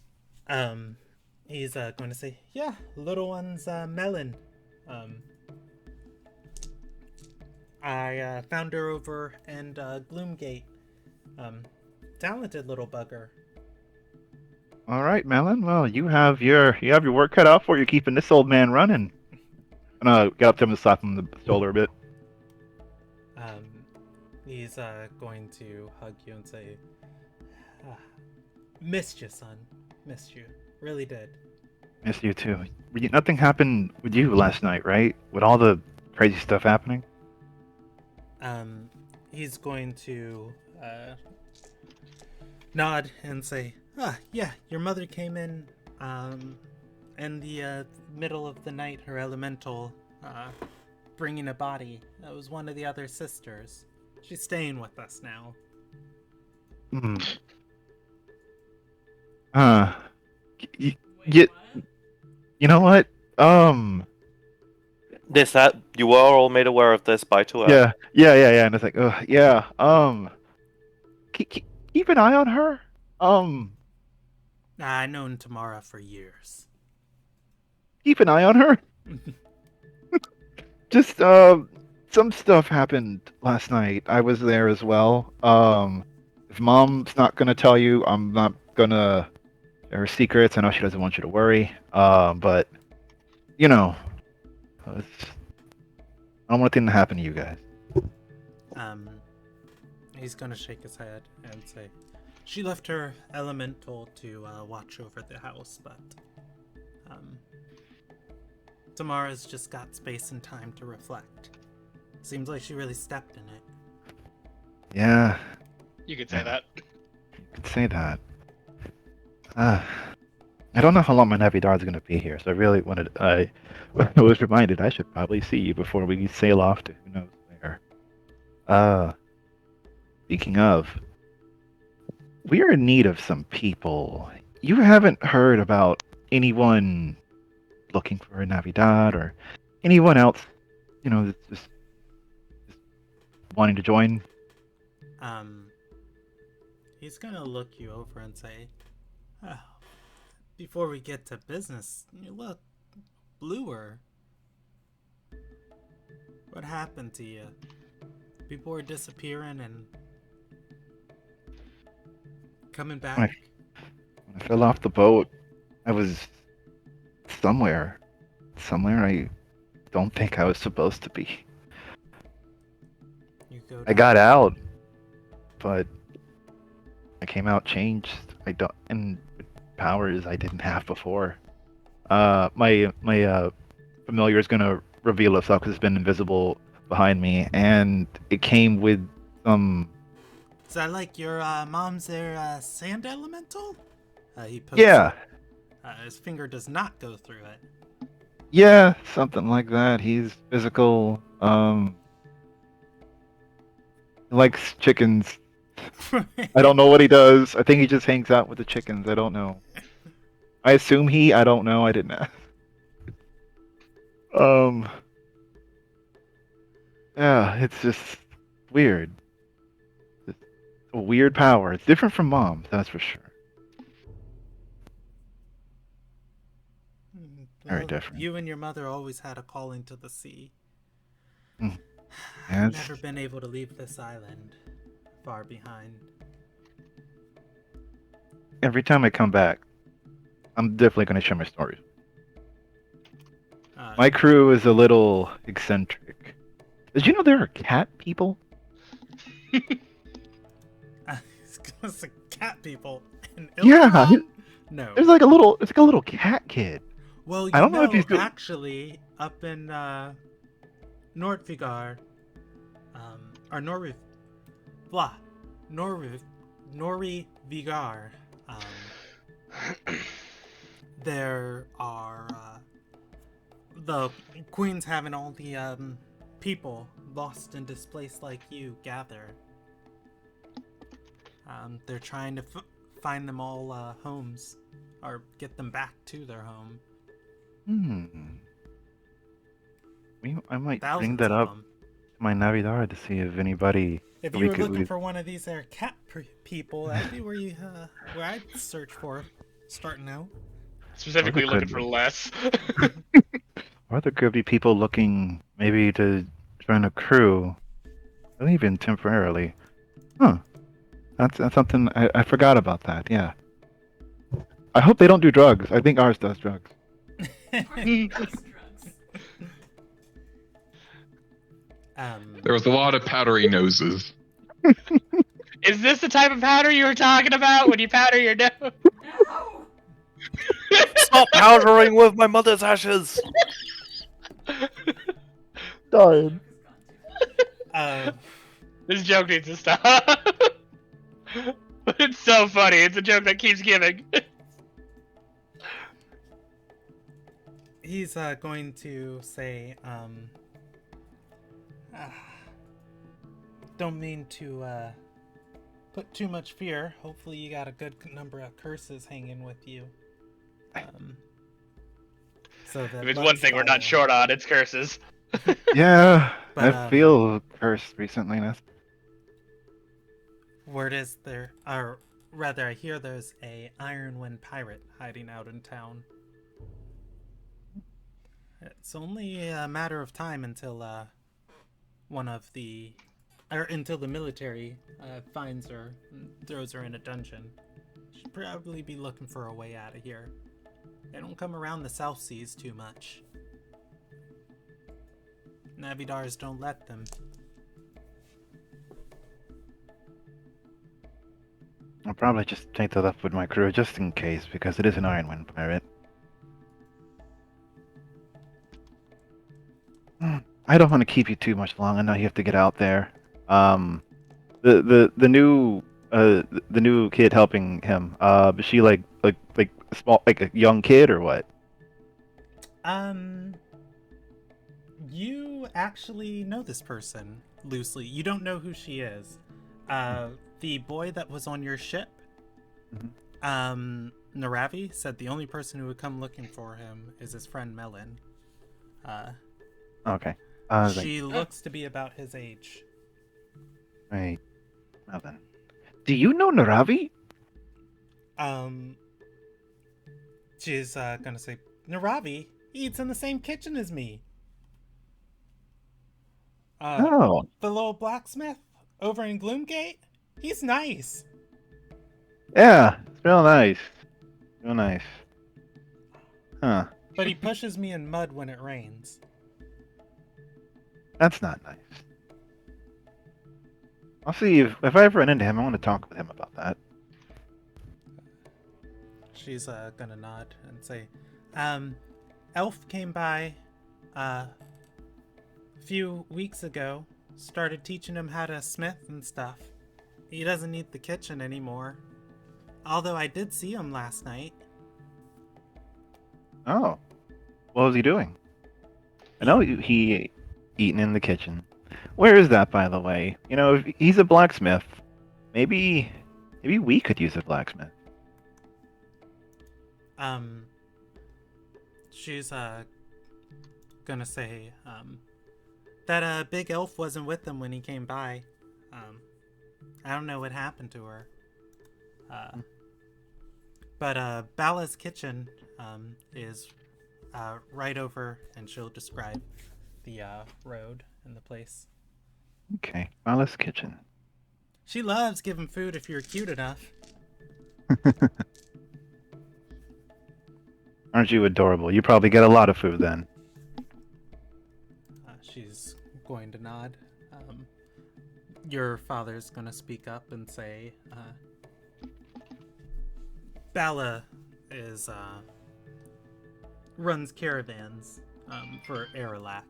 He's going to say, yeah, little one's Melon. I found her over in Gloomgate. Talented little bugger. All right, Melon. Well, you have your work cut out for you keeping this old man running. And get up to him and slap him on the shoulder a bit. He's going to hug you and say, missed you, son. Missed you. Really did. Missed you too. Nothing happened with you last night, right? With all the crazy stuff happening? He's going to nod and say, yeah, your mother came in the middle of the night, her elemental, bringing a body. That was one of the other sisters. She's staying with us now. Hmm. Wait, You know what? That you were all made aware of this by Tuat. Yeah. And it's like, yeah. Keep an eye on her. I've known Tamara for years. Keep an eye on her. Just some stuff happened last night. I was there as well. If Mom's not gonna tell you, I'm not gonna share her secrets. I know she doesn't want you to worry. But I don't want anything to happen to you guys. He's gonna shake his head and say, she left her elemental to watch over the house, but Tamara's just got space and time to reflect. Seems like she really stepped in it. Yeah, You could say that. you could say that. I don't know how long my Navidad is going to be here, so I really wanted. I was reminded I should probably see you before we sail off to who knows where. Speaking of, we are in need of some people. You haven't heard about anyone looking for a Navidad or anyone else, that's just wanting to join? He's gonna look you over and say, before we get to business, you look bluer. What happened to you? People were disappearing and coming back. When I fell off the boat, I was somewhere. Somewhere I don't think I was supposed to be. You go I down. got out, but I came out changed. I don't, and with powers I didn't have before. My familiar is gonna reveal itself because it's been invisible behind me, and it came with some. Is that like your mom's sand elemental? He pokes Yeah, his finger does not go through yeah, something like that. He's physical. He likes chickens. it. I don't know what he does. I think he just hangs out with the chickens. I don't know. I assume he. I don't know. I didn't ask. Um. Yeah, it's just weird. It's a weird power. It's different from mom's, that's for sure. Very different. You and your mother always had a calling to the sea. Mm. I've Yes. never been able to leave this island far behind. Every time I come back, I'm definitely going to share my stories. My crew is a little eccentric. Did you know there are cat people? It's gonna say cat people in Yeah, Ilderon? No. There's like a little, it's like a little cat kid. Well, you I don't know if he's good. actually, up in Nordvigar, or Norri, blah, Norri Vigar, there are the queen's having all the people lost and displaced like you gather. They're trying to find them all homes, or get them back to their home. I might bring Thousands that of up them. to my Navidad to see if anybody. If we you were could- looking we- for one of these there cat people, that'd be where you where I'd search for, starting out. Specifically Or there looking could for be. less. Or there could be people looking maybe to join a crew, or even temporarily. Huh. That's something I forgot about that. Yeah. I hope they don't do drugs. I think ours does drugs. Drugs. There was a lot of powdery noses. Is this the type of powder you were talking about when you powder your nose? No! Stop powdering with my mother's ashes! Dying. This joke needs to stop. But it's so funny. It's a joke that keeps giving. He's going to say, don't mean to put too much fear. Hopefully you got a good number of curses hanging with you. So that If it's one thing we're not short on, it's curses. Yeah, But, I feel cursed recently. word is there, or rather, I hear there's a Ironwind pirate hiding out in town. It's only a matter of time until until the military finds her and throws her in a dungeon. Should probably be looking for a way out of here. They don't come around the South Seas too much. Navidars don't let them. I'll probably just take that up with my crew just in case, because it is an Ironwind pirate. I don't want to keep you too much long. I know you have to get out there. The new kid helping him. Is she like small, like a young kid or what? You actually know this person loosely. You don't know who she is. The boy that was on your ship, Naravi, said the only person who would come looking for him is his friend Melon. Okay. She looks to be about his age. Right. Well then. Do you know Naravi? She's gonna say, Naravi, he eats in the same kitchen as me. Oh. The little blacksmith over in Gloomgate? He's nice. Yeah, it's real nice. Oh, nice. Huh. But he pushes me in mud when it rains. That's not nice. I'll see if I ever run into him. I want to talk with him about that. She's gonna nod and say, Elf came by a few weeks ago, started teaching him how to smith and stuff. He doesn't need the kitchen anymore. Although I did see him last night. Oh, what was he doing? I know he eating in the kitchen. Where is that, by the way? You know, if he's a blacksmith. Maybe we could use a blacksmith. She's gonna say that big elf wasn't with him when he came by. I don't know what happened to her. But Bala's kitchen is right over, and she'll describe the road and the place. Okay, Alice Kitchen. She loves giving food if you're cute enough. Aren't you adorable? You probably get a lot of food then. She's going to nod. Your father's gonna speak up and say, Bala is runs caravans for Aralak.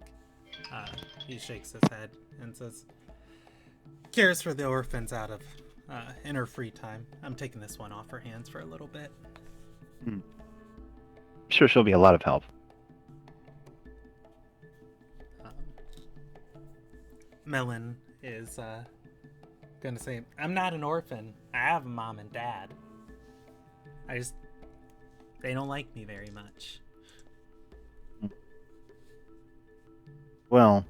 He shakes his head and says, cares for the orphans out of in her free time. I'm taking this one off her hands for a little bit. I'm sure she'll be a lot of help. Melon is gonna say, I'm not an orphan. I have a mom and dad. They don't like me very much. Well,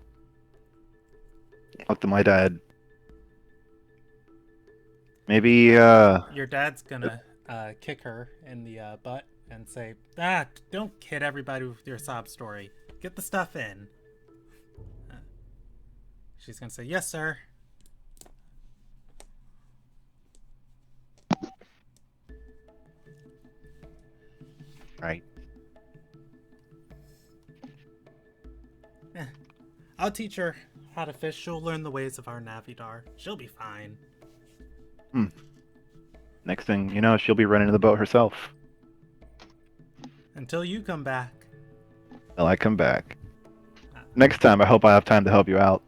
up to my dad. Maybe, Your dad's gonna kick her in the butt and say, don't kid everybody with your sob story. Get the stuff in. She's gonna say, yes, sir. right. I'll teach her how to fish. She'll learn the ways of our Navidar. She'll be fine. Next thing you know, she'll be running the boat herself. Until you come back. Till I come back. Next time, I hope I have time to help you out.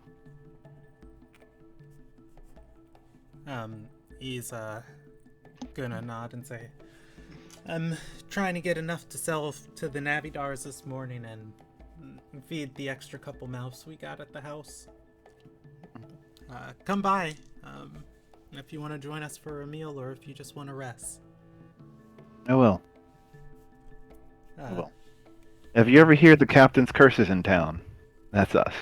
He's gonna nod and say, I'm trying to get enough to sell to the Navidars this morning and feed the extra couple mouths we got at the house. Come by if you want to join us for a meal or if you just want to rest. I will. I will. Have you ever heard the captain's curses in town? That's us.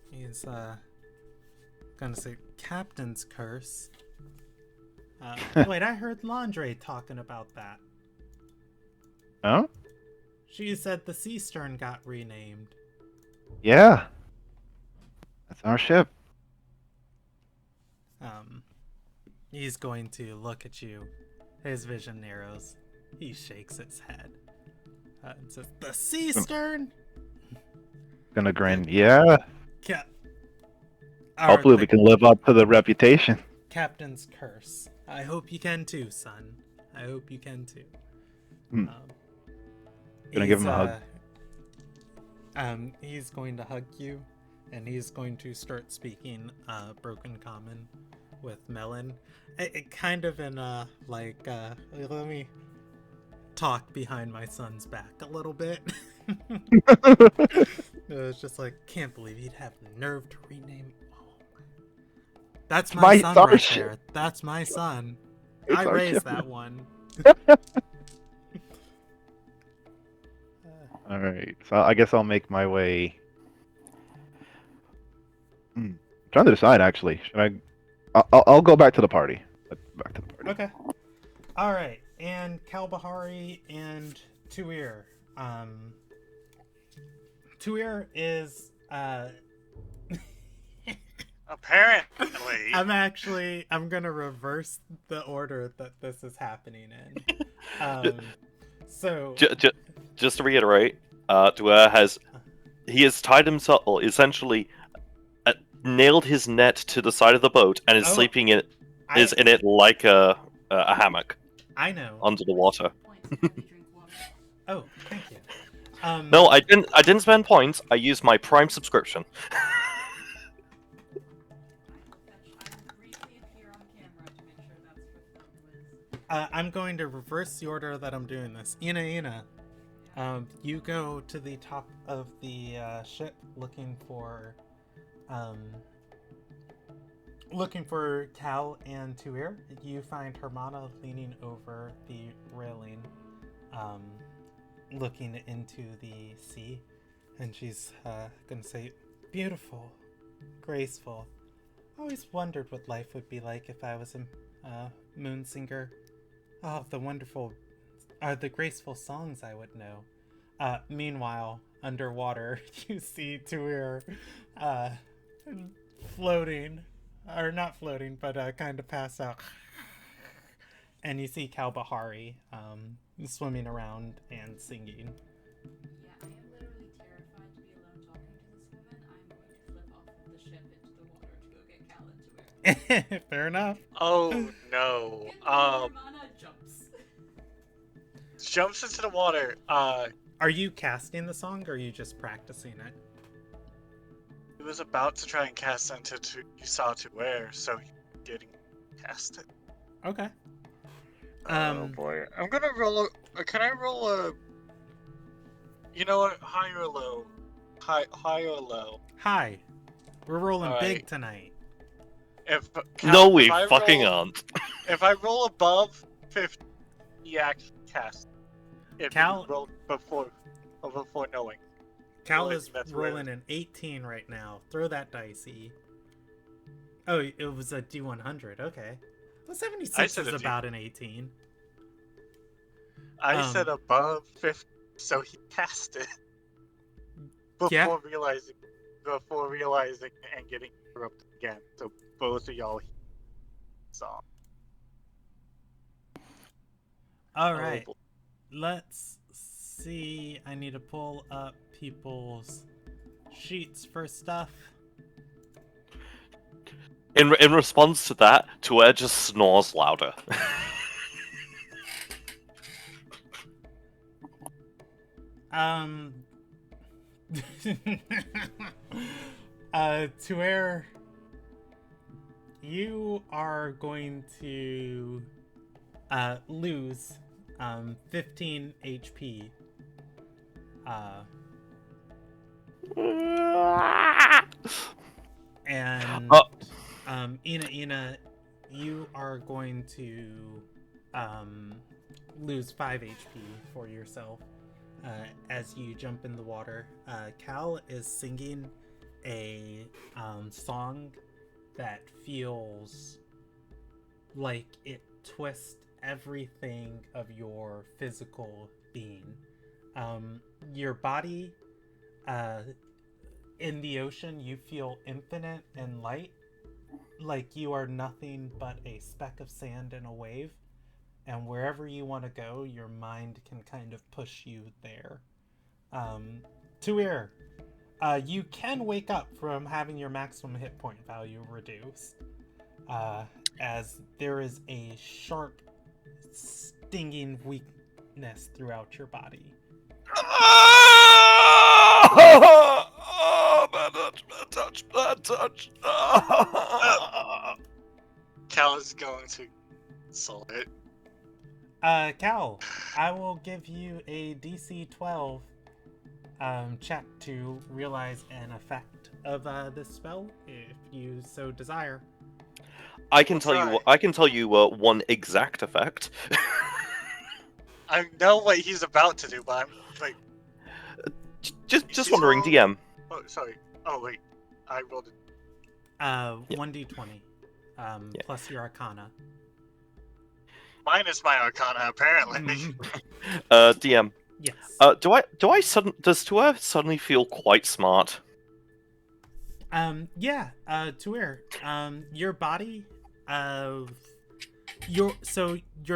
He's gonna say, Captain's curse? Wait, I heard Landre talking about that. Oh? She said the Sea Stern got renamed. Yeah. That's our ship. He's going to look at you. His vision narrows. He shakes his head. And says, the Sea Stern? Gonna grin. Yeah. Or Hopefully the we can live up to the reputation. Captain's curse. I hope you can too, son. I hope you can too. Gonna give him a hug. He's going to hug you, and he's going to start speaking Broken Common with Melon. It kind of in let me talk behind my son's back a little bit. It's just like, can't believe he'd have the nerve to rename. That's my son right there. That's my son. I raised that one. All right, so I guess I'll make my way. I'm trying to decide, actually. Should I? I'll go back to the party. Back to the party. Okay. All right, and Kalbahari and Tuir. Tuir is Apparently. I'm gonna reverse the order that this is happening in. So Just to reiterate, Dwyer has tied himself, or essentially nailed his net to the side of the boat and is sleeping in it like a hammock I know. under the water. Oh, thank you. No, I didn't spend points. I used my Prime subscription. I'm going to reverse the order that I'm doing this. Ina, you go to the top of the ship looking for Cal and Tuir. You find Hermana leaning over the railing, looking into the sea, and she's gonna say, "Beautiful, graceful. Always wondered what life would be like if I was a moon singer. Oh, the graceful songs I would know." Meanwhile, underwater, you see Tuir floating, or not floating, but kind of pass out. And you see Kalbahari swimming around and singing. Yeah, I am literally terrified to be alone talking to this woman. I'm going to flip off of the ship into the water to go get Cal and Tuir. Fair enough. Oh no. Hermana Jumps into the water. Are you casting the song, or are you just practicing it? He was about to try and cast into you saw to where, so he getting cast it. Okay. Oh boy. I'm gonna roll can I roll a you know what? High or low? High or low? Hi. We're rolling All big right. tonight. No, we fucking aren't. If I roll above 50, he actually casts. If Cal- you roll before knowing. Cal Well, is that's rolling an 18 right now. Throw that dicey. Oh, it was a D100. Okay. The 76 is about an 18. I said above 50, so he cast it before realizing and getting interrupted again. So both of y'all saw. All right. Let's see. I need to pull up people's sheets for stuff. In response to that, Tuer just snores louder. Tuer, you are going to lose 15 HP. And Ina, you are going to lose 5 HP for yourself as you jump in the water. Cal is singing a song that feels like it twists everything of your physical being. Your body, in the ocean, you feel infinite and light, like you are nothing but a speck of sand in a wave, and wherever you want to go, your mind can kind of push you there. Tuir, you can wake up from having your maximum hit point value reduced, as there is a sharp, stinging weakness throughout your body. Bad touch. Cal is going to insult it. Cal, I will give you a DC 12 check to realize an effect of this spell, if you so desire. I can tell you one exact effect. I know what he's about to do, but I'm like. Just wondering, DM. Oh, sorry. Oh wait, I rolled it. 1d20, plus your Arcana. Minus my Arcana, apparently. DM. Yes. Does Tuer suddenly feel quite smart? Yeah, Tuir, your body, your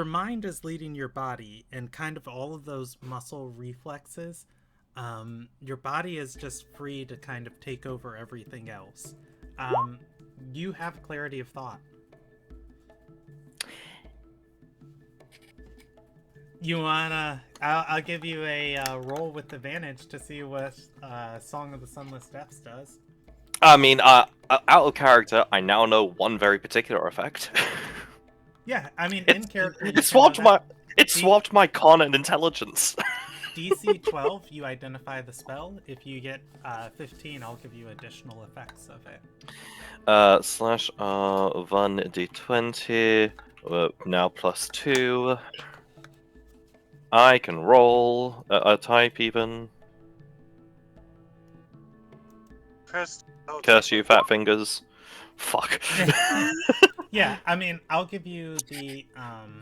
mind is leading your body, and kind of all of those muscle reflexes, your body is just free to kind of take over everything else. You have clarity of thought. You wanna? I'll give you a roll with advantage to see what Song of the Sunless Depths does. I mean, out of character, I now know one very particular effect. Yeah, I mean, in character, you It can know swapped my. that. It swapped my con and intelligence. DC 12, you identify the spell. If you get 15, I'll give you additional effects of it. Slash 1d20. Now +2. I can roll a type even. Press. Curse you, fat fingers. Fuck. Yeah, I mean, I'll give you the I'm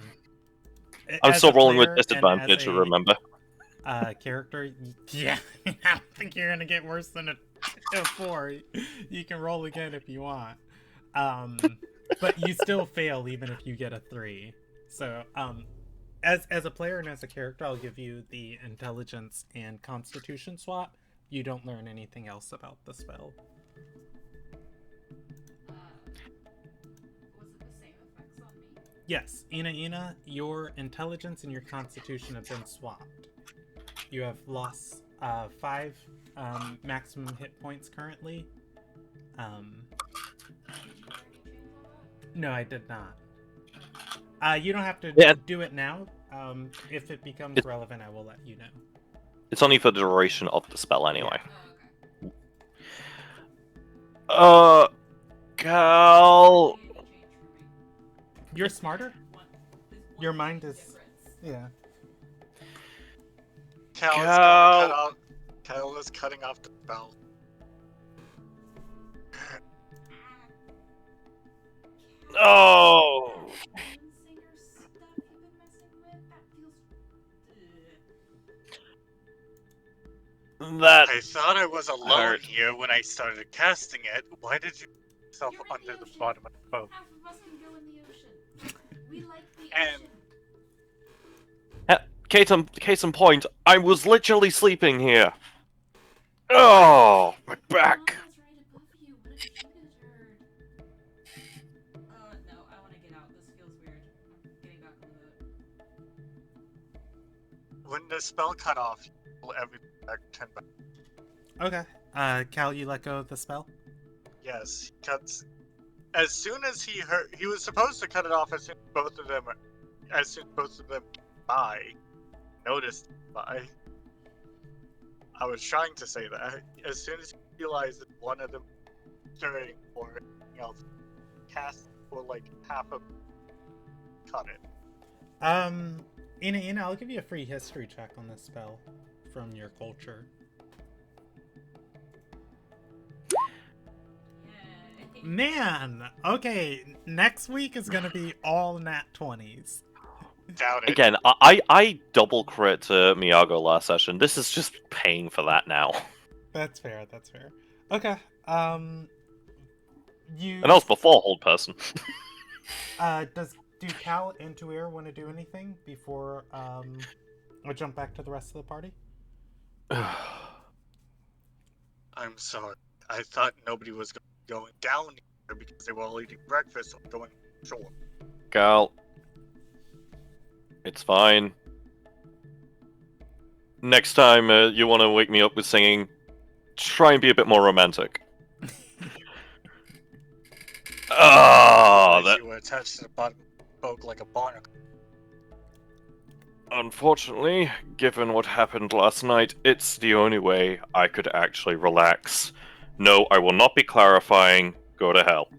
as still a rolling with player and as disadvantage, remember. Character. Yeah, I don't think you're gonna get worse than a 4. You can roll again if you want, but you still fail even if you get a 3. So, as a player and as a character, I'll give you the intelligence and constitution swap. You don't learn anything else about the spell. Was it the same effects on me? Yes, Ina, your intelligence and your constitution have been swapped. You have lost 5 maximum hit points currently. No, I did not. You don't have to do it now. If it becomes relevant, I will let you know. It's only for the duration of the spell anyway. Oh, okay. Cal. You're smarter? Your mind is... Yeah. Cal is cutting off the spell. Oh. That I thought I was alone hurt. here when I started casting it. Why did you put yourself under the bottom of the boat? Half of us can go in the ocean. We like the And- ocean. Case in point, I was literally sleeping here. Oh, my back. Mama's right above you. What if she gets hurt? No, I want to get out. This feels weird. I'm getting back on the boat. When the spell cut off, you pull everything back 10 back. Okay. Cal, you let go of the spell? Yes, he cuts. As soon as he heard, he was supposed to cut it off as soon as both of them by. Noticed by. I was trying to say that. As soon as he realized that one of them stirring or anything else, cast for like half of cut it. Ina, I'll give you a free history check on this spell from your culture. Yay. Man! Okay, next week is gonna be all nat 20s. Doubt it. Again, I double crit to Miyago last session. This is just paying for that now. That's fair, that's fair. Okay, you... And that was before Hold Person. do Cal and Tuir want to do anything before, we jump back to the rest of the party? I'm sorry. I thought nobody was going down here because they were all eating breakfast or going shore. Cal. It's fine. Next time you want to wake me up with singing, try and be a bit more romantic. You were attached to the bottom of the boat like a barnacle. Unfortunately, given what happened last night, it's the only way I could actually relax. No, I will not be clarifying. Go to hell.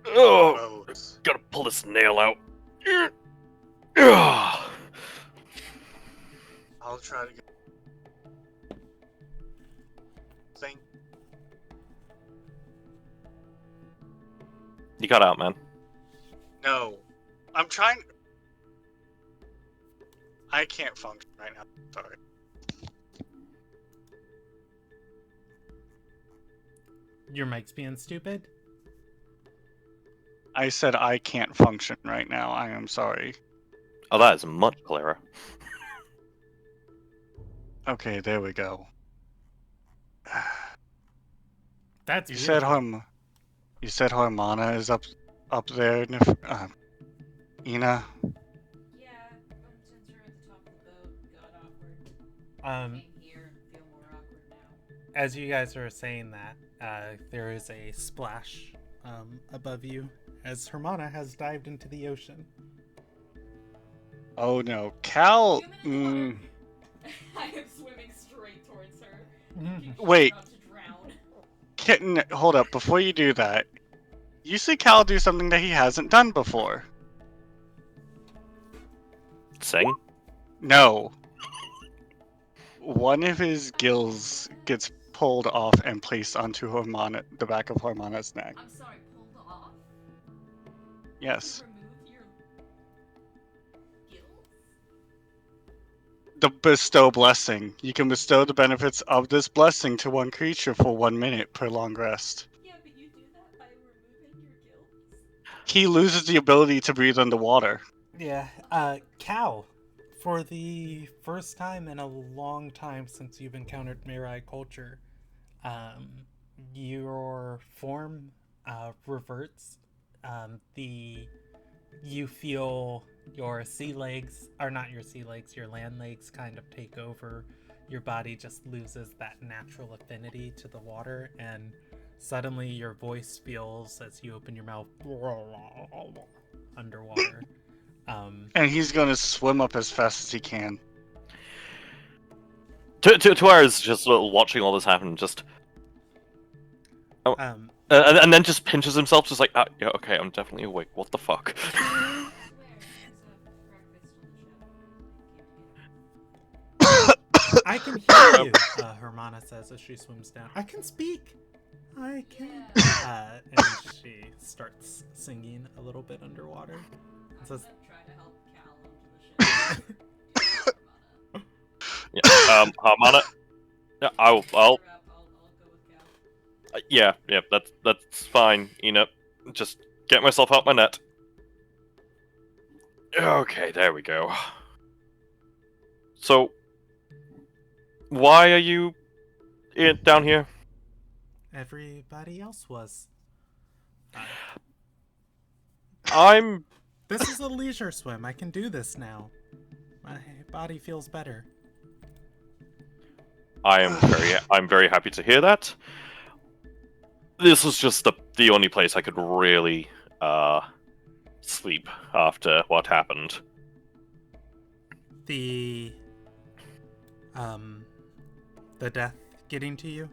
Oh, gotta pull this nail out. I'll try to get. Thank. You got out, man. No, I'm trying. I can't function right now. Sorry. Your mic's being stupid? I said I can't function right now. I am sorry. Oh, that is much clearer. Okay, there we go. That's You beautiful. said Harmana is up there, Ina. Yeah, since you're at the top of the boat, got awkward. Um, Came here and feel more awkward now. as you guys are saying that, there is a splash above you as Hermana has dived into the ocean. Oh no, Cal. Human in the water. I am swimming straight towards her. making sure Wait. Not to drown. Kitten, hold up. Before you do that, you see Cal do something that he hasn't done before. Sing? No. One of his gills gets pulled off and placed onto the back of Harmana's neck. I'm sorry, pulled off? Yes. Remove your gills? The bestow blessing. You can bestow the benefits of this blessing to one creature for 1 minute per long rest. Yeah, but you do that by removing your gills? He loses the ability to breathe underwater. Yeah, Cal, for the first time in a long time since you've encountered Mirai culture, your form reverts. You feel your sea legs, or not your sea legs, your land legs kind of take over. Your body just loses that natural affinity to the water, and suddenly your voice feels, as you open your mouth, underwater. And he's gonna swim up as fast as he can. Tuara's just watching all this happen, just... and then just pinches himself, just like, yeah, okay, I'm definitely awake. What the fuck? I can hear you, Hermana says as she swims down. I can speak! I can. And she starts singing a little bit underwater. And says, Try to help Cal onto the ship. Yeah, Harmana. Yeah, I'll I'll go with Cal. yeah, that's fine, just get myself out my net. Okay, there we go. So, why are you down here? everybody else was. This is a leisure swim. I can do this now. My body feels better. I'm very happy to hear that. This was just the only place I could really sleep after what happened. The death getting to you?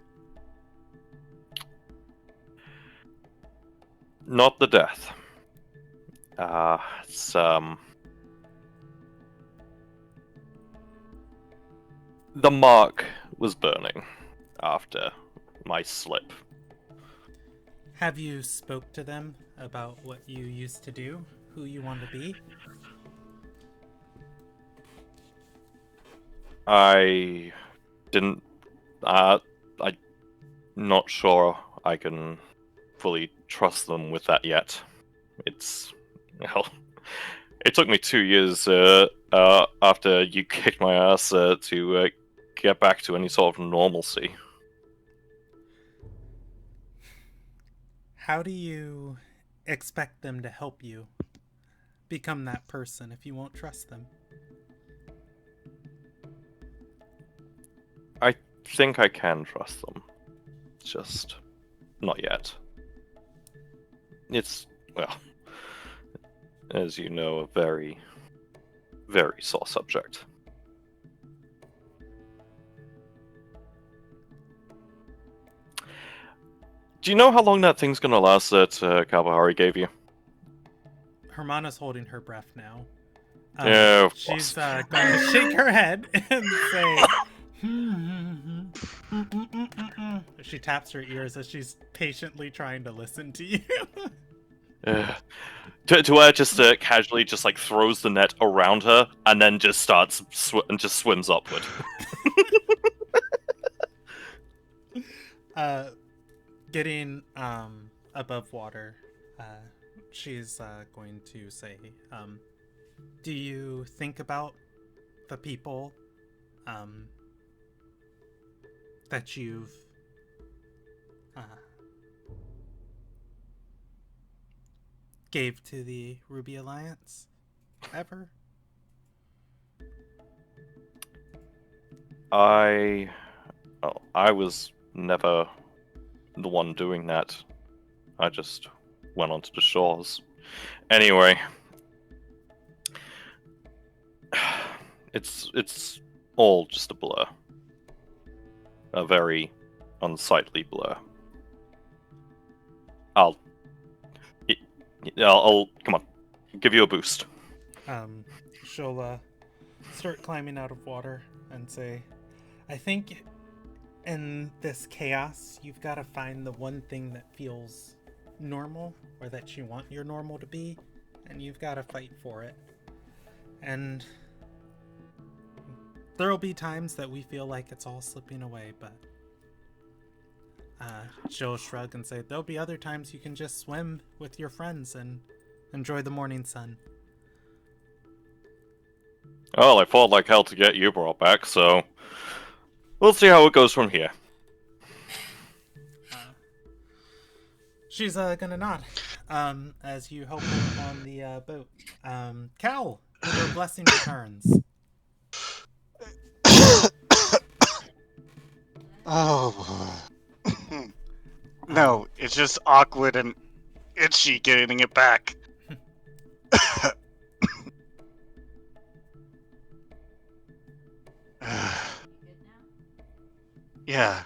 Not the death. It's the mark was burning after my slip. Have you spoke to them about what you used to do? Who you want to be? I didn't. I'm not sure I can fully trust them with that yet. It took me 2 years after you kicked my ass to get back to any sort of normalcy. How do you expect them to help you become that person if you won't trust them? I think I can trust them. Just not yet. It's, well, as you know, a very, very sore subject. Do you know how long that thing's gonna last that Kabahari gave you? Hermana's holding her breath now. Yeah, of she's course. going to shake her head and say, She taps her ears as she's patiently trying to listen to you. To where just casually just like throws the net around her and then just starts and just swims upward. Give getting above water, she's going to say, do you think about the people that you've gave to the Ruby Alliance ever? I was never the one doing that. I just went onto the shores. Anyway, it's all just a blur. A very unsightly blur. I'll come on, give you a boost. She'll start climbing out of water and say, I think in this chaos, you've got to find the one thing that feels normal, or that you want your normal to be, and you've got to fight for it. And there'll be times that we feel like it's all slipping away, but she'll shrug and say, there'll be other times you can just swim with your friends and enjoy the morning sun. Well, I fought like hell to get you brought back, so we'll see how it goes from here. She's gonna nod as you help her on the boat. Cal, with her blessing returns. Oh. No, it's just awkward and itchy getting it back. Yeah.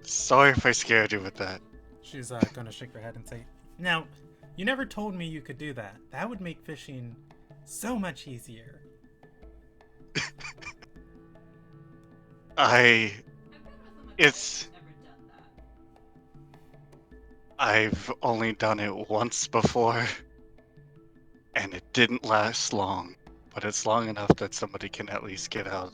Sorry if I scared you with that. She's gonna shake her head and say, now, you never told me you could do that. That would make fishing so much easier. I've only done it once before, and it didn't last long, but it's long enough that somebody can at least get out.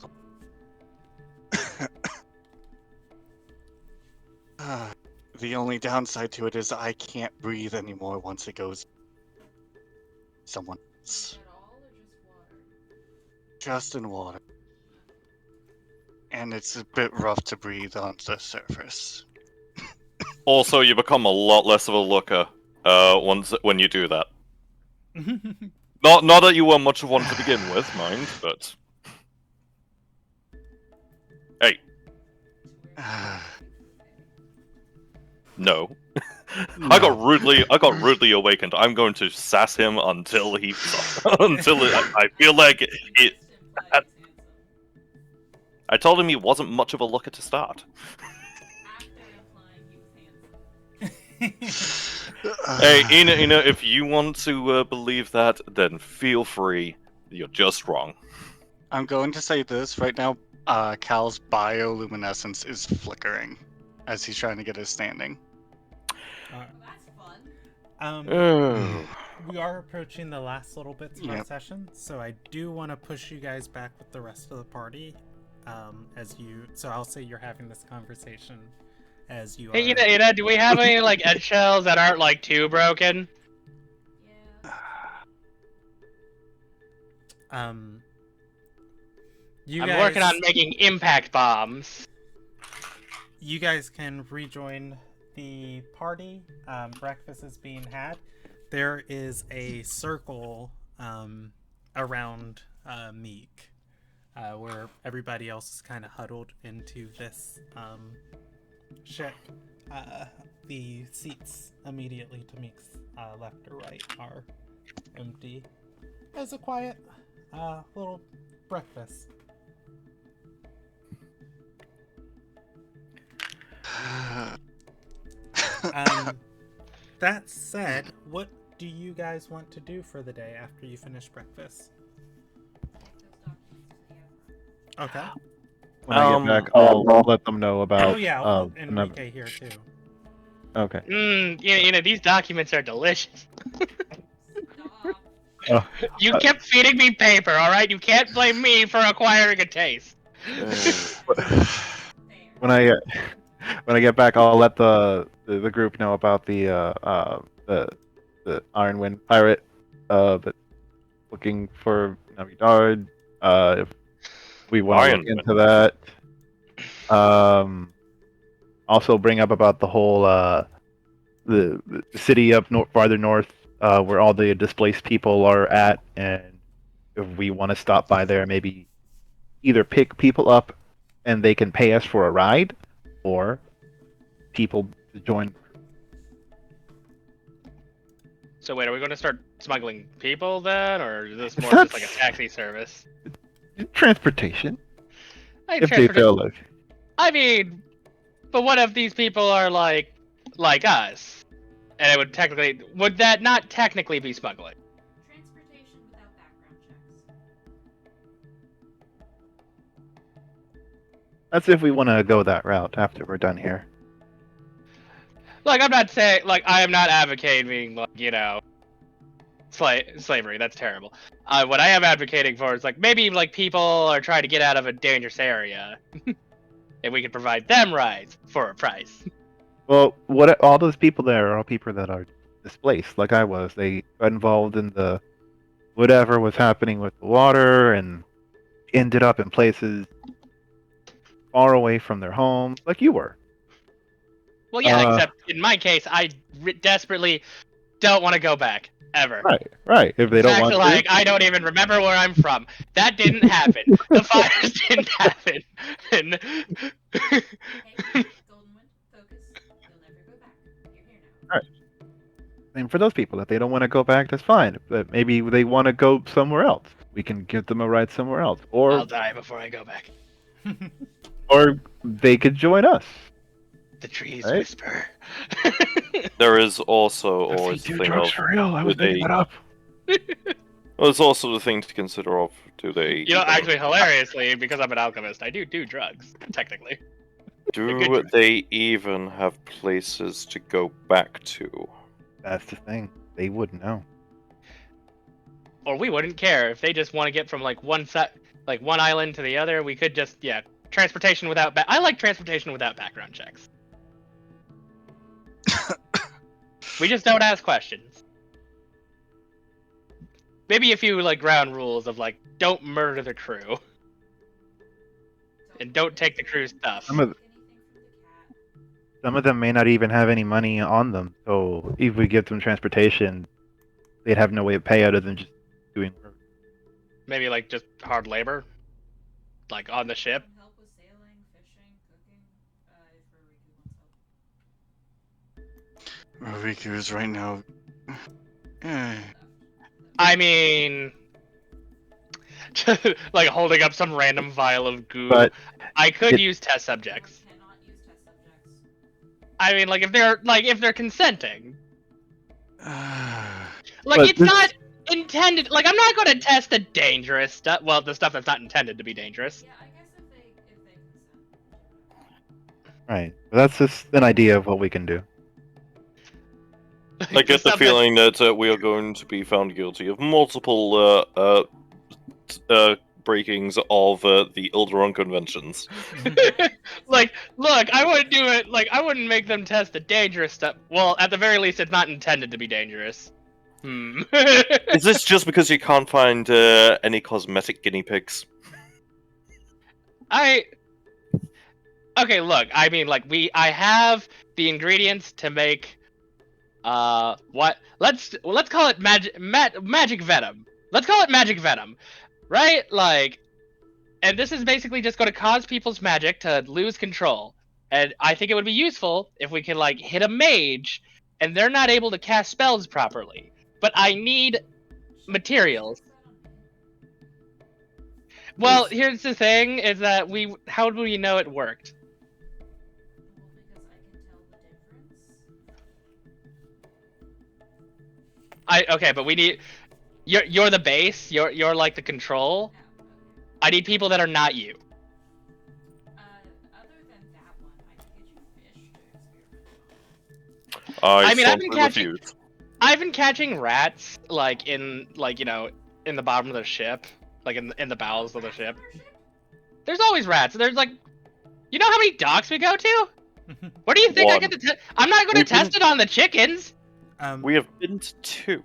The only downside to it is I can't breathe anymore once it goes someone else. Just in water. And it's a bit rough to breathe on the surface. Also, you become a lot less of a looker when you do that. Not that you were much of one to begin with, mind, but hey. No. No. I got rudely awakened. I'm going to sass him until I feel like it. I told him he wasn't much of a looker to start. Hey, Ina, if you want to believe that, then feel free. You're just wrong. I'm going to say this right now. Cal's bioluminescence is flickering as he's trying to get his standing. That's fun. We are approaching the last little bits of our session, so I do want to push you guys back with the rest of the party. So I'll say you're having this conversation as you. Hey, Ina, do we have any like eggshells that aren't like too broken? Yeah. I'm working on making impact bombs. You guys can rejoin the party. Breakfast is being had. There is a circle around Meek, where everybody else is kind of huddled into this ship. The seats immediately to Meek's left or right are empty. It's a quiet little breakfast. That said, what do you guys want to do for the day after you finish breakfast? Okay. When I get back, I'll let them know about. Oh yeah, Enrique here too. Okay. These documents are delicious. Stop. You kept feeding me paper, all right? You can't blame me for acquiring a taste. When I when I get back, I'll let the group know about the Iron Wind pirate that's looking for Navidad. If we want to look Iron into that. Also bring up about the whole the city up farther north, where all the displaced people are at, and if we want to stop by there, maybe either pick people up and they can pay us for a ride, or people to join. So wait, are we going to start smuggling people then, or is this more just like a taxi service? Transportation, I if they feel like. I mean, but what if these people are like us, and it would that not technically be smuggling? Transportation without background checks. That's if we want to go that route after we're done here. Like, I'm not saying, like, I am not advocating, like, slavery. That's terrible. What I am advocating for is, like, maybe, like, people are trying to get out of a dangerous area, and we can provide them rides for a price. Well, what all those people there are all people that are displaced, like I was. They got involved in the whatever was happening with the water and ended up in places far away from their homes, like you were. Well, yeah, except in my case, I desperately don't want to go back. Ever. Right. If they don't want to. Like, I don't even remember where I'm from. That didn't happen. The fires didn't happen. And... Hey, Goldenwood, focus. You'll never go back. You're here now. Right. And for those people, if they don't want to go back, that's fine. But maybe they want to go somewhere else. We can give them a ride somewhere else. I'll die before I go back. Or they could join us. The trees right? whisper. There is also always the thing of, for real. I was do they- making that up. well, there's also the thing to consider of, do they Actually, hilariously, because I'm an alchemist, I do drugs, technically. do they even have places to go back to? That's the thing. They wouldn't know. Or we wouldn't care if they just want to get from like one island to the other. We could just transportation without. I like transportation without background checks. We just don't ask questions. Maybe a few like ground rules of like don't murder the crew and don't take the crew's stuff. Some of them may not even have any money on them. So if we give them transportation, they'd have no way to pay other than just doing work. Maybe like just hard labor, like on the ship. Help with sailing, fishing, cooking. If Ruriku wants help. Ruriku is right now. I mean, like holding up some random vial of goo. But I could use test subjects. Cannot use test subjects. I mean, like if they're consenting. Like But it's not intended. Like I'm not going to test the dangerous stuff. Well, the stuff that's not intended to be dangerous. Yeah, I guess if they consent. Right. But that's just an idea of what we can do. I get the stuff feeling that we are going to be found guilty of multiple breakings of the Ilderon conventions. Like, look, I wouldn't do it. Like, I wouldn't make them test the dangerous stuff. Well, at the very least, it's not intended to be dangerous. Is this just because you can't find any cosmetic guinea pigs? Okay, look, I mean, like, I have the ingredients to make, let's call it magic venom. Let's call it magic venom, right? Like, and this is basically just going to cause people's magic to lose control. And I think it would be useful if we can, like, hit a mage, and they're not able to cast spells properly. But I need materials. Well, here's the thing, is that how do we know it worked? Well, because I can tell the difference. Okay, but we need... You're the base, you're like the control. Yeah, okay. I need people that are not you. Other than that one, I can get you fish to experiment I I mean, I've been strongly refuse. I've been catching rats, like, in the bottom of the ship. Like, in the bowels of the ship. There's always rats. There's, like... You know how many docks we go to? What do you think I One. get to test? I'm not going to We've test been- it on the chickens. We have been to 2.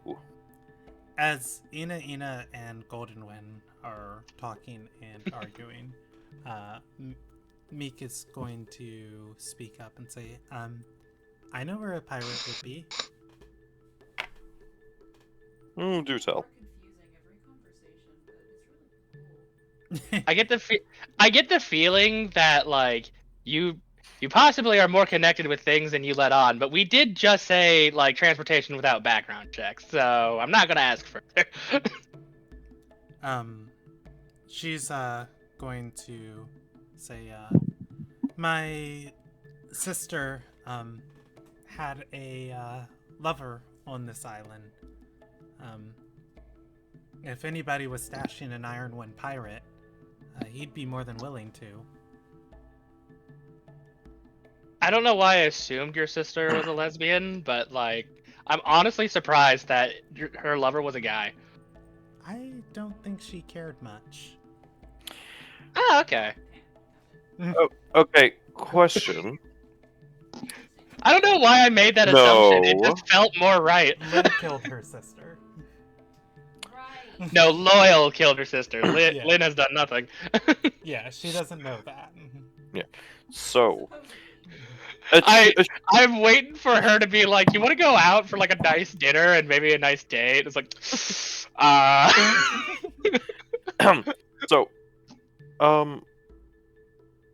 As Ina and Golden Wen are talking and arguing, Meek is going to speak up and say, I know where a pirate would be. Do tell. Confusing every conversation, but it's really cool. I get the feeling that like you possibly are more connected with things than you let on, but we did just say like transportation without background checks, so I'm not gonna ask further. She's going to say, my sister had a lover on this island. If anybody was stashing an Iron One pirate, he'd be more than willing to. I don't know why I assumed your sister was a lesbian, but like I'm honestly surprised that her lover was a guy. I don't think she cared much. Oh, okay. Okay, question. I don't know why I made that assumption. It just felt more right. Lynn killed her sister. Right. No, Loyal killed her sister. Lynn, Yeah. Lynn has done nothing. Yeah, she doesn't know that. So, I'm waiting for her to be like, you want to go out for like a nice dinner and maybe a nice date? It's like, so,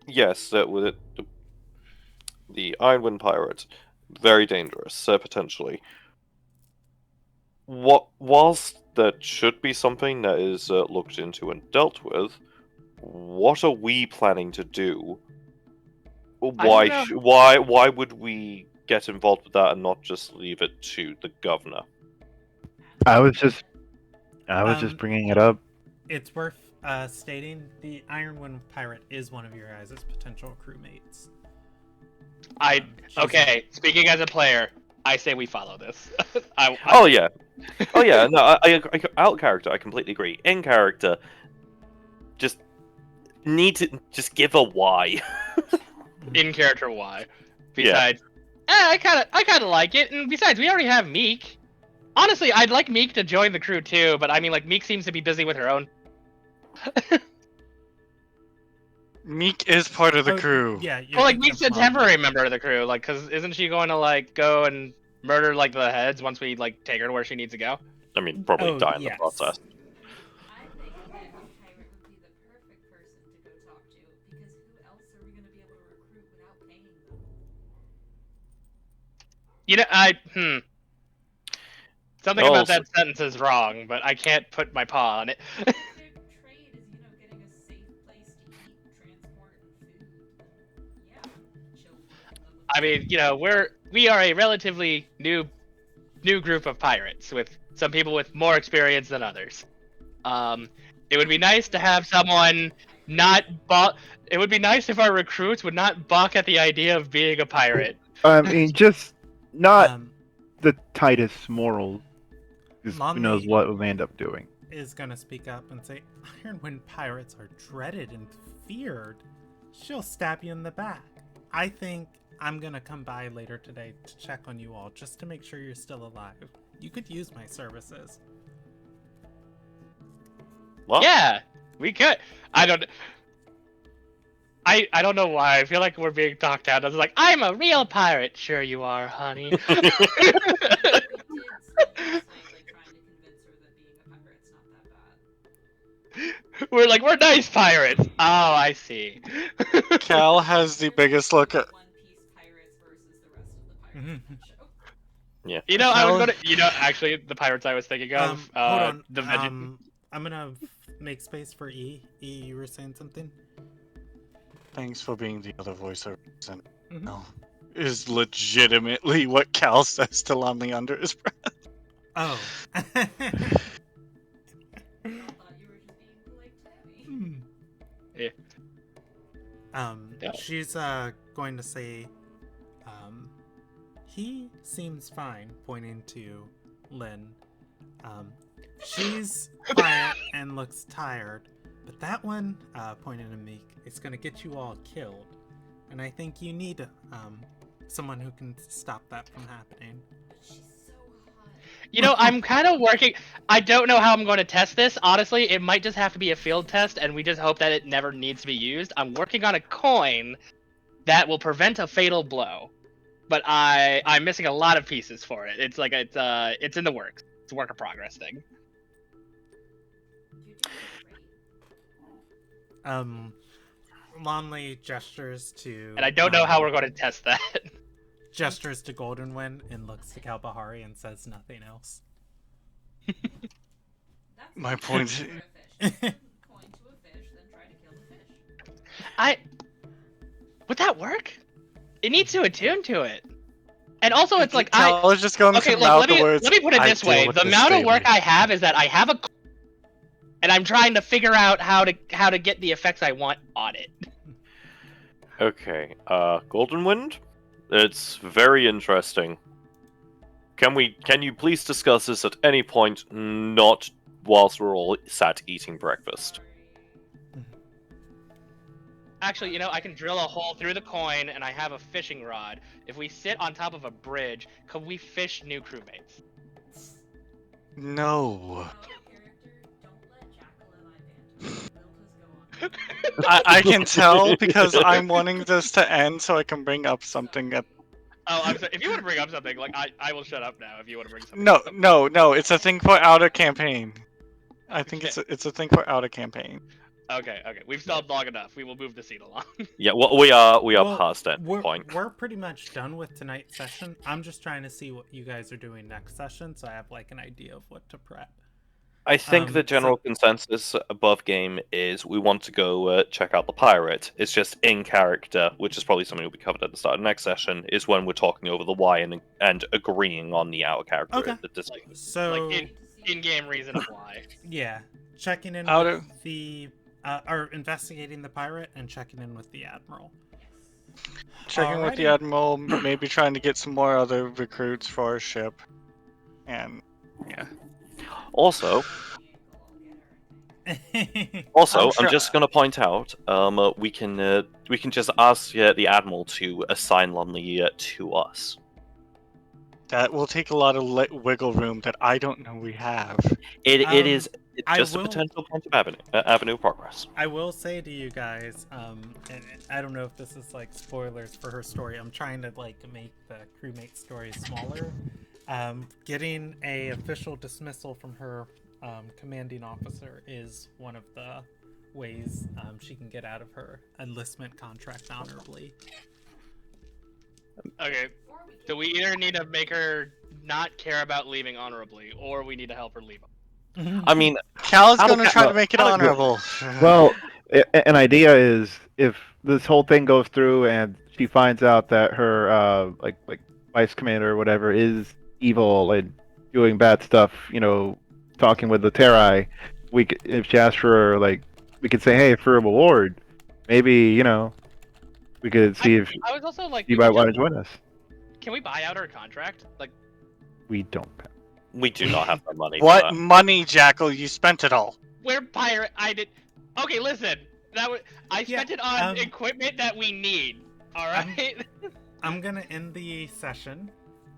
yes, with the Ironwind Pirate, very dangerous, potentially. Whilst that should be something that is looked into and dealt with, what are we planning to do? Why would we get involved with that and not just leave it to the governor? I was just bringing it up. It's worth stating the Ironwind pirate is one of your guys' potential crewmates. Okay, speaking as a player, I say we follow this. Oh yeah. No, I out of character, I completely agree. In character, just need to just give a why. In character, why? Besides, I kind of like it, and besides, we already have Meek. Honestly, I'd like Meek to join the crew too, but I mean, like Meek seems to be busy with her own. Meek is part of the crew. Yeah. Well, like Meek's a temporary member of the crew, like, cause isn't she going to like go and murder like the heads once we like take her to where she needs to go? I mean, probably die in the process. I think that a pirate would be the perfect person to go talk to, because who else are we going to be able to recruit without paying them? You know, something about that sentence is wrong, but I can't put my paw on it. Their trade is, getting a safe place to eat, transport, and food. Yeah, she'll hook them up with I mean, we are a relatively new group of pirates with some people with more experience than others. It would be nice to have someone not It would be nice if our recruits would not balk at the idea of being a pirate. I mean, just not the tightest morals. Who knows what we end up doing? Is gonna speak up and say, Ironwind pirates are dreaded and feared. She'll stab you in the back. I think I'm gonna come by later today to check on you all, just to make sure you're still alive. You could use my services. What? Yeah, we could. I don't know why. I feel like we're being talked out. I was like, I'm a real pirate. Sure you are, honey. We're like, we're nice pirates. Oh, I see. Cal has the biggest look at. One Piece pirates versus the rest of the pirates on the show. Yeah. I was gonna. Actually, the pirates I was thinking of. Hold on. The I'm gonna make space for E. E, you were saying something? Thanks for being the other voice I represent. No, is legitimately what Cal says to Lumley under his breath. Oh. I thought you were just being polite to me. Yeah. She's going to say, he seems fine, pointing to Lynn. She's quiet and looks tired, but that one, pointing to Meek, is gonna get you all killed. and I think you need someone who can stop that from happening. She's so hot. You know, I'm kind of working. I don't know how I'm going to test this. Honestly, it might just have to be a field test, and we just hope that it never needs to be used. I'm working on a coin that will prevent a fatal blow, but I'm missing a lot of pieces for it. It's like it's in the works. It's a work in progress thing. You're doing great. Lonley gestures to, And I don't know how we're going to test that. gestures to Goldenwind and looks to Kalbahari and says nothing else. That's My like point- coin to a fish. Coin to a fish, then try to kill the fish. Would that work? It needs to attune to it. And also, it's like I was just going Okay, to look, mouth let the me words. put it "I this deal way: with the this amount of work daily." I have is that I have a, and I'm trying to figure out how to get the effects I want on it. Okay, Golden Wind? It's very interesting. Can you please discuss this at any point, not whilst we're all sat eating breakfast? Actually, you know, I can drill a hole through the coin, and I have a fishing rod. If we sit on top of a bridge, could we fish new crewmates? No. Out of character, don't let Jackal and I banter. They'll just go on. I can tell because I'm wanting this to end so I can bring up something at. Oh, I'm sorry. If you want to bring up something, like I will shut up now. If you want to bring something. No, up. no. It's a thing for outer campaign. I think it's a thing for outer campaign. Okay. We've stalled long enough. We will move the scene along. Yeah, well, we are Well, past that we're, point. We're pretty much done with tonight's session. I'm just trying to see what you guys are doing next session, so I have like an idea of what to prep. I think the general consensus above game is we want to go check out the pirate. It's just in character, which is probably something will be covered at the start of next session, is when we're talking over the why and agreeing on the out character Okay. decision. So Like in-game reason of why. yeah, checking in Outer- with the or investigating the pirate and checking in with the admiral. Checking with the Alrighty. admiral, maybe trying to get some more other recruits for our ship, and yeah. Also, I'll Also, I'm I'm just going to point out, we can just ask the admiral to assign Lumley to us. That will take a lot of wiggle room that I don't know we have. It's I just will- a potential point of avenue of progress. I will say to you guys, and I don't know if this is like spoilers for her story. I'm trying to like make the crewmate story smaller. Getting a official dismissal from her commanding officer is one of the ways she can get out of her enlistment contract honorably. Okay. So we either need to make her not care about leaving honorably, or we need to help her leave. I mean, Cal's I'll gonna ca- try well, to make it I'll- honorable. Well, an idea is if this whole thing goes through and she finds out that her like vice commander or whatever is evil and doing bad stuff, talking with the Terrai, if she asks for we could say, hey, for a reward, maybe we could see if I was also like, you might want to join us. can we buy out her contract? Like, We don't. we do not have the money. What For that. money, Jackal? You spent it all. we're pirate. I did. Okay, listen. I spent it on um, equipment that we need. All right. I'm gonna end the session.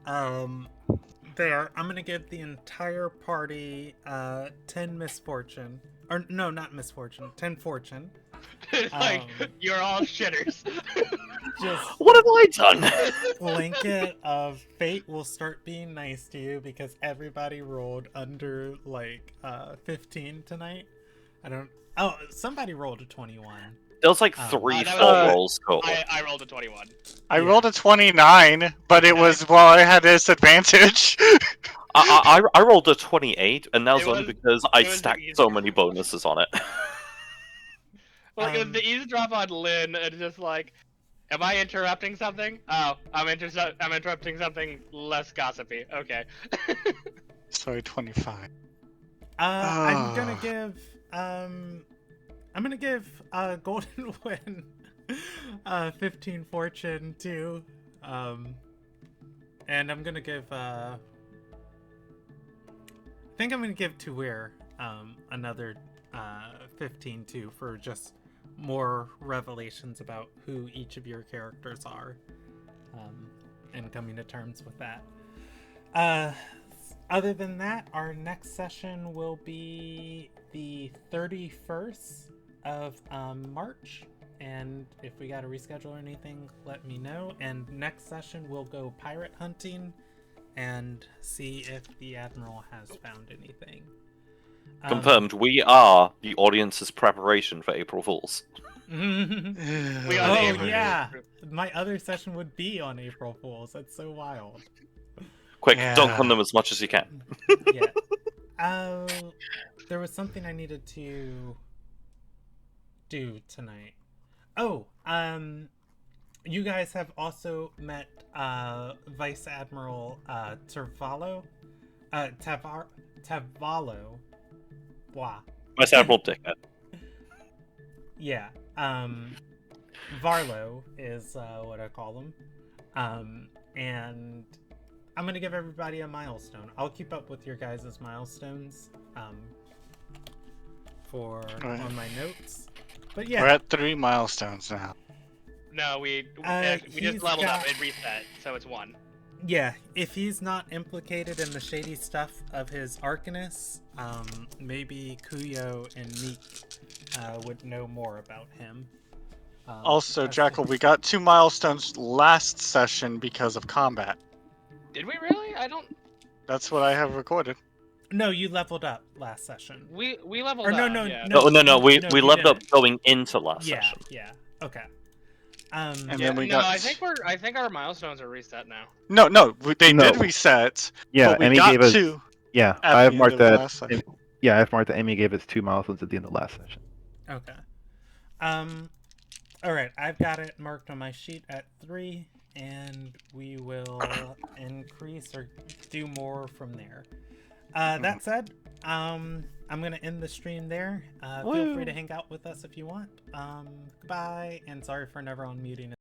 There, I'm gonna give the entire party 10 misfortune. Or no, not misfortune, 10 fortune. Like, Um, you're all shitters. Just What have I done? blanket of fate will start being nice to you because everybody rolled under 15 tonight. Somebody rolled a 21. There was like Oh. 3 that full was- rolls total. I rolled a 21. I Yeah. rolled a 29, but it was while I had disadvantage. I rolled a 28, and that was It only was- because I it was stacked easy. so many bonuses on it. Well, it was Um, the eavesdrop on Lynn, and just like, am I interrupting something? Oh, I'm interrupting something less gossipy. Okay. Sorry, 25. I'm gonna give Golden Win 15 fortune too. And I'm gonna give I think I'm gonna give Tuir another 15 too for just more revelations about who each of your characters are, and coming to terms with that. Other than that, our next session will be the 31st of March, and if we got to reschedule or anything, let me know. And next session we'll go pirate hunting and see if the Admiral has found anything. Confirmed, we are the audience's preparation for April Fools. We are the Oh April yeah, Fools. my other session would be on April Fools. That's so wild. Quick, Yeah. dunk on them as much as you can. Yeah. There was something I needed to do tonight. Oh, you guys have also met Vice Admiral Tavallo. Tavallo. Blah. Vice Admiral Dickhead. Yeah. Varlo is what I call him. And I'm gonna give everybody a milestone. I'll keep up with your guys' milestones on my notes. But yeah. We're at 3 milestones now. No, we he's just leveled got- up and reset, so it's 1. Yeah, if he's not implicated in the shady stuff of his Arcanist, maybe Kuyo and Meek would know more about him. Also, that's- Jackal, we got 2 milestones last session because of combat. Did we really? I don't. That's what I have recorded. No, you leveled up last session. We leveled Or up. no, yeah. No, we you leveled up didn't. going into last Yeah, session. yeah. Okay. And Yeah, then we no, got. I think our milestones are reset now. No, they No. did reset. Yeah, but we Emmy got gave us. 2 Yeah, at I have the end marked of the that. last session. Yeah, I've marked that Emmy gave us 2 milestones at the end of last session. Okay. All right, I've got it marked on my sheet at 3, and we will increase or do more from there. That said, I'm gonna end the stream there. Feel free to hang out with us if you want. Goodbye, and sorry for never unmuting.